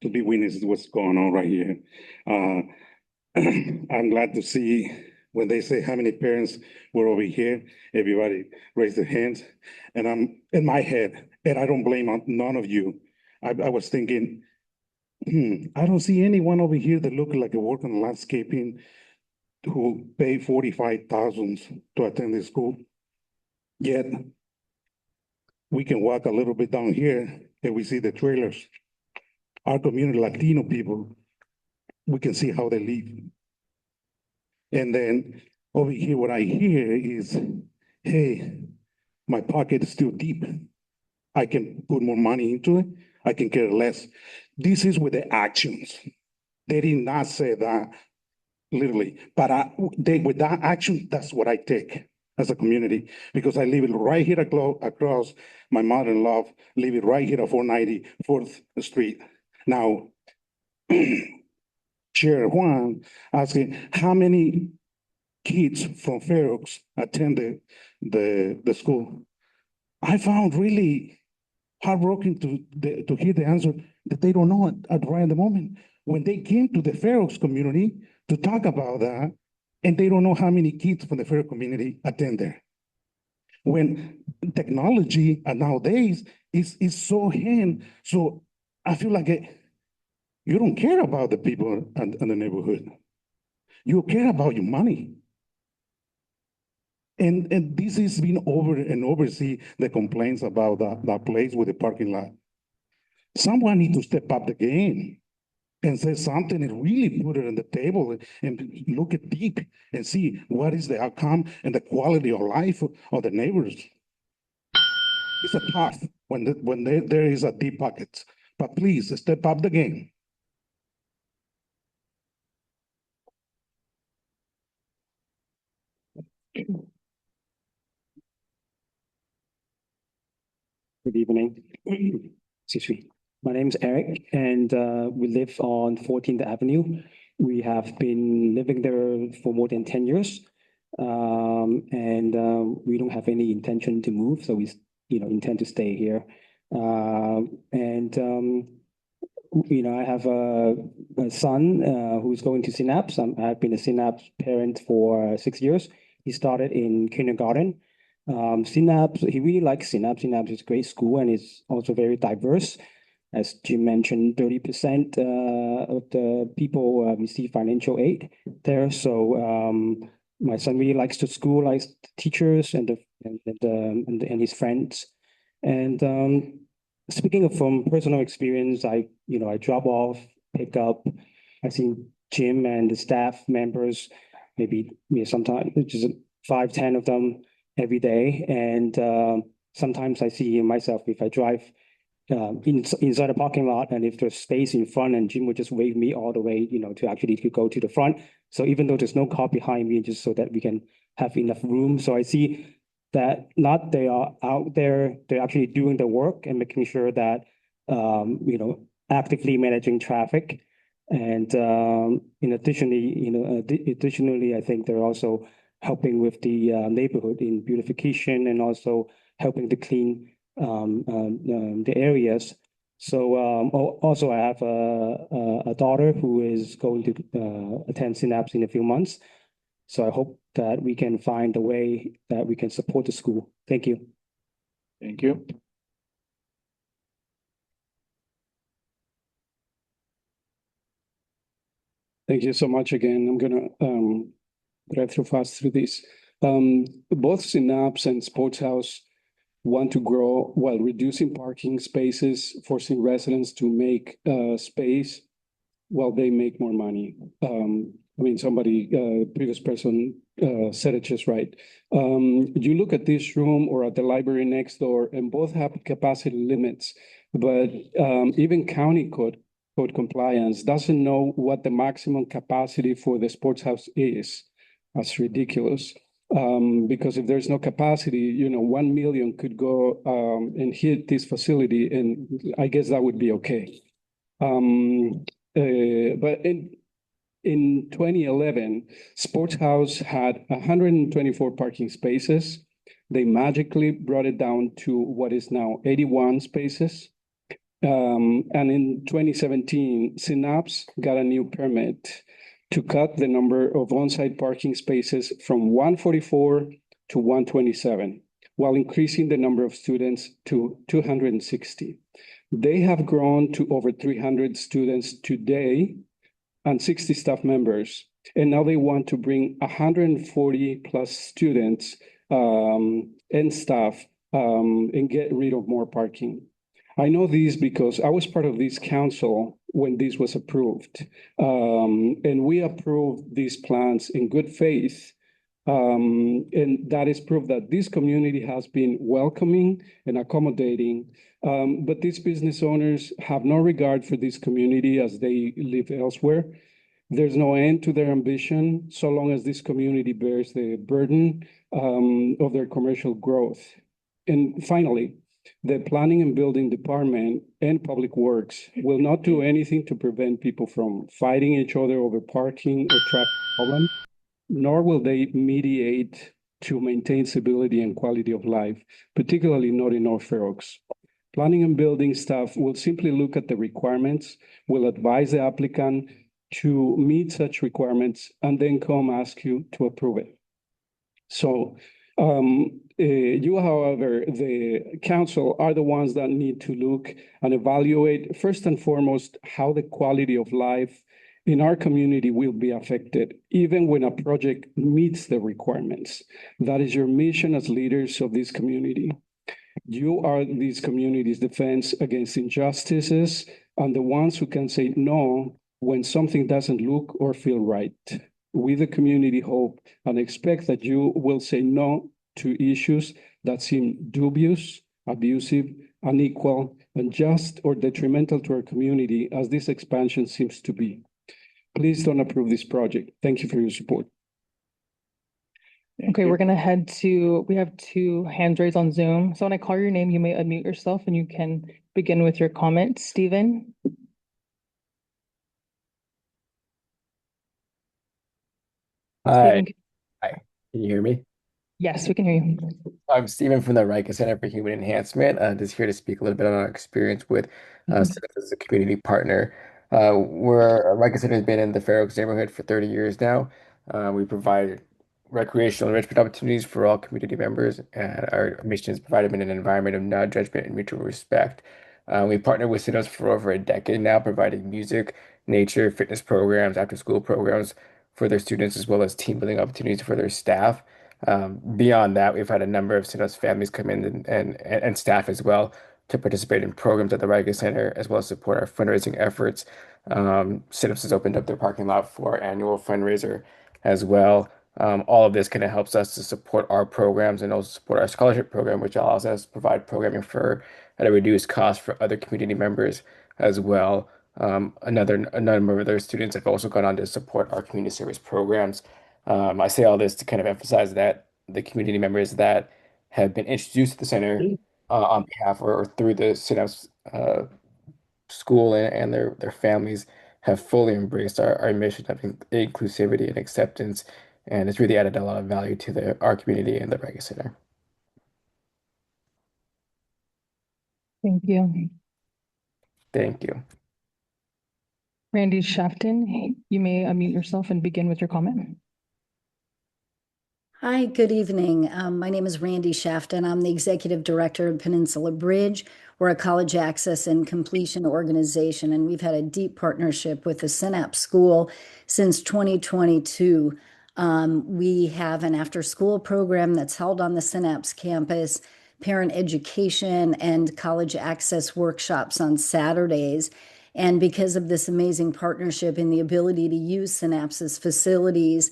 to be witness to what's going on right here. I'm glad to see when they say how many parents were over here, everybody raised their hands. And I'm in my head, and I don't blame none of you. I was thinking, I don't see anyone over here that look like a work on landscaping who pay 45,000 to attend the school. Yet we can walk a little bit down here and we see the trailers. Our community, Latino people, we can see how they live. And then over here, what I hear is, hey, my pocket is still deep. I can put more money into it. I can care less. This is with the actions. They did not say that literally, but with that action, that's what I take as a community, because I live it right here across my mother-in-law, live it right here at 490 4th Street. Now, Chair Juan asking how many kids from Fair Oaks attend the school. I found really heartbroken to hear the answer that they don't know right at the moment. When they came to the Fair Oaks community to talk about that, and they don't know how many kids from the Fair Oaks community attend there. When technology nowadays is so hand, so I feel like you don't care about the people in the neighborhood. You care about your money. And this has been over and over, see the complaints about that place with the parking lot. Someone needs to step up the game and say something and really put it on the table and look at deep and see what is the outcome and the quality of life of the neighbors. It's a tough when there is a deep pocket, but please step up the game. Good evening. Excuse me. My name is Eric, and we live on 14th Avenue. We have been living there for more than 10 years, and we don't have any intention to move, so we, intend to stay here. I have a son who's going to Synapse. I've been a Synapse parent for 6 years. He started in kindergarten. Synapse, he really likes Synapse. Synapse is a great school and it's also very diverse. As Jim mentioned, 30% of the people receive financial aid there. So my son really likes the school, likes the teachers and his friends. And speaking of from personal experience, I drop off, pick up. I've seen Jim and the staff members, maybe sometimes just 5-10 of them every day. And sometimes I see myself if I drive inside a parking lot, and if there's space in front, and Jim would just wave me all the way, to actually go to the front. So even though there's no car behind me, just so that we can have enough room. So I see that not they are out there, they're actually doing the work and making sure that, actively managing traffic. And additionally, I think they're also helping with the neighborhood in beautification and also helping to clean the areas. So also I have a daughter who is going to attend Synapse in a few months. So I hope that we can find a way that we can support the school. Thank you. Thank you. Thank you so much again. I'm gonna drive through fast through this. Both Synapse and Sports House want to grow while reducing parking spaces, forcing residents to make space while they make more money. I mean, somebody, previous person said it just right. You look at this room or at the library next door, and both have capacity limits, but even county code compliance doesn't know what the maximum capacity for the sports house is. That's ridiculous. Because if there's no capacity, 1 million could go and hit this facility, and I guess that would be okay. But in 2011, Sports House had 124 parking spaces. They magically brought it down to what is now 81 spaces. And in 2017, Synapse got a new permit to cut the number of on-site parking spaces from 144 to 127, while increasing the number of students to 260. They have grown to over 300 students today and 60 staff members. And now they want to bring 140 plus students and staff and get rid of more parking. I know this because I was part of this council when this was approved. And we approved these plans in good faith. And that is proof that this community has been welcoming and accommodating. But these business owners have no regard for this community as they live elsewhere. There's no end to their ambition so long as this community bears the burden of their commercial growth. And finally, the Planning and Building Department and Public Works will not do anything to prevent people from fighting each other over parking or traffic problems, nor will they mediate to maintain stability and quality of life, particularly not in North Fair Oaks. Planning and building staff will simply look at the requirements, will advise the applicant to meet such requirements, and then come ask you to approve it. So you, however, the council are the ones that need to look and evaluate first and foremost how the quality of life in our community will be affected, even when a project meets the requirements. That is your mission as leaders of this community. You are these communities' defense against injustices and the ones who can say no when something doesn't look or feel right. We, the community, hope and expect that you will say no to issues that seem dubious, abusive, unequal, unjust, or detrimental to our community, as this expansion seems to be. Please don't approve this project. Thank you for your support. Okay, we're gonna head to, we have 2 hands raised on Zoom. So when I call your name, you may unmute yourself and you can begin with your comment. Stephen? Hi. Stephen, Hi. Can you hear me? yes, we can hear you. I'm Stephen from the Riker Center for Human Enhancement. Just here to speak a little bit on our experience with Synapse as a community partner. Riker Center has been in the Fair Oaks neighborhood for 30 years now. We provide recreational enrichment opportunities for all community members, and our mission is provided in an environment of non-judgment and mutual respect. We partner with Synapse for over a decade now, providing music, nature, fitness programs, after-school programs for their students, as well as team building opportunities for their staff. Beyond that, we've had a number of Synapse families come in and staff as well to participate in programs at the Riker Center, as well as support our fundraising efforts. Synapse has opened up their parking lot for our annual fundraiser as well. All of this kind of helps us to support our programs and also support our scholarship program, which allows us to provide programming at a reduced cost for other community members as well. A number of their students have also gone on to support our community service programs. I say all this to kind of emphasize that the community members that have been introduced to the center on behalf or through the Synapse school and their families have fully embraced our mission of inclusivity and acceptance and it's really added a lot of value to our community and the Riker Center. Thank you. Thank you. Randy Shafton, you may unmute yourself and begin with your comment. Hi, good evening. My name is Randy Shafton. I'm the Executive Director of Peninsula Bridge. We're a college access and completion organization, and we've had a deep partnership with the Synapse School since 2022. We have an after-school program that's held on the Synapse campus, parent education, and college access workshops on Saturdays. And because of this amazing partnership and the ability to use Synapse's facilities,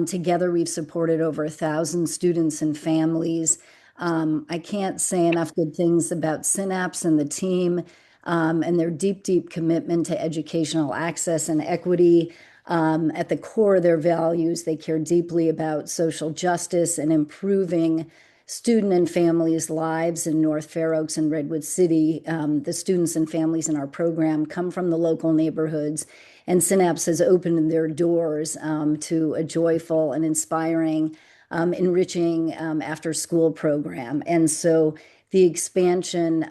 together, we've supported over 1,000 students and families. I can't say enough good things about Synapse and the team and their deep, deep commitment to educational access and equity. At the core of their values, they care deeply about social justice and improving student and families' lives in North Fair Oaks and Redwood City. The students and families in our program come from the local neighborhoods, and Synapse has opened their doors to a joyful and inspiring, enriching after-school program. And so the expansion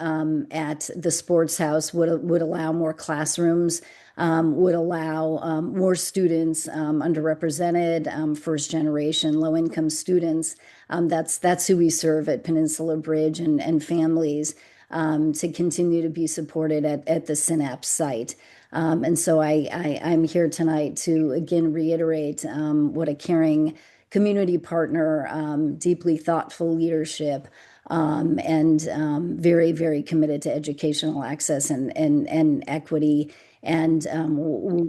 at the Sports House would allow more classrooms, would allow more students, underrepresented, first-generation, low-income students. That's who we serve at Peninsula Bridge and families to continue to be supported at the Synapse site. And so I'm here tonight to again reiterate what a caring community partner, deeply thoughtful leadership, and very, very committed to educational access and equity. And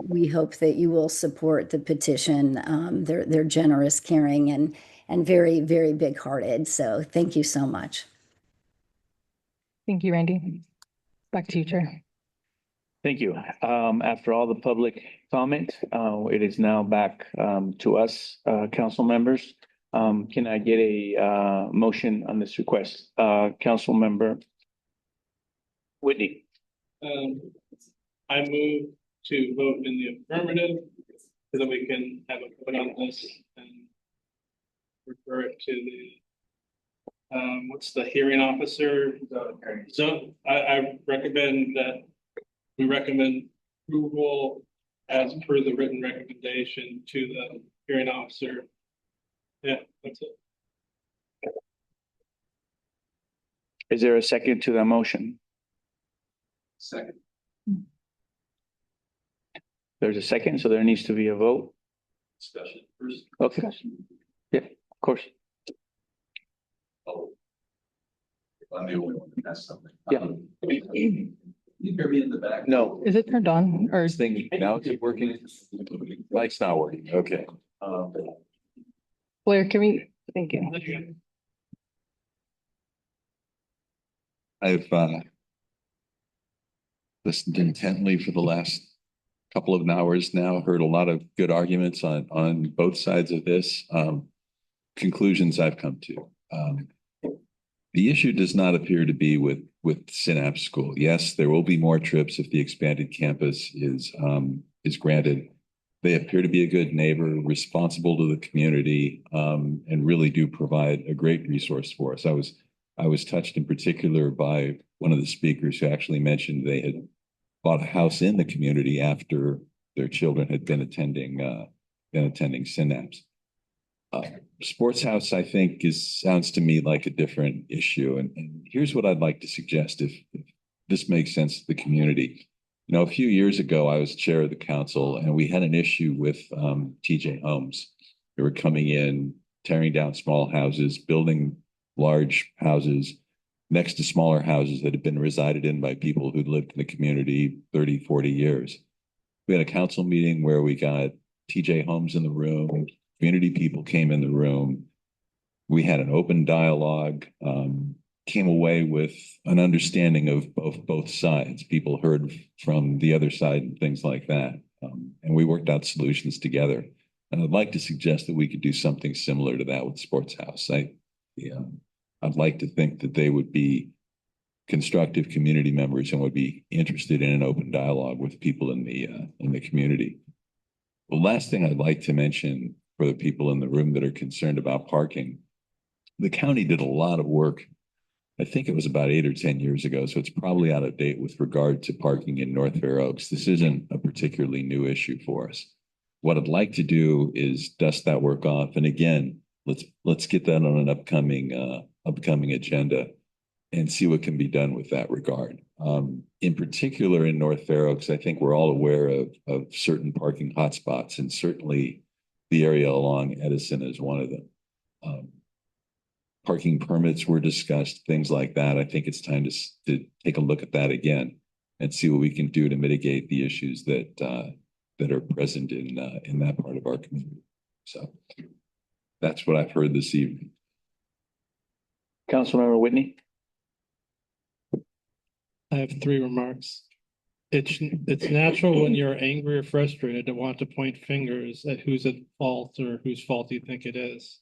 we hope that you will support the petition. They're generous, caring, and very, very big-hearted. So thank you so much. Thank you, Randy. Back to you, Chair. Thank you. After all the public comment, it is now back to us, council members. Can I get a motion on this request? Council member Whitney. I move to vote in the affirmative so that we can have a vote on this and refer it to the what's the hearing officer? So I recommend that we recommend approval as per the written recommendation to the hearing officer. Yeah, that's it. Is there a second to the motion? Second. There's a second, so there needs to be a vote. Discussion first. Okay. Yeah, of course. Oh. If I'm the only one that has something. Yeah. Can you hear me in the back? No. Is it turned on or? This thing, now it's working? Mic's not working. Okay. Blair, can we, thank you. I've listened intently for the last couple of hours now, heard a lot of good arguments on both sides of this. Conclusions I've come to. The issue does not appear to be with Synapse School. Yes, there will be more trips if the expanded campus is granted. They appear to be a good neighbor, responsible to the community, and really do provide a great resource for us. I was touched in particular by one of the speakers who actually mentioned they had bought a house in the community after their children had been attending Synapse. Sports House, I think, sounds to me like a different issue. And here's what I'd like to suggest if this makes sense to the community. You know, a few years ago, I was chair of the council, and we had an issue with TJ Homes. They were coming in, tearing down small houses, building large houses next to smaller houses that had been resided in by people who'd lived in the community 30, 40 years. We had a council meeting where we got TJ Homes in the room, community people came in the room. We had an open dialogue, came away with an understanding of both sides. People heard from the other side and things like that. And we worked out solutions together. And I'd like to suggest that we could do something similar to that with Sports House. I'd like to think that they would be constructive community members and would be interested in an open dialogue with people in the community. The last thing I'd like to mention for the people in the room that are concerned about parking. The county did a lot of work. I think it was about 8 or 10 years ago, so it's probably out of date with regard to parking in North Fair Oaks. This isn't a particularly new issue for us. What I'd like to do is dust that work off. And again, let's get that on an upcoming agenda and see what can be done with that regard. In particular, in North Fair Oaks, I think we're all aware of certain parking hotspots, and certainly the area along Edison is one of them. Parking permits were discussed, things like that. I think it's time to take a look at that again and see what we can do to mitigate the issues that are present in that part of our community. So that's what I've heard this evening. Councilmember Whitney. I have 3 remarks. It's natural when you're angry or frustrated to want to point fingers at who's at fault or whose fault you think it is.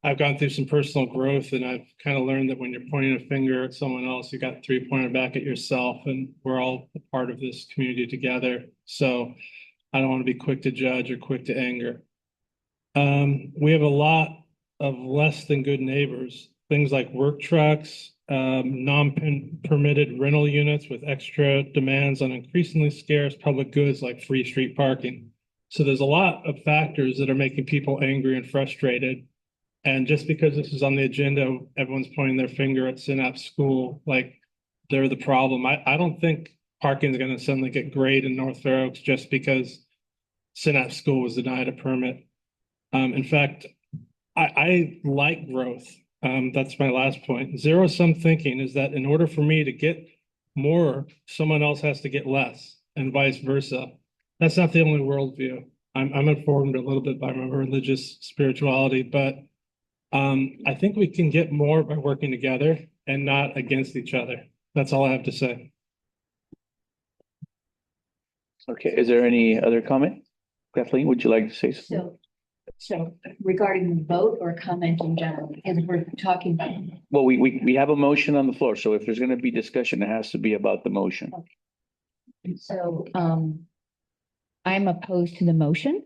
I've gone through some personal growth, and I've kind of learned that when you're pointing a finger at someone else, you got 3 pointed back at yourself, and we're all a part of this community together. So I don't want to be quick to judge or quick to anger. We have a lot of less than good neighbors, things like work trucks, non-permitted rental units with extra demands on increasingly scarce public goods like free street parking. So there's a lot of factors that are making people angry and frustrated. And just because this is on the agenda, everyone's pointing their finger at Synapse School like they're the problem. I don't think parking is going to suddenly get great in North Fair Oaks just because Synapse School was denied a permit. In fact, I like growth. That's my last point. Zero-sum thinking is that in order for me to get more, someone else has to get less, and vice versa. That's not the only worldview. I'm informed a little bit by my religious spirituality, but I think we can get more by working together and not against each other. That's all I have to say. Okay, is there any other comment? Kathleen, would you like to say something? So regarding the vote or comment in general, because we're talking about. Well, we have a motion on the floor, so if there's going to be discussion, it has to be about the motion. So I'm opposed to the motion.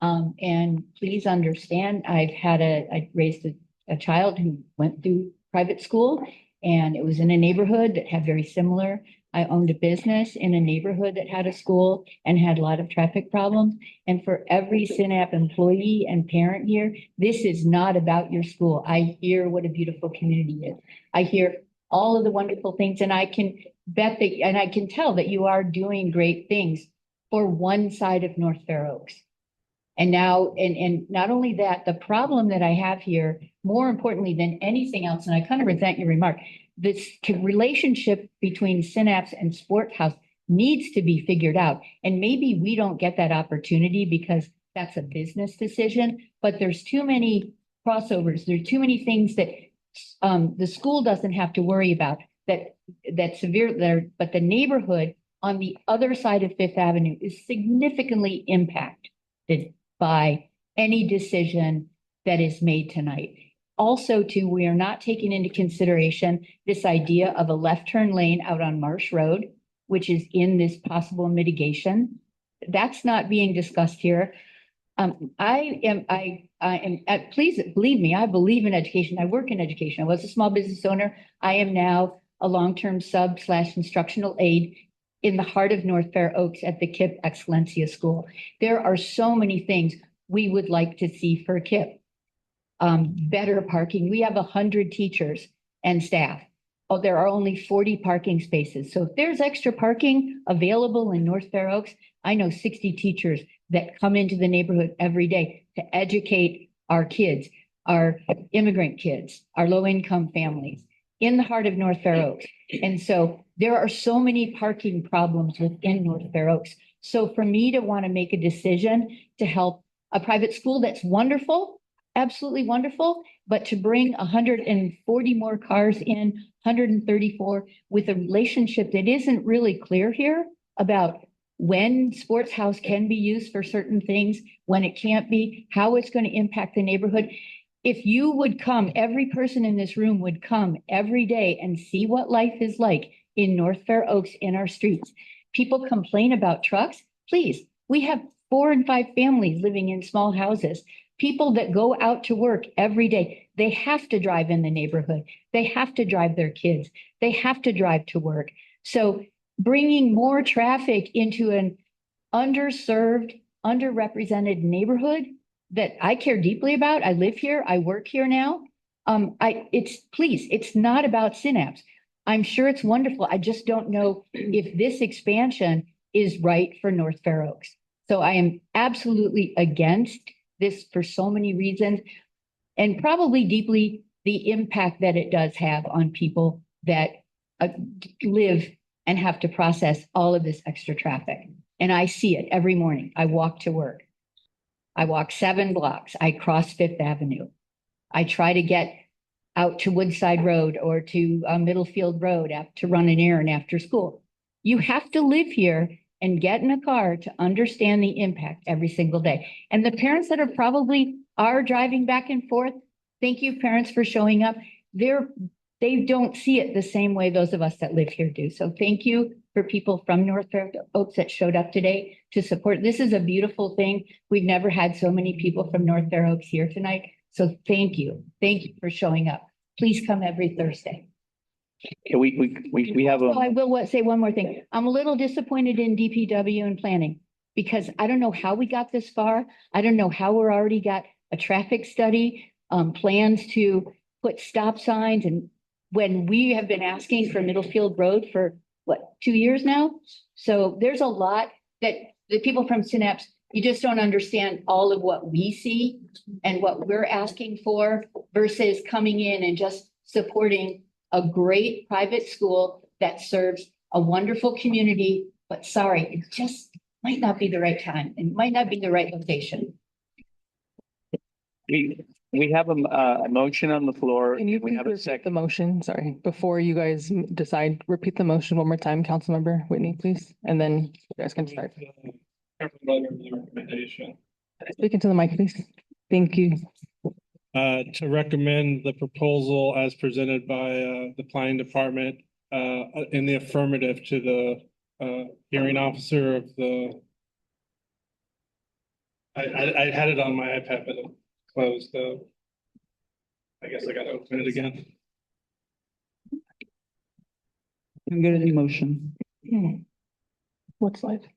And please understand, I raised a child who went through private school, and it was in a neighborhood that had very similar. I owned a business in a neighborhood that had a school and had a lot of traffic problems. And for every Synapse employee and parent here, this is not about your school. I hear what a beautiful community is. I hear all of the wonderful things, and I can bet that, and I can tell that you are doing great things for one side of North Fair Oaks. And now, and not only that, the problem that I have here, more importantly than anything else, and I kind of resent your remark, this relationship between Synapse and Sport House needs to be figured out. And maybe we don't get that opportunity because that's a business decision, but there's too many crossovers. There are too many things that the school doesn't have to worry about that severe there, but the neighborhood on the other side of Fifth Avenue is significantly impacted by any decision that is made tonight. Also, too, we are not taking into consideration this idea of a left turn lane out on Marsh Road, which is in this possible mitigation. That's not being discussed here. Please believe me, I believe in education. I work in education. I was a small business owner. I am now a long-term sub/instructional aide in the heart of North Fair Oaks at the KIPP Excelencia School. There are so many things we would like to see for KIPP. Better parking. We have 100 teachers and staff. Oh, there are only 40 parking spaces. So if there's extra parking available in North Fair Oaks, I know 60 teachers that come into the neighborhood every day to educate our kids, our immigrant kids, our low-income families in the heart of North Fair Oaks. And so there are so many parking problems within North Fair Oaks. So for me to want to make a decision to help a private school that's wonderful, absolutely wonderful, but to bring 140 more cars in, 134 with a relationship that isn't really clear here about when Sports House can be used for certain things, when it can't be, how it's going to impact the neighborhood. If you would come, every person in this room would come every day and see what life is like in North Fair Oaks in our streets. People complain about trucks. Please, we have 4 and 5 families living in small houses, people that go out to work every day. They have to drive in the neighborhood. They have to drive their kids. They have to drive to work. So bringing more traffic into an underserved, underrepresented neighborhood that I care deeply about. I live here. I work here now. It's not about Synapse. I'm sure it's wonderful. I just don't know if this expansion is right for North Fair Oaks. So I am absolutely against this for so many reasons, and probably deeply the impact that it does have on people that live and have to process all of this extra traffic. And I see it every morning. I walk to work. I walk 7 blocks. I cross Fifth Avenue. I try to get out to Woodside Road or to Middlefield Road to run an errand after school. You have to live here and get in a car to understand the impact every single day. And the parents that are driving back and forth, thank you, parents, for showing up. They don't see it the same way those of us that live here do. So thank you for people from North Fair Oaks that showed up today to support. This is a beautiful thing. We've never had so many people from North Fair Oaks here tonight. So thank you. Thank you for showing up. Please come every Thursday. Okay, we have Well, I will say one more thing. I'm a little disappointed in DPW and planning because I don't know how we got this far. I don't know how we're already got a traffic study, plans to put stop signs, and when we have been asking for Middlefield Road for 2 years now? So there's a lot that the people from Synapse, you just don't understand all of what we see and what we're asking for versus coming in and just supporting a great private school that serves a wonderful community. But sorry, it just might not be the right time and might not be the right location. We have a motion on the floor. Can you We have a repeat second. the motion? Sorry, before you guys decide, repeat the motion one more time, Councilmember Whitney, please, and then you guys can start. Recommendation. Speak into the mic, please. Thank you. To recommend the proposal as presented by the planning department in the affirmative to the hearing officer of the. I had it on my iPad, but it closed. I guess I got to open it again. I'm getting the motion. What slide?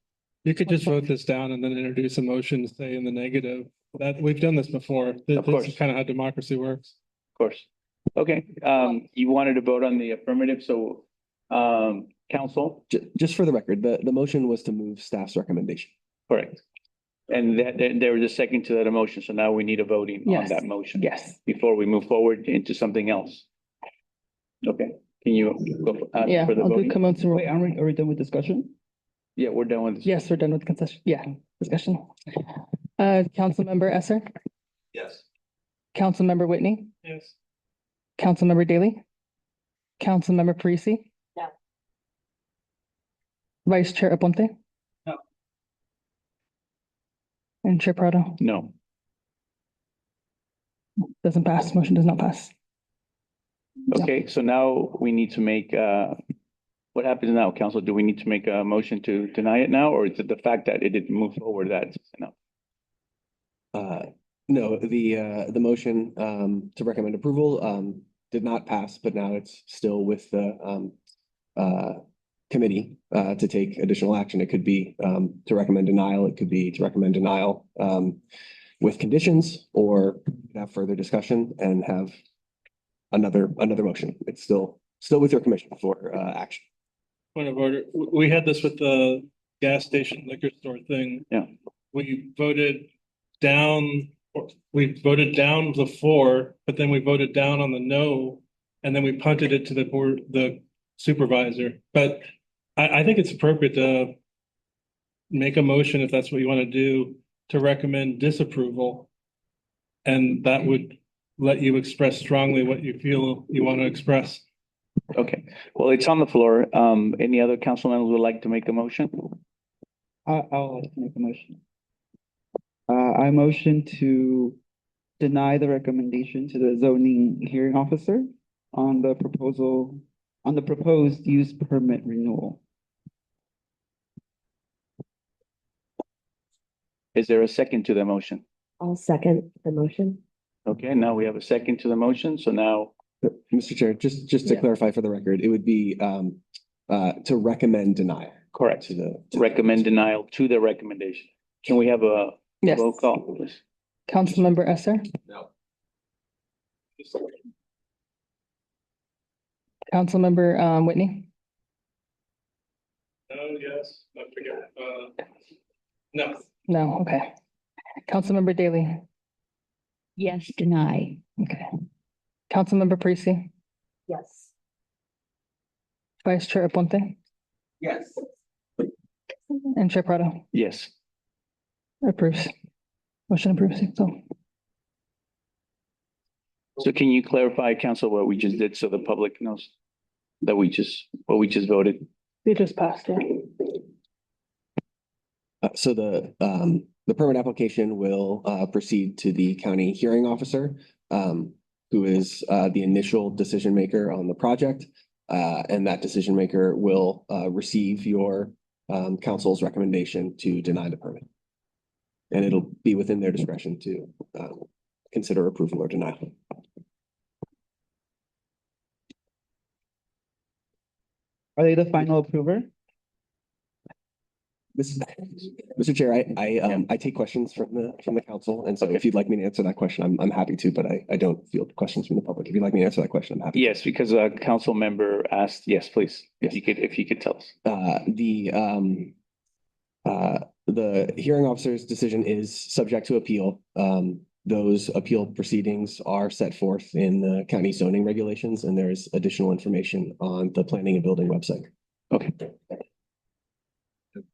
You could just vote this down and then introduce a motion to say in the negative. That we've done this before. This is kind of how democracy works. Of course. Okay, you wanted to vote on the affirmative, so council? Just for the record, the motion was to move staff's recommendation. Correct. And there was a second to that motion, so now we need a voting on Yes. that motion. Yes. Before we move forward into something else. Okay, can you go Yeah, for the I'll do voting? comments. Wait, are we done with discussion? Yeah, we're done with this. Yes, we're done with concession. Yeah, discussion. Councilmember Esser, Yes. Councilmember Whitney, Yes. Councilmember Daly, Councilmember Parisi. No. Vice Chair Aponte. No. And Chair Prado. No. Doesn't pass. Motion does not pass. Okay, so now we need to make, what happens now, council? Do we need to make a motion to deny it now, or is it the fact that it didn't move forward that's enough? No, the motion to recommend approval did not pass, but now it's still with the committee to take additional action. It could be to recommend denial. It could be to recommend denial with conditions, or have further discussion and have another motion. It's still with your commission for action. Point of order. We had this with the gas station liquor store thing. Yeah. We voted down the 4, but then we voted down on the no, and then we punted it to the board, the supervisor. But I think it's appropriate to make a motion, if that's what you want to do, to recommend disapproval. And that would let you express strongly what you feel you want to express. Okay, well, it's on the floor. Any other council members would like to make a motion? I'll like to make a motion. I motion to deny the recommendation to the zoning hearing officer on the proposed use permit renewal. Is there a second to the motion? I'll second the motion. Okay, now we have a second to the motion, so now, Mr. Chair, just to Yeah. clarify for the record, it would be to recommend denial. correct, To the. recommend denial to the recommendation. Can we have a Yes. roll call, please? Councilmember Esser, No. Councilmember Whitney, No, yes, I forget, no. no, okay. Councilmember Daly, Yes, deny. okay. Councilmember Parisi, Yes. Vice Chair Aponte, Yes. and Chair Prado Yes. approves. Motion approves, So can you clarify, council, what we just did so the public knows that what we just voted? we just passed it. So the permit application will proceed to the county hearing officer, who is the initial decision maker on the project. And that decision maker will receive your council's recommendation to deny the permit. And it'll be within their discretion to consider approval or denial. Are they the final approver? Mr. Chair, I take questions from the council, and so if you'd like me to answer that question, I'm happy to, but I don't field questions from the public. If you'd like me to answer that question, I'm happy. Yes, because a council member asked, yes, please, if you could tell us. The hearing officer's decision is subject to appeal. Those appeal proceedings are set forth in the county zoning regulations, and there's additional information on the planning and building website. Okay.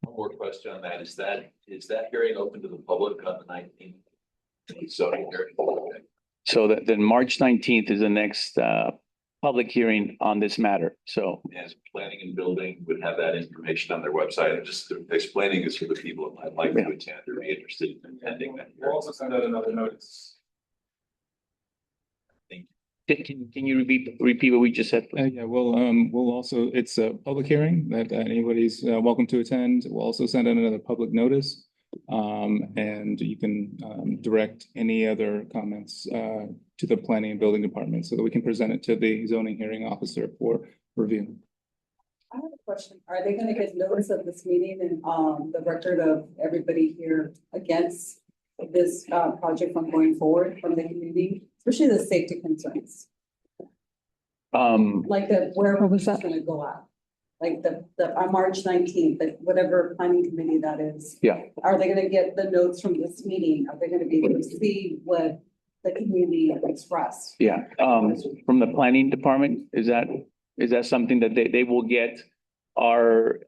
One more question on that. Is that hearing open to the public on the 19th? Zoning hearing. Okay. So then March 19th is the next public hearing on this matter, so. As planning and building would have that information on their website, and just explaining this for the people that might like to attend or be interested in attending that. We'll also send out another notice. Can you repeat what we just said? please? Yeah, we'll also, it's a public hearing that anybody's welcome to attend. We'll also send out another public notice. And you can direct any other comments to the planning and building department so that we can present it to the zoning hearing officer for review. I have a question. Are they gonna get notice of this meeting and the record of everybody here against this project from going forward from the community, especially the safety concerns? Like where was that gonna go out? Like on March 19th, like whatever planning committee that is. Yeah. Are they gonna get the notes from this meeting? Are they gonna be able to see what the community expressed? Yeah, from the planning department, is that something that they will get our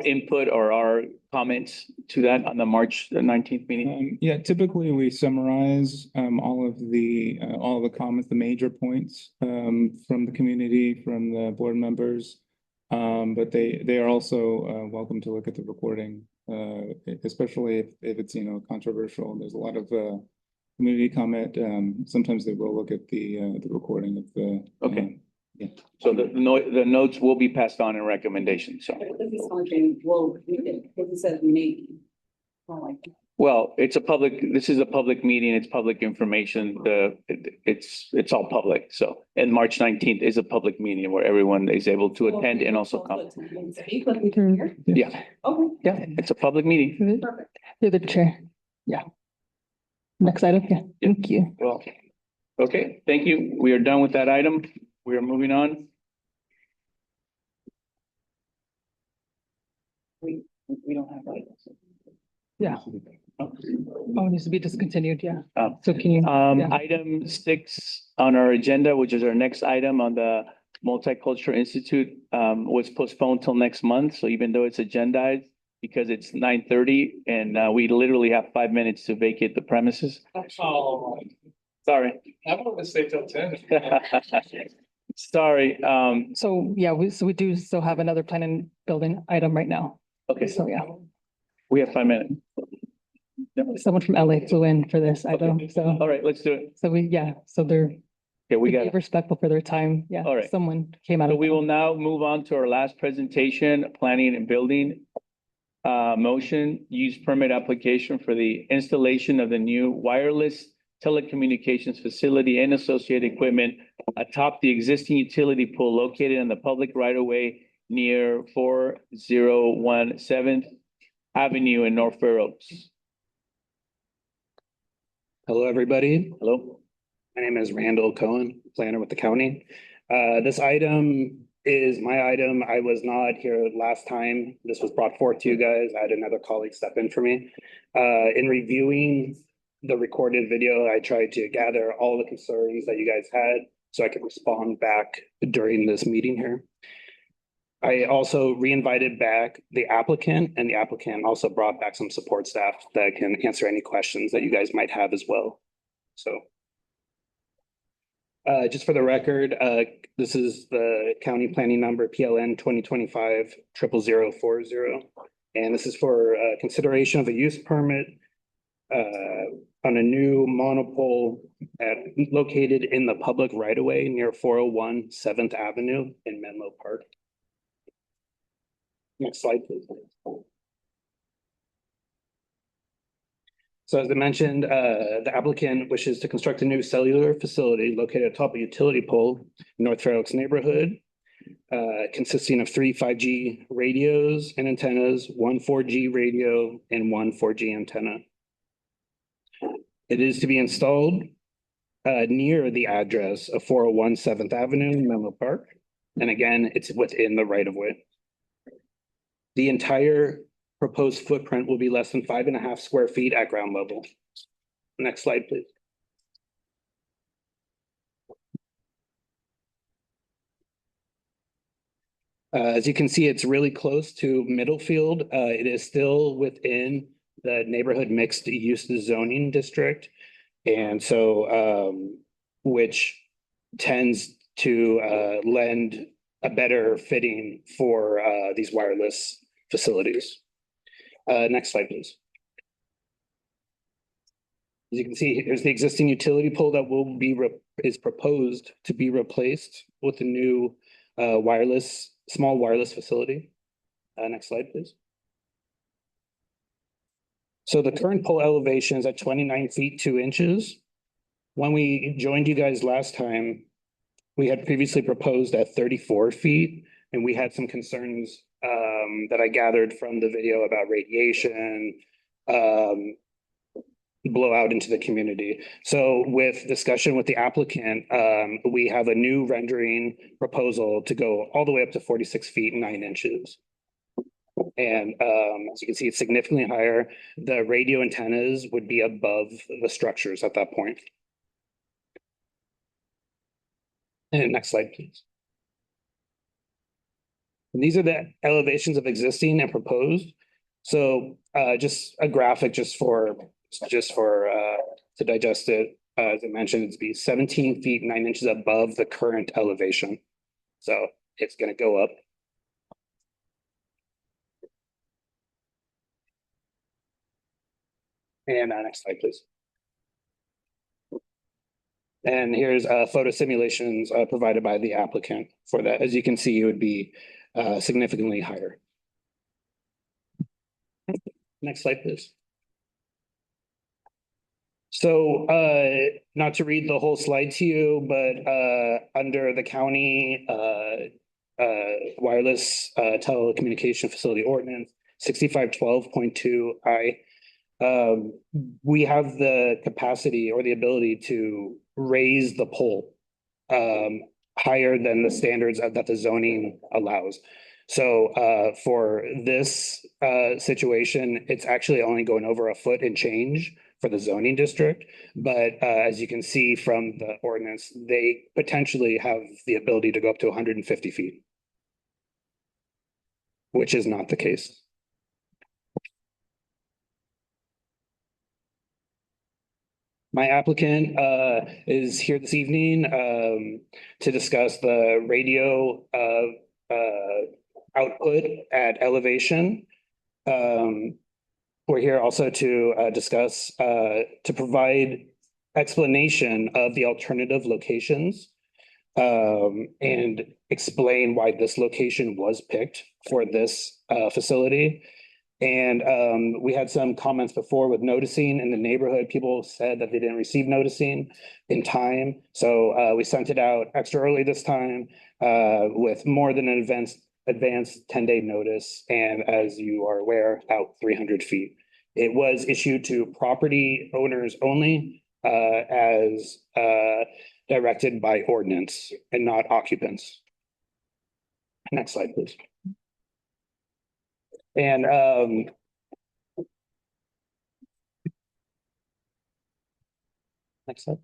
input or our comments to that on the March 19th meeting? Yeah, typically we summarize all of the comments, the major points from the community, from the board members. But they are also welcome to look at the recording, especially if it's, controversial. There's a lot of community comment. Sometimes they will look at the recording of the. Okay. Yeah. So the notes will be passed on in recommendations, so. This is something we'll read it, because it says maybe. Not like that. Well, this is a public meeting, it's public information, it's all public, so. And March 19th is a public meeting where everyone is able to attend and also come. Speak, but we can hear. Yeah, Okay. yeah, it's a public meeting. Perfect. Through the chair, yeah. Next item, yeah, thank you. Well, okay, thank you. We are done with that item. We are moving on. We don't have items. Yeah. Oh, it needs to be discontinued, yeah. Oh. So can you? yeah. Item 6 on our agenda, which is our next item on the Multicultural Institute, was postponed till next month. So even though it's agendized, because it's 9:30 and we literally have 5 minutes to vacate the premises. Oh, Sorry. I wanted to stay till 10. Sorry. So, yeah, we do still have another plan and building item right now. Okay. So, yeah. We have 5 minutes. Someone from LA flew in for this item, so. All right, let's do it. So they're. Okay, we got be it. respectful for their time, yeah. All right. Someone came out So of. we will now move on to our last presentation, planning and building. motion, use permit application for the installation of the new wireless telecommunications facility and associated equipment atop the existing utility pole located in the public right of way near 4017 7th Avenue in North Fair Oaks. Hello, everybody. Hello. My name is Randall Cohen, planner with the county. This item is my item. I was not here last time. This was brought forth to you guys. I had another colleague step in for me. In reviewing the recorded video, I tried to gather all the concerns that you guys had so I could respond back during this meeting here. I also re-invited back the applicant, and the applicant also brought back some support staff that can answer any questions that you guys might have as well. So just for the record, this is the county planning number PLN 2025-00040. And this is for consideration of a use permit on a new monopole located in the public right-of-way near 401 7th Avenue in Menlo Park. Next slide, please. So as I mentioned, the applicant wishes to construct a new cellular facility located atop a utility pole in North Fair Oaks neighborhood, consisting of 3 5G radios and antennas, 1 4G radio, and 1 4G antenna. It is to be installed near the address of 401 7th Avenue in Menlo Park. And again, it's within the right-of-way. The entire proposed footprint will be less than 5.5 square feet at ground level. Next slide, please. As you can see, it's really close to Middlefield. It is still within the neighborhood mixed use zoning district. And so, which tends to lend a better fitting for these wireless facilities. Next slide, please. As you can see, here's the existing utility pole that will be is proposed to be replaced with a new small wireless facility. Next slide, please. So the current pole elevation is at 29 feet 2 inches. When we joined you guys last time, we had previously proposed at 34 feet, and we had some concerns that I gathered from the video about radiation, blowout into the community. So with discussion with the applicant, we have a new rendering proposal to go all the way up to 46 feet 9 inches. And as you can see, it's significantly higher. The radio antennas would be above the structures at that point. And next slide, please. And these are the elevations of existing and proposed. So just a graphic just for to digest it. As I mentioned, it'd be 17 feet 9 inches above the current elevation. So it's going to go up. And next slide, please. And here's photo simulations provided by the applicant for that. As you can see, it would be significantly higher. Next slide, please. So not to read the whole slide to you, but under the county wireless telecommunication facility ordinance 6512.2I, we have the capacity or the ability to raise the pole higher than the standards that the zoning allows. So for this situation, it's actually only going over a foot and change for the zoning district. But as you can see from the ordinance, they potentially have the ability to go up to 150 feet, which is not the case. My applicant is here this evening to discuss the radio output at elevation. We're here also to discuss, to provide explanation of the alternative locations and explain why this location was picked for this facility. And we had some comments before with noticing in the neighborhood. People said that they didn't receive noticing in time. So we sent it out extra early this time with more than an advanced 10-day notice. And as you are aware, out 300 feet. It was issued to property owners only as directed by ordinance and not occupants. Next slide, please. And next slide.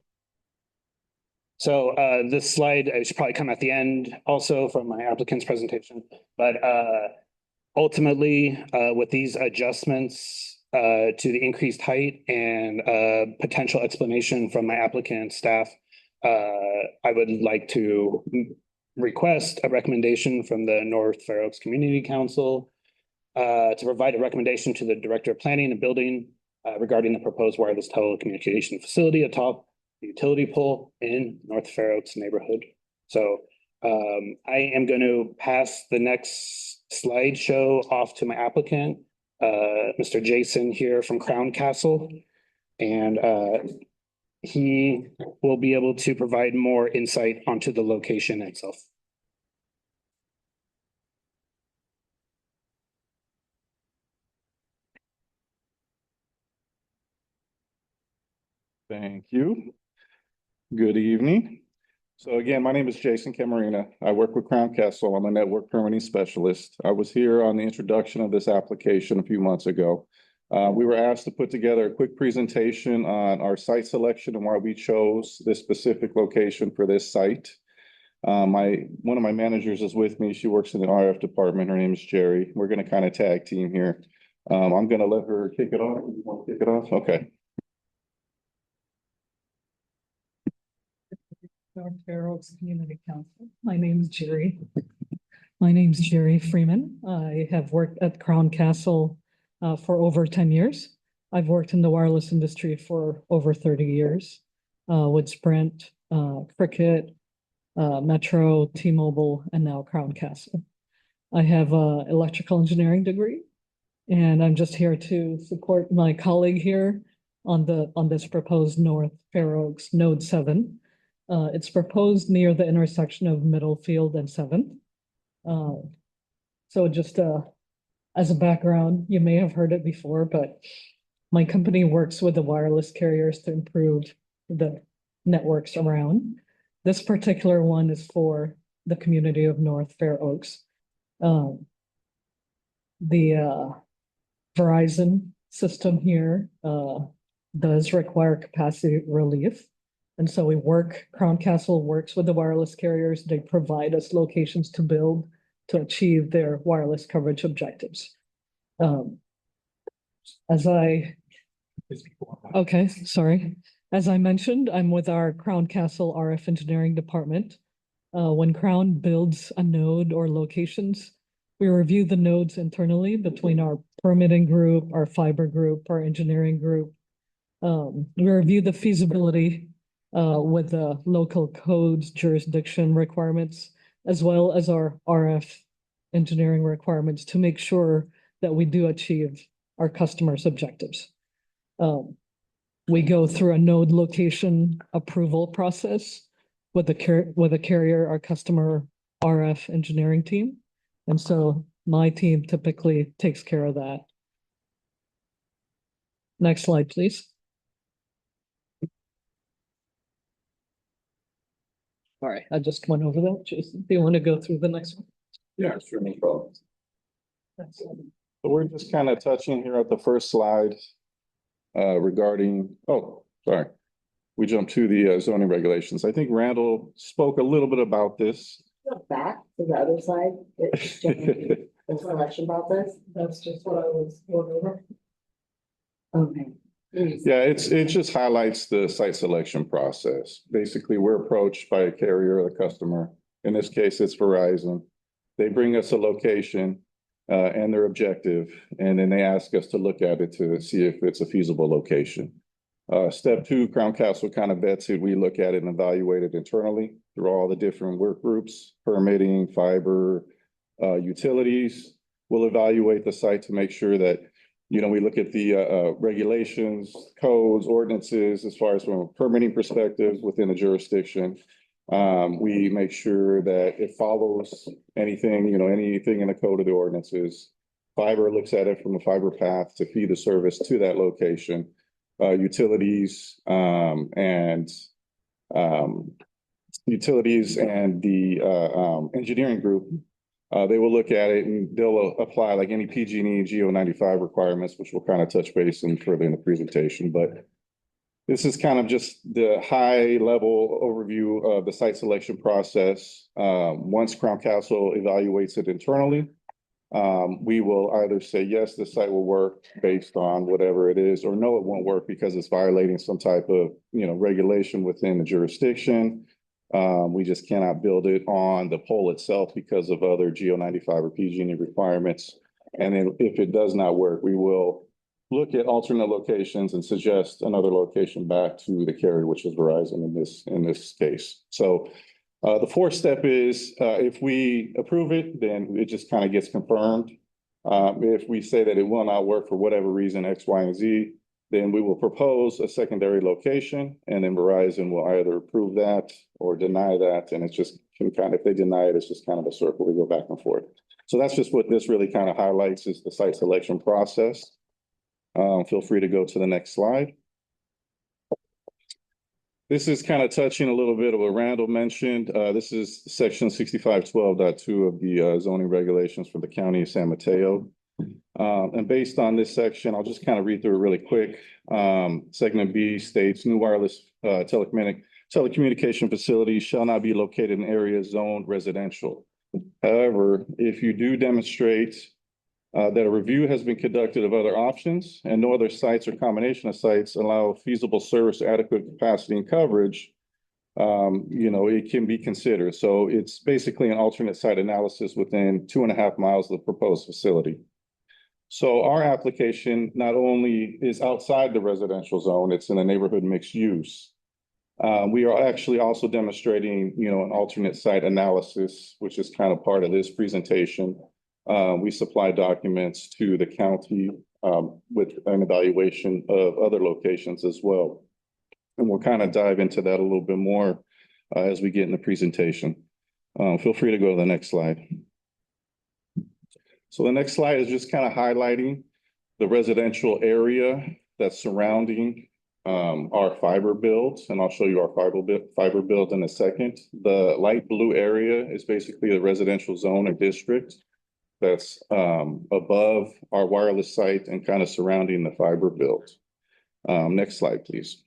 So this slide should probably come at the end also from my applicant's presentation, but ultimately with these adjustments to the increased height and potential explanation from my applicant staff, I would like to request a recommendation from the North Fair Oaks Community Council to provide a recommendation to the Director of Planning and Building regarding the proposed wireless telecommunication facility atop the utility pole in North Fair Oaks neighborhood. So I am going to pass the next slideshow off to my applicant, Mr. Jason here from Crown Castle, and he will be able to provide more insight onto the location itself. Thank you. Good evening. So again, my name is Jason Camarina. I work with Crown Castle. I'm a network permitting specialist. I was here on the introduction of this application a few months ago. We were asked to put together a quick presentation on our site selection and why we chose this specific location for this site. One of my managers is with me. She works in the RF department. Her name is Jerry. We're going to kind of tag team here. I'm going to let her kick it off. You want to kick it off? Okay. North Fair Oaks Community Council. My name is Jerry. My name is Jerry Freeman. I have worked at Crown Castle for over 10 years. I've worked in the wireless industry for over 30 years with Sprint, Cricket, Metro, T-Mobile, and now Crown Castle. I have an electrical engineering degree, and I'm just here to support my colleague here on this proposed North Fair Oaks Node 7. It's proposed near the intersection of Middlefield and 7th. So just as a background, you may have heard it before, but my company works with the wireless carriers to improve the networks around. This particular one is for the community of North Fair Oaks. The Verizon system here does require capacity relief. And so Crown Castle works with the wireless carriers. They provide us locations to build to achieve their wireless coverage objectives. As I mentioned, I'm with our Crown Castle RF engineering department. When Crown builds a node or locations, we review the nodes internally between our permitting group, our fiber group, our engineering group. We review the feasibility with the local codes, jurisdiction requirements, as well as our RF engineering requirements to make sure that we do achieve our customers' objectives. We go through a node location approval process with the carrier, our customer RF engineering team. And so my team typically takes care of that. Next slide, please. All right, I just went over that. Jason, do you want to go through the next one? Yeah, sure, no problem. So we're just kind of touching here at the first slide regarding, we jumped to the zoning regulations. I think Randall spoke a little bit about this. Back to the other side, information about this. That's just what I was going over. Okay. Yeah, it just highlights the site selection process. Basically, we're approached by a carrier or a customer. In this case, it's Verizon. They bring us a location and their objective, and then they ask us to look at it to see if it's a feasible location. Step 2, Crown Castle kind of vets it. We look at it and evaluate it internally through all the different work groups, permitting, fiber, utilities. we'll evaluate the site to make sure that, we look at the regulations, codes, ordinances, as far as from a permitting perspective within the jurisdiction. We make sure that it follows anything, anything in the code of the ordinances. Fiber looks at it from a fiber path to feed the service to that location. Utilities and the engineering group, they will look at it and they'll apply like any PG&E GO95 requirements, which we'll kind of touch base in further in the presentation. But this is kind of just the high level overview of the site selection process. Once Crown Castle evaluates it internally, we will either say, yes, the site will work based on whatever it is, or no, it won't work because it's violating some type of, regulation within the jurisdiction. We just cannot build it on the pole itself because of other GO95 or PG&E requirements. And then if it does not work, we will look at alternate locations and suggest another location back to the carrier, which is Verizon in this case. So the fourth step is if we approve it, then it just kind of gets confirmed. If we say that it will not work for whatever reason, X, Y, and Z, then we will propose a secondary location, and then Verizon will either approve that or deny that. And it's just if they deny it, it's just kind of a circle. We go back and forth. So that's just what this really kind of highlights is the site selection process. Feel free to go to the next slide. This is kind of touching a little bit of what Randall mentioned. This is section 6512.2 of the zoning regulations for the county of San Mateo. And based on this section, I'll just kind of read through it really quick. Segment B states new wireless telecommunication facilities shall not be located in areas zoned residential. However, if you do demonstrate that a review has been conducted of other options and no other sites or combination of sites allow feasible service, adequate capacity and coverage, it can be considered. So it's basically an alternate site analysis within 2.5 miles of the proposed facility. So our application not only is outside the residential zone, it's in a neighborhood mixed use. We are actually also demonstrating, an alternate site analysis, which is kind of part of this presentation. We supply documents to the county with an evaluation of other locations as well. And we'll kind of dive into that a little bit more as we get in the presentation. Feel free to go to the next slide. So the next slide is just kind of highlighting the residential area that's surrounding our fiber builds. And I'll show you our fiber build in a second. The light blue area is basically the residential zone or district that's above our wireless site and kind of surrounding the fiber build. Next slide, please.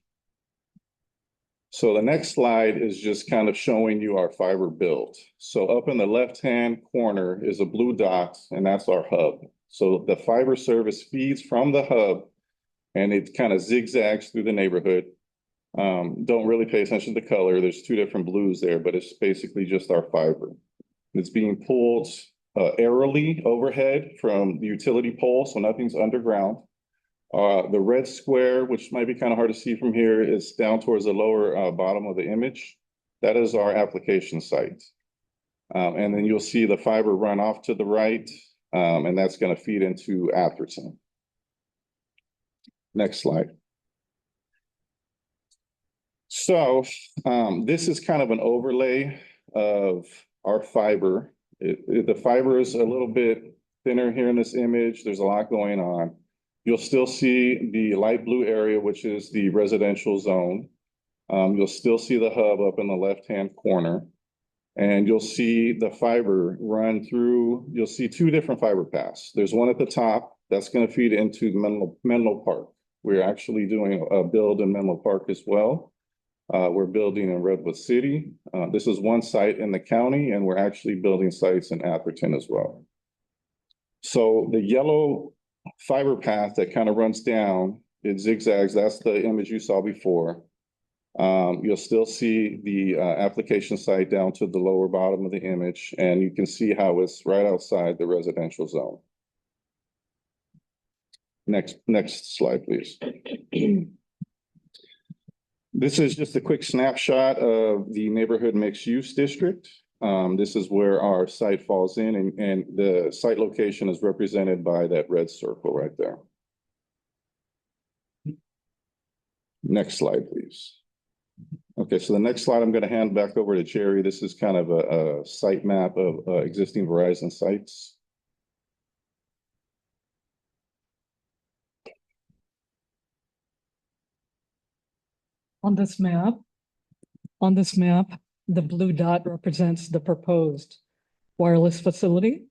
So the next slide is just kind of showing you our fiber build. So up in the left-hand corner is a blue dot, and that's our hub. So the fiber service feeds from the hub, and it kind of zigzags through the neighborhood. Don't really pay attention to the color. There's two different blues there, but it's basically just our fiber. It's being pulled aerially overhead from the utility pole, so nothing's underground. The red square, which might be kind of hard to see from here, is down towards the lower bottom of the image. That is our application site. And then you'll see the fiber run off to the right, and that's going to feed into Atherton. Next slide. So this is kind of an overlay of our fiber. The fiber is a little bit thinner here in this image. There's a lot going on. You'll still see the light blue area, which is the residential zone. You'll still see the hub up in the left-hand corner. And you'll see the fiber run through. You'll see two different fiber paths. There's one at the top that's going to feed into Menlo Park. We're actually doing a build in Menlo Park as well. We're building in Redwood City. This is one site in the county, and we're actually building sites in Atherton as well. So the yellow fiber path that kind of runs down, it zigzags. That's the image you saw before. You'll still see the application site down to the lower bottom of the image, and you can see how it's right outside the residential zone. Next slide, please. This is just a quick snapshot of the neighborhood mixed use district. This is where our site falls in, and the site location is represented by that red circle right there. Next slide, please. Okay, so the next slide, I'm going to hand back over to Jerry. This is kind of a site map of existing Verizon sites. On this map, the blue dot represents the proposed wireless facility.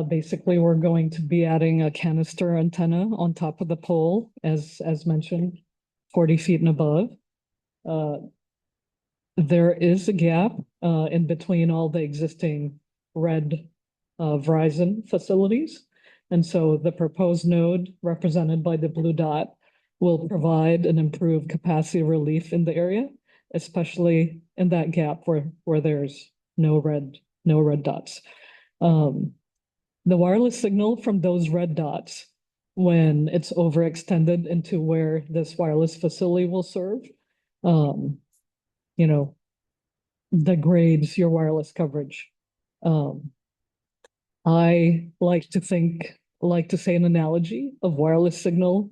Basically, we're going to be adding a canister antenna on top of the pole, as mentioned, 40 feet and above. There is a gap in between all the existing red Verizon facilities. And so the proposed node represented by the blue dot will provide an improved capacity relief in the area, especially in that gap where there's no red dots. The wireless signal from those red dots, when it's overextended into where this wireless facility will serve, degrades your wireless coverage. I like to say an analogy of wireless signal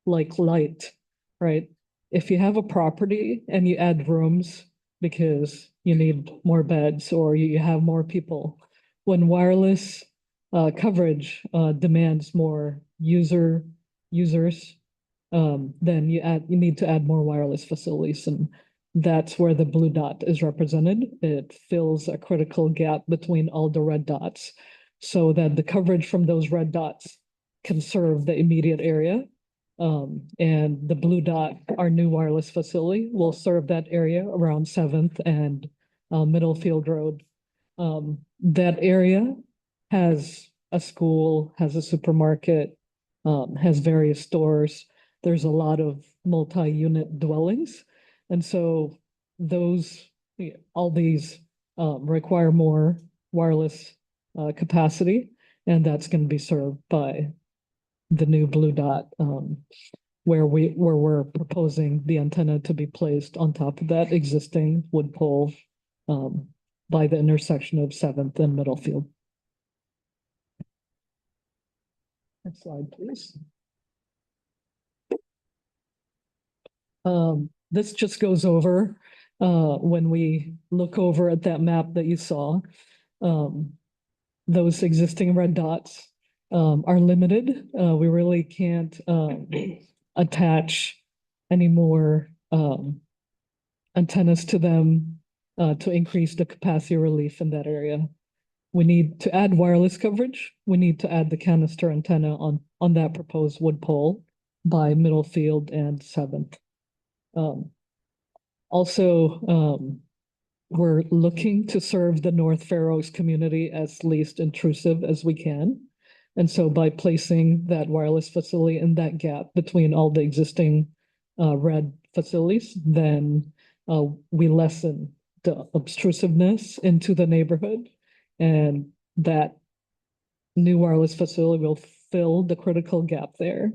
like light, right? If you have a property and you add rooms because you need more beds or you have more people, when wireless coverage demands more users, then you need to add more wireless facilities, and that's where the blue dot is represented. It fills a critical gap between all the red dots so that the coverage from those red dots can serve the immediate area. And the blue dot, our new wireless facility, will serve that area around 7th and Middlefield Road. That area has a school, has a supermarket, has various stores. There's a lot of multi-unit dwellings. And so all these require more wireless capacity, and that's going to be served by the new blue dot, where we're proposing the antenna to be placed on top of that existing wood pole by the intersection of 7th and Middlefield. Next slide, please. This just goes over when we look over at that map that you saw, those existing red dots are limited. We really can't attach any more antennas to them to increase the capacity relief in that area. We need to add wireless coverage. We need to add the canister antenna on that proposed wood pole by Middlefield and 7th. Also, we're looking to serve the North Fair Oaks community as least intrusive as we can. And so by placing that wireless facility in that gap between all the existing red facilities, then we lessen the obtrusiveness into the neighborhood. And that new wireless facility will fill the critical gap there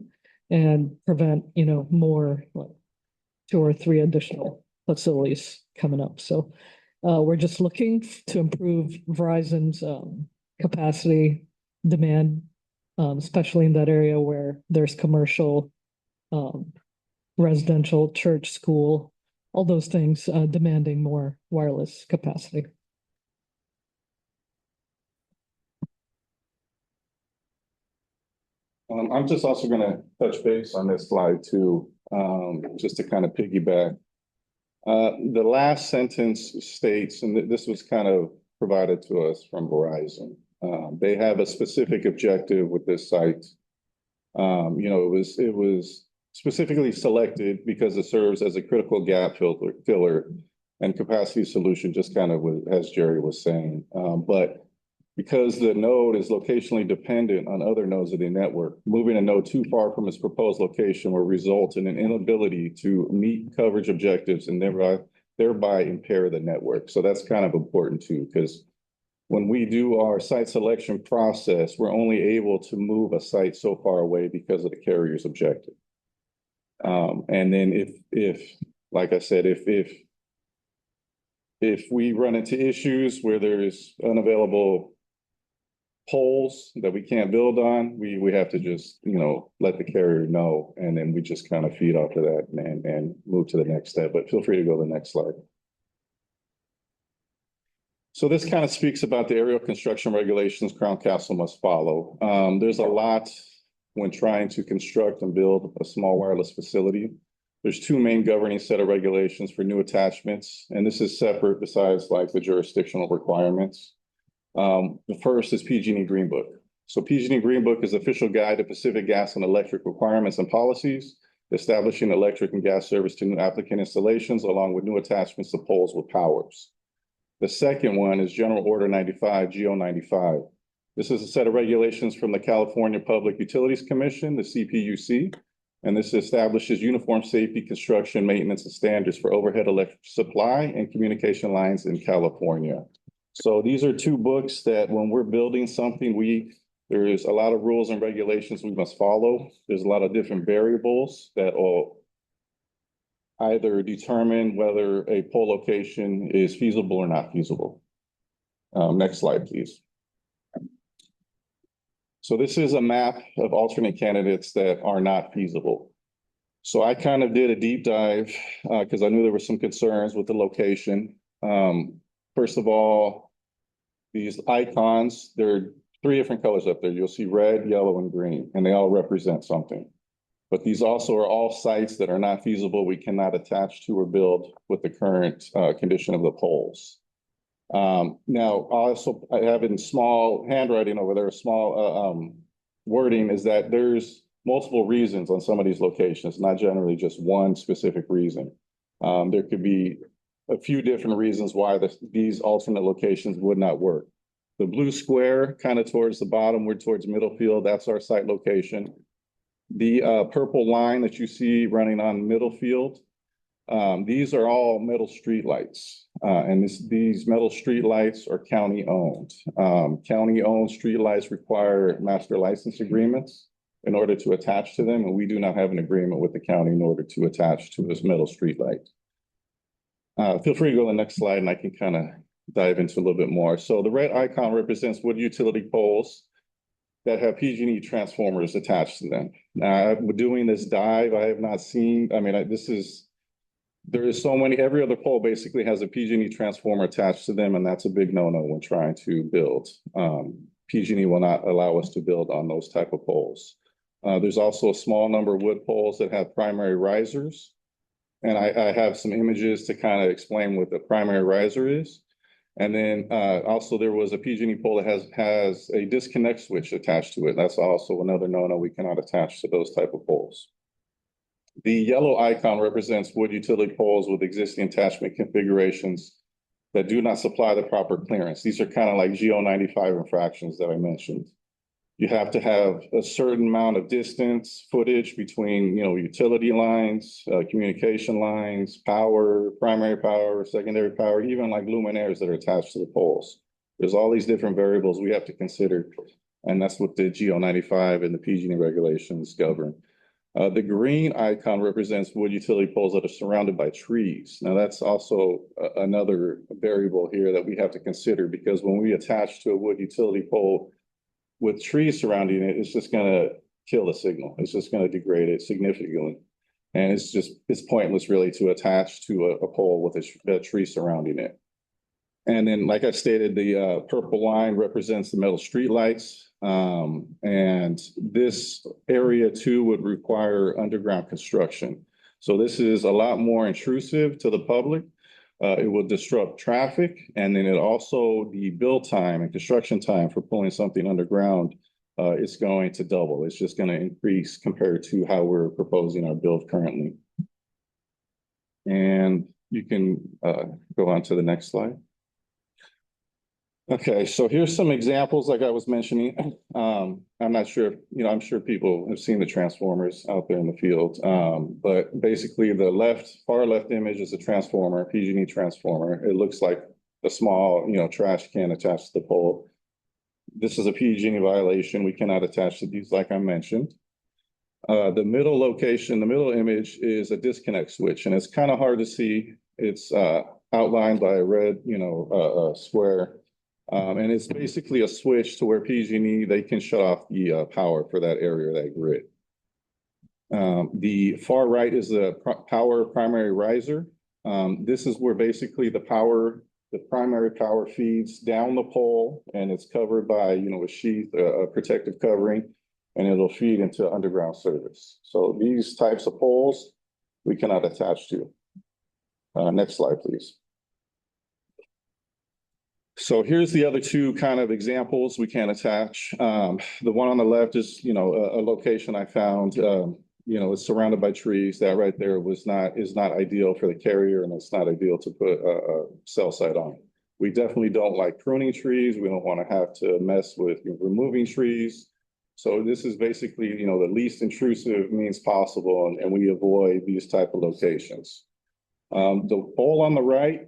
and prevent, more like 2 or 3 additional facilities coming up. So we're just looking to improve Verizon's capacity demand, especially in that area where there's commercial, residential, church, school, all those things demanding more wireless capacity. I'm just also going to touch base on this slide too, just to kind of piggyback. The last sentence states, and this was kind of provided to us from Verizon. They have a specific objective with this site. It was specifically selected because it serves as a critical gap filler and capacity solution, just kind of as Jerry was saying. But because the node is locationally dependent on other nodes of the network, moving a node too far from its proposed location will result in an inability to meet coverage objectives and thereby impair the network. So that's kind of important too, because when we do our site selection process, we're only able to move a site so far away because of the carrier's objective. And then if like I said, if if we run into issues where there's unavailable poles that we can't build on, we have to just, let the carrier know, and then we just kind of feed off of that and move to the next step. But feel free to go to the next slide. So this kind of speaks about the aerial construction regulations Crown Castle must follow. There's a lot when trying to construct and build a small wireless facility. There's two main governing set of regulations for new attachments, and this is separate besides like the jurisdictional requirements. The first is PG&E Green Book. So PG&E Green Book is official guide to Pacific Gas and Electric requirements and policies, establishing electric and gas service to new applicant installations, along with new attachments to poles with powers. The second one is General Order 95, GO 95. This is a set of regulations from the California Public Utilities Commission, the CPUC, and this establishes uniform safety, construction, maintenance, and standards for overhead electric supply and communication lines in California. So these are two books that when we're building something, there is a lot of rules and regulations we must follow. There's a lot of different variables that will either determine whether a pole location is feasible or not feasible. Next slide, please. So this is a map of alternate candidates that are not feasible. So I kind of did a deep dive because I knew there were some concerns with the location. First of all, these icons, there are three different colors up there. You'll see red, yellow, and green, and they all represent something. But these also are all sites that are not feasible. We cannot attach to or build with the current condition of the poles. Now, also, I have in small handwriting over there, small wording is that there's multiple reasons on some of these locations, not generally just one specific reason. There could be a few different reasons why these alternate locations would not work. The blue square kind of towards the bottom, we're towards Middlefield, that's our site location. The purple line that you see running on Middlefield, these are all metal street lights. And these metal street lights are county owned. County owned street lights require master license agreements in order to attach to them. And we do not have an agreement with the county in order to attach to this metal street light. Feel free to go to the next slide and I can kind of dive into a little bit more. So the red icon represents wood utility poles that have PG&E transformers attached to them. Now, doing this dive, I have not seen, there is so many, every other pole basically has a PG&E transformer attached to them, and that's a big no-no when trying to build. PG&E will not allow us to build on those type of poles. There's also a small number of wood poles that have primary risers. And I have some images to kind of explain what the primary riser is. And then also there was a PG&E pole that has a disconnect switch attached to it. That's also another no-no. We cannot attach to those type of poles. The yellow icon represents wood utility poles with existing attachment configurations that do not supply the proper clearance. These are kind of like GO 95 infractions that I mentioned. You have to have a certain amount of distance, footage between, utility lines, communication lines, power, primary power, secondary power, even like luminaires that are attached to the poles. There's all these different variables we have to consider, and that's what the GO 95 and the PG&E regulations govern. The green icon represents wood utility poles that are surrounded by trees. Now that's also another variable here that we have to consider, because when we attach to a wood utility pole with trees surrounding it, it's just going to kill the signal. It's just going to degrade it significantly. And it's pointless really to attach to a pole with a tree surrounding it. And then, like I stated, the purple line represents the metal street lights. And this area too would require underground construction. So this is a lot more intrusive to the public. It will disrupt traffic, and then the build time and construction time for pulling something underground is going to double. It's just going to increase compared to how we're proposing our build currently. And you can go on to the next slide. Okay, so here's some examples like I was mentioning. I'm not sure, I'm sure people have seen the transformers out there in the field. But basically the far left image is a transformer, a PG&E transformer. It looks like a small, trash can attached to the pole. This is a PG&E violation. We cannot attach to these like I mentioned. The middle image is a disconnect switch, and it's kind of hard to see. It's outlined by a red, square. And it's basically a switch to where PG&E, they can shut off the power for that area, that grid. The far right is the power primary riser. This is where basically the primary power feeds down the pole, and it's covered by, a sheath, a protective covering, and it'll feed into underground service. So these types of poles we cannot attach to. Next slide, please. So here's the other two kind of examples we can attach. The one on the left is, a location I found, it's surrounded by trees. That right there is not ideal for the carrier, and it's not ideal to put a cell site on. We definitely don't like pruning trees. We don't want to have to mess with removing trees. So this is basically, the least intrusive means possible, and we avoid these type of locations. The pole on the right,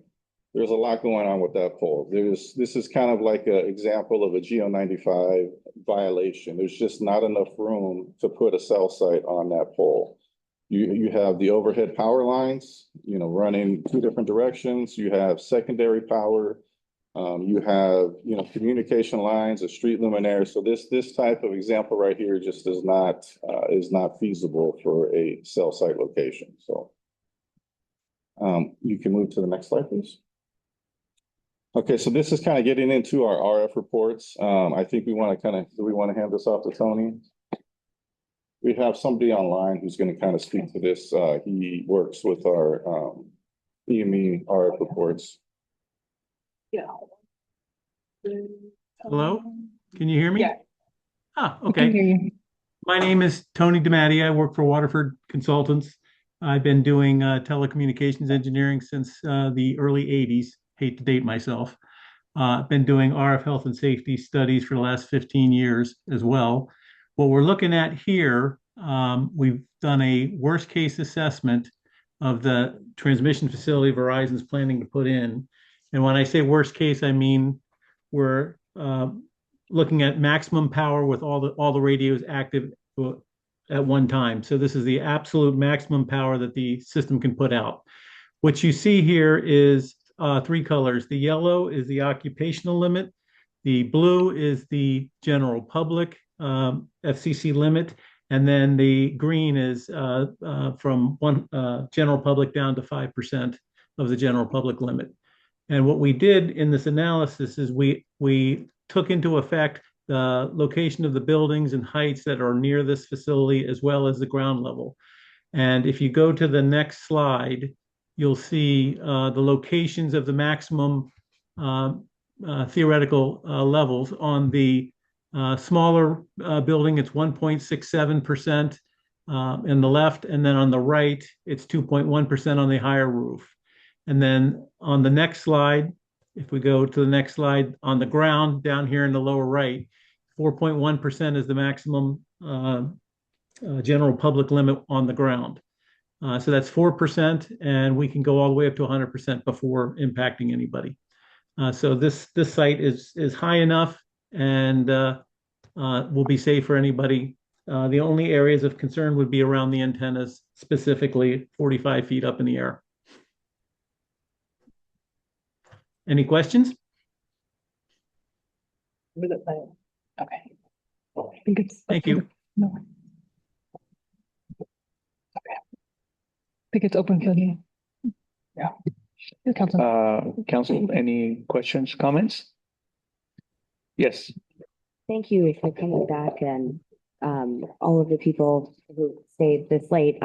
there's a lot going on with that pole. This is kind of like an example of a GO 95 violation. There's just not enough room to put a cell site on that pole. You have the overhead power lines, running two different directions. You have secondary power. You have, communication lines, a street luminaire. So this type of example right here just is not feasible for a cell site location. So you can move to the next slide, please. Okay, so this is kind of getting into our RF reports. I think do we want to hand this off to Tony? We have somebody online who's going to kind of speak to this. He works with our EME RF reports. Yeah. Hello, can you hear me? Yeah. Ah, I can hear okay. you. My name is Tony DiMatti. I work for Waterford Consultants. I've been doing telecommunications engineering since the early 80s. Hate to date myself. I've been doing RF health and safety studies for the last 15 years as well. What we're looking at here, we've done a worst case assessment of the transmission facility Verizon's planning to put in. And when I say worst case, I mean we're looking at maximum power with all the radios active at one time. So this is the absolute maximum power that the system can put out. What you see here is three colors. The yellow is the occupational limit. The blue is the general public FCC limit. And then the green is from general public down to 5% of the general public limit. And what we did in this analysis is we took into effect the location of the buildings and heights that are near this facility, as well as the ground level. And if you go to the next slide, you'll see the locations of the maximum theoretical levels. On the smaller building, it's 1.67% in the left, and then on the right, it's 2.1% on the higher roof. And then on the next slide, if we go to the next slide, on the ground down here in the lower right, 4.1% is the maximum general public limit on the ground. So that's 4%, and we can go all the way up to 100% before impacting anybody. So this site is high enough and will be safe for anybody. The only areas of concern would be around the antennas, specifically 45 feet up in the air. Any questions? Okay. I think it's. Thank you. No. Okay. I think it's open for the. Yeah. Council, any questions, comments? Yes. Thank you for coming back and all of the people who stayed this late.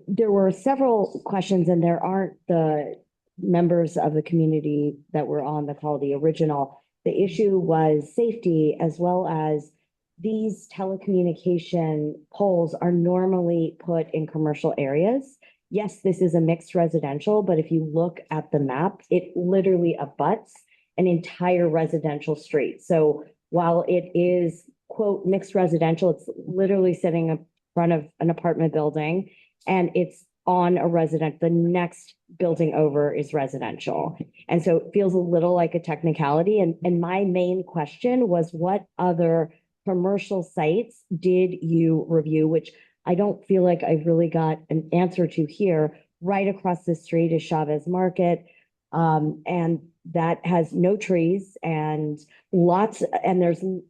There were several questions and there aren't the members of the community that were on the call, the original. The issue was safety, as well as these telecommunication poles are normally put in commercial areas. Yes, this is a mixed residential, but if you look at the map, it literally abuts an entire residential street. So while it is, quote, mixed residential, it's literally sitting in front of an apartment building and it's on a resident, the next building over is residential. And so it feels a little like a technicality. And my main question was, what other commercial sites did you review, which I don't feel like I really got an answer to here. right across the street is Chavez Market. And that has no trees and lots, and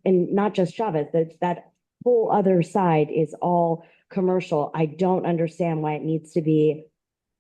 not just Chavez, that whole other side is all commercial. I don't understand why it needs to be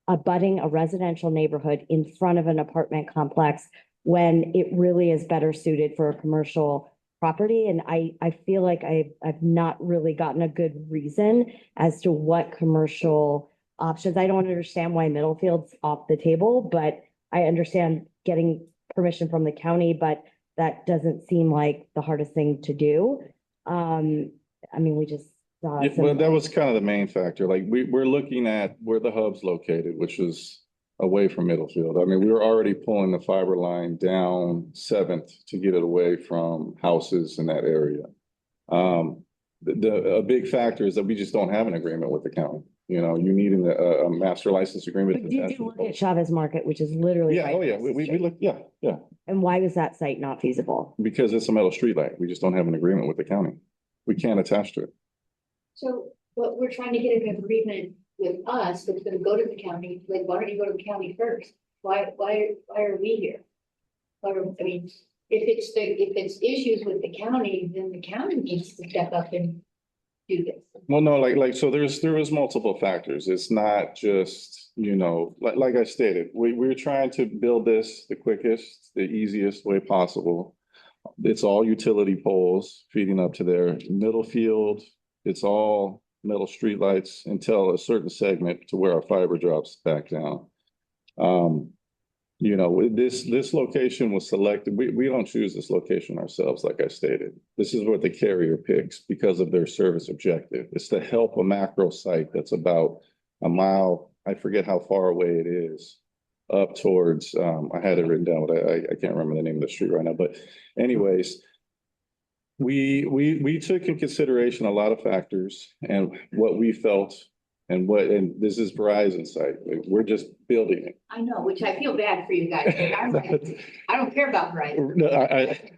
abutting a residential neighborhood in front of an apartment complex when it really is better suited for a commercial property. And I feel like I've not really gotten a good reason as to what commercial options. I don't understand why Middlefield's off the table, but I understand getting permission from the county, but that doesn't seem like the hardest thing to do. I mean, we just saw Yeah, well, that was kind of the main factor. Like we're looking at where the hub's located, which is away from Middlefield. I mean, we were already pulling the fiber line down 7th to get it away from houses in that area. A big factor is that we just don't have an agreement with the county. You know, you need a master license agreement. But did you look at Chavez Market, which is literally Yeah, right oh yeah, across the we street? look, yeah. And why was that site not feasible? Because it's a metal street light. We just don't have an agreement with the county. We can't attach to it. So, but we're trying to get an agreement with us that's gonna go to the county, like, why don't you go to the county first? Why are we here? I mean, if it's issues with the county, then the county needs to step up and do this. Well, no, so there was multiple factors. It's not just, you know, like I stated, we're trying to build this the quickest, the easiest way possible. It's all utility poles feeding up to there. Middlefield, it's all metal streetlights until a certain segment to where our fiber drops back down. You know, this location was selected. We don't choose this location ourselves, like I stated. This is what the carrier picks because of their service objective. It's to help a macro site that's about a mile, I forget how far away it is, up towards, I had it written down, but I can't remember the name of the street right now. But anyways, we took in consideration a lot of factors and what we felt and this is Verizon site. We're just building it. I know, which I feel bad for you guys. I'm like, I don't care about Verizon. No,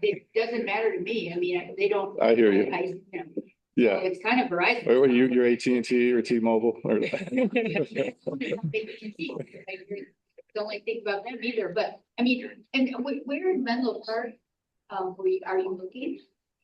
It doesn't matter to me. I mean, they don't. I hear you. You know, Yeah. so it's kind of Verizon. Or you're AT&T or T-Mobile or. Don't like think about them either, but I mean, and where in Menlo Park, are you looking?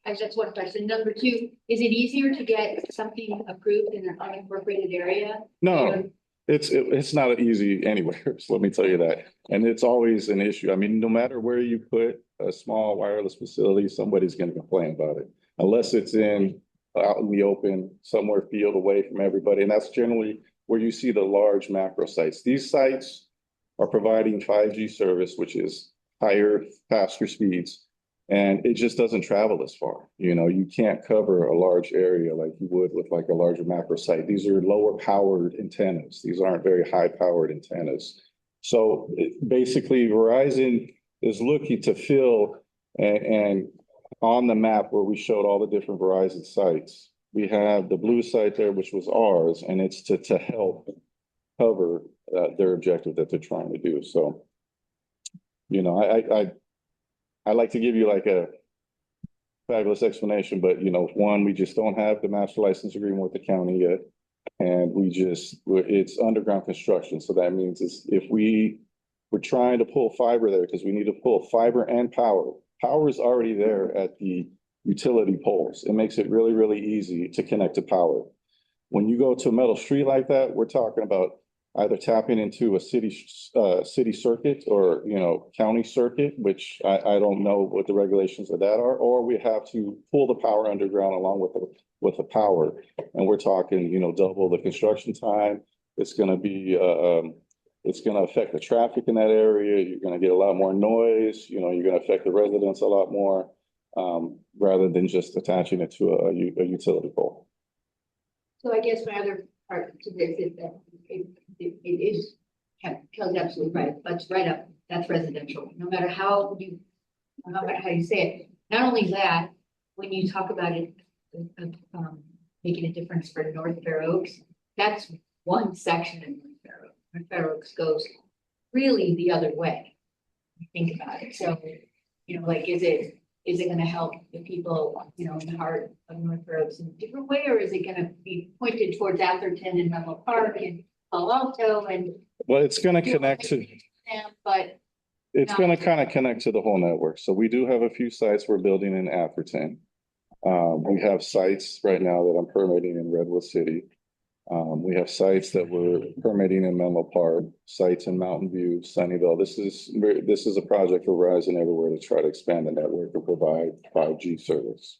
That's one question. Number two, is it easier to get something approved in an unincorporated area? No, it's not easy anywhere. So let me tell you that. And it's always an issue. I mean, no matter where you put a small wireless facility, somebody's going to complain about it. Unless it's out in the open, somewhere field away from everybody. And that's generally where you see the large macro sites. These sites are providing 5G service, which is higher, faster speeds. And it just doesn't travel as far. You know, you can't cover a large area like you would with like a larger macro site. These are lower powered antennas. These aren't very high powered antennas. So basically Verizon is looking to fill and on the map where we showed all the different Verizon sites, we have the blue site there, which was ours, and it's to help cover their objective that they're trying to do. So, you know, I like to give you like a fabulous explanation, but you know, one, we just don't have the master license agreement with the county yet. And it's underground construction. So that means if we're trying to pull fiber there because we need to pull fiber and power. Power is already there at the utility poles. It makes it really, really easy to connect to power. When you go to a metal street like that, we're talking about either tapping into a city circuit or, you know, county circuit, which I don't know what the regulations of that are, or we have to pull the power underground along with the power. And we're talking, you know, double the construction time. It's going to be, it's going to affect the traffic in that area. You're going to get a lot more noise. You know, you're going to affect the residents a lot more rather than just attaching it to a utility pole. So I guess my other part to this is that it is, Kelly's absolutely right, but it's right up, that's residential, no matter how you say it. Not only that, when you talk about it, making a difference for North Fair Oaks, that's one section in North Fair Oaks. North Fair Oaks goes really the other way. Think about it. So, you know, like, is it going to help the people, you know, in the heart of North Fair Oaks in a different way, or is it going to be pointed towards Atherton and Menlo Park and Palo Alto? And Well, it's gonna connect to, But it's gonna kind of connect to the whole network. So we do have a few sites we're building in Atherton. We have sites right now that I'm permitting in Redwood City. We have sites that we're permitting in Menlo Park, sites in Mountain View, Sunnyvale. This is a project for Verizon Everywhere to try to expand the network and provide 5G service.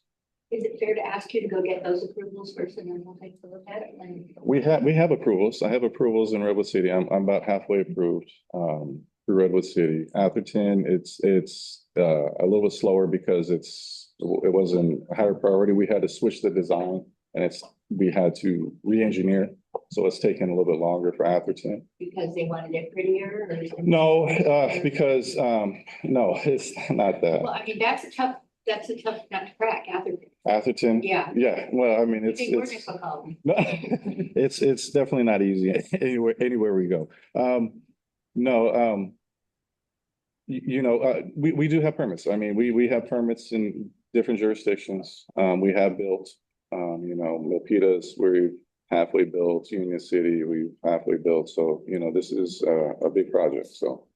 is it fair to ask you to go get those approvals first and then we'll take a look at it? We have approvals. I have approvals in Redwood City. I'm about halfway approved through Redwood City. Atherton, it's a little bit slower because it wasn't a higher priority. We had to switch the design and we had to re-engineer. So it's taken a little bit longer for Atherton. Because they wanted it prettier or? No, because no, it's not that. Well, I mean, that's a tough nut to crack, Atherton. Atherton? Yeah. Yeah, well, I mean, We're difficult. it's definitely not easy anywhere we go. No, we do have permits. I mean, we have permits in different jurisdictions. We have built, Milpitas, we've halfway built, Union City, we've halfway built. So, this is a big project, so.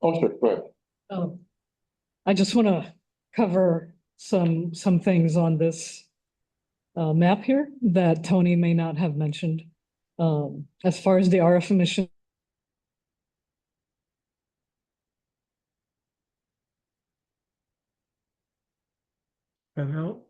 Oh, sure, go ahead. I just want to cover some things on this map here that Tony may not have mentioned. As far as the RF emission. That help?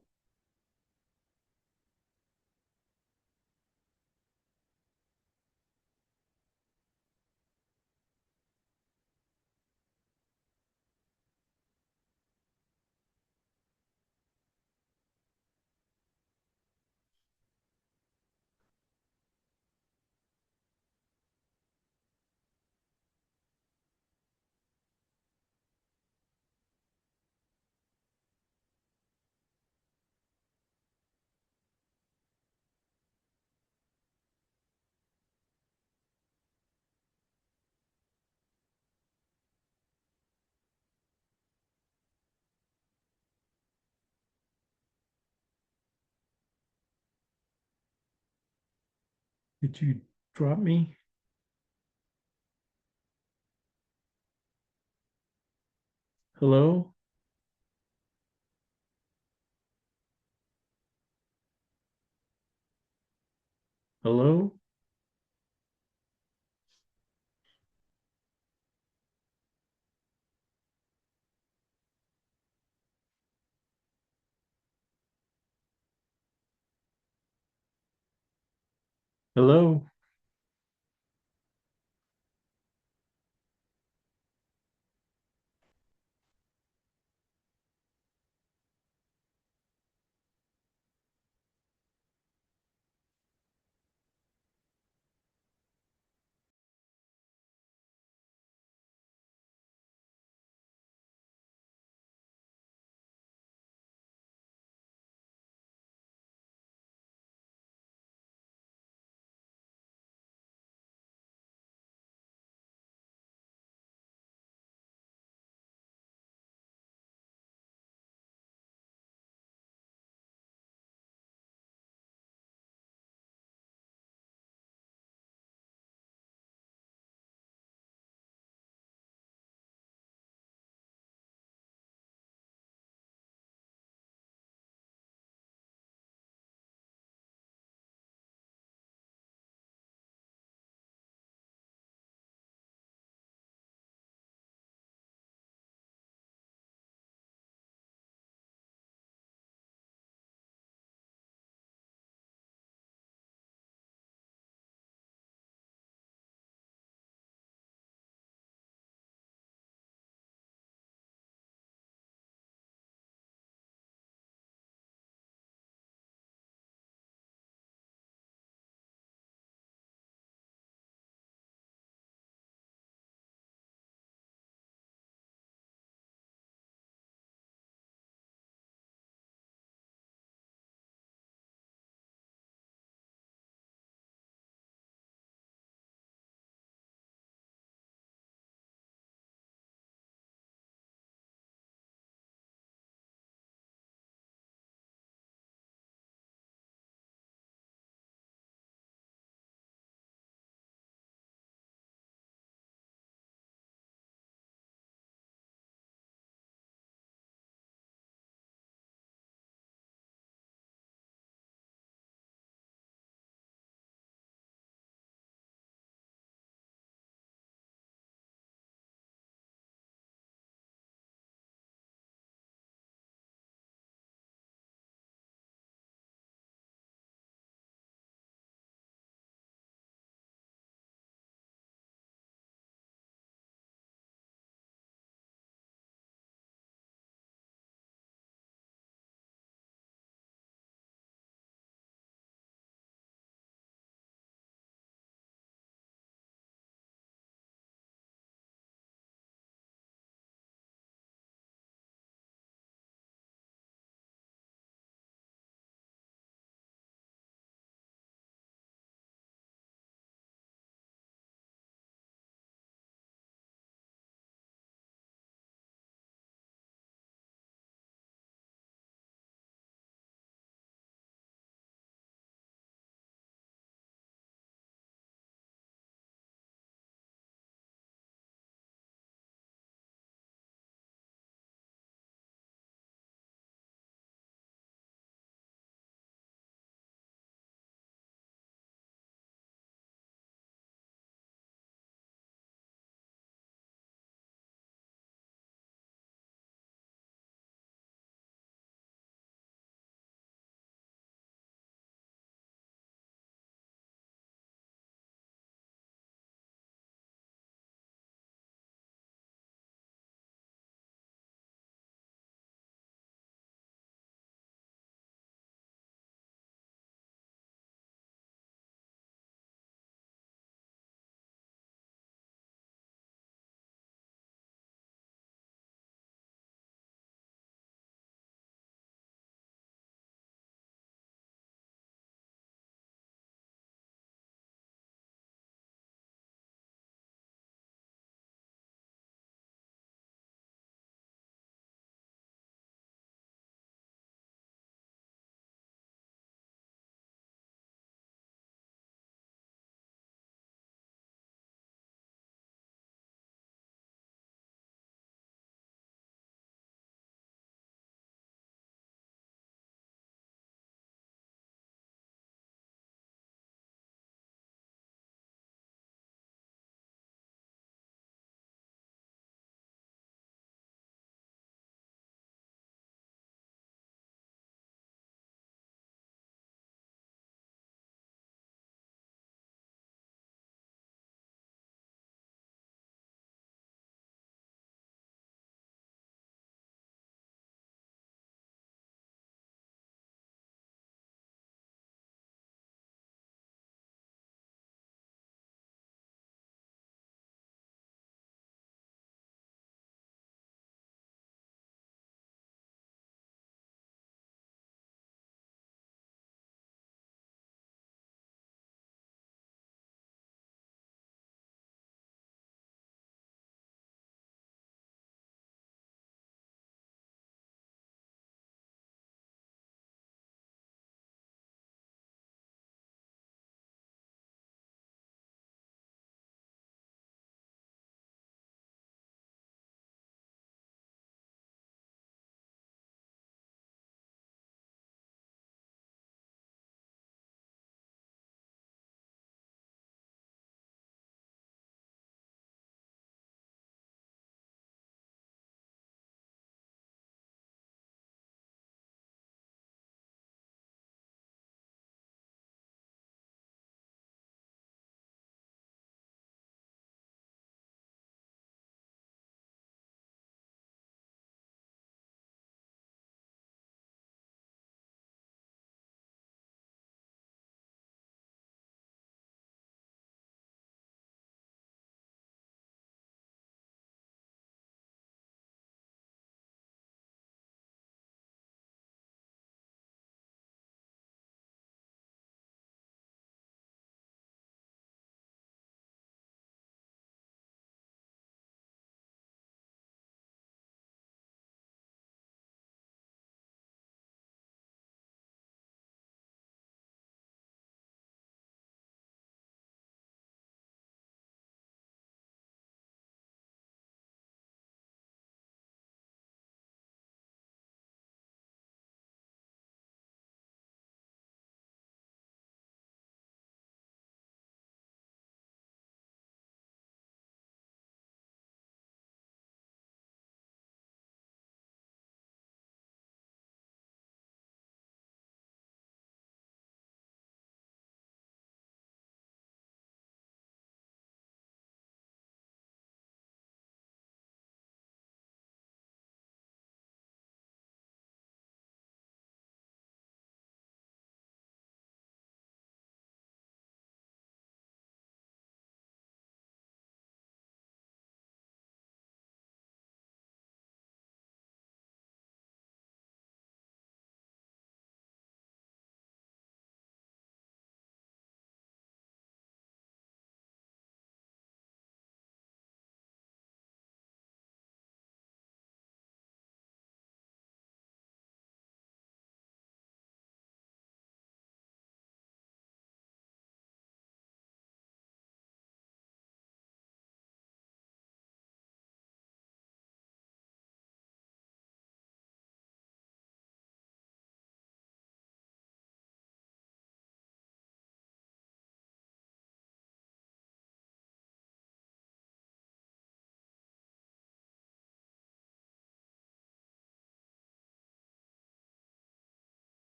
Did you drop me? Hello? Hello? Hello?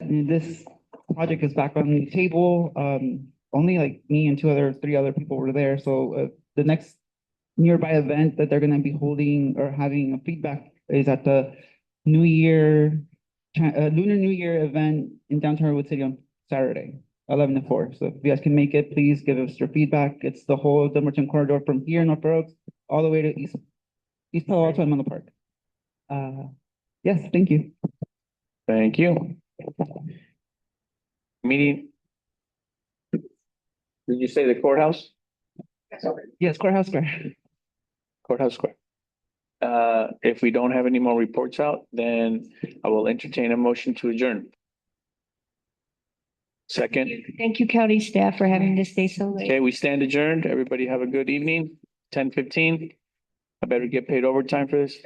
this project is back on the table. Only like me and three other people were there. So the next nearby event that they're gonna be holding or having a feedback is at the Lunar New Year event in downtown Redwood City on Saturday, 11 to 4. So if you guys can make it, please give us your feedback. It's the whole Dumbarton corridor from here in North Fair Oaks all the way to East Palo Alto and Menlo Park. Yes, thank you. Thank you. Meeting. Did you say the courthouse? Yes, Courthouse Square. Courthouse Square. If we don't have any more reports out, then I will entertain a motion to adjourn. Second. Thank you, county staff, for having to stay so late. Okay, we stand adjourned. Everybody have a good evening. 10:15. I better get paid overtime for this.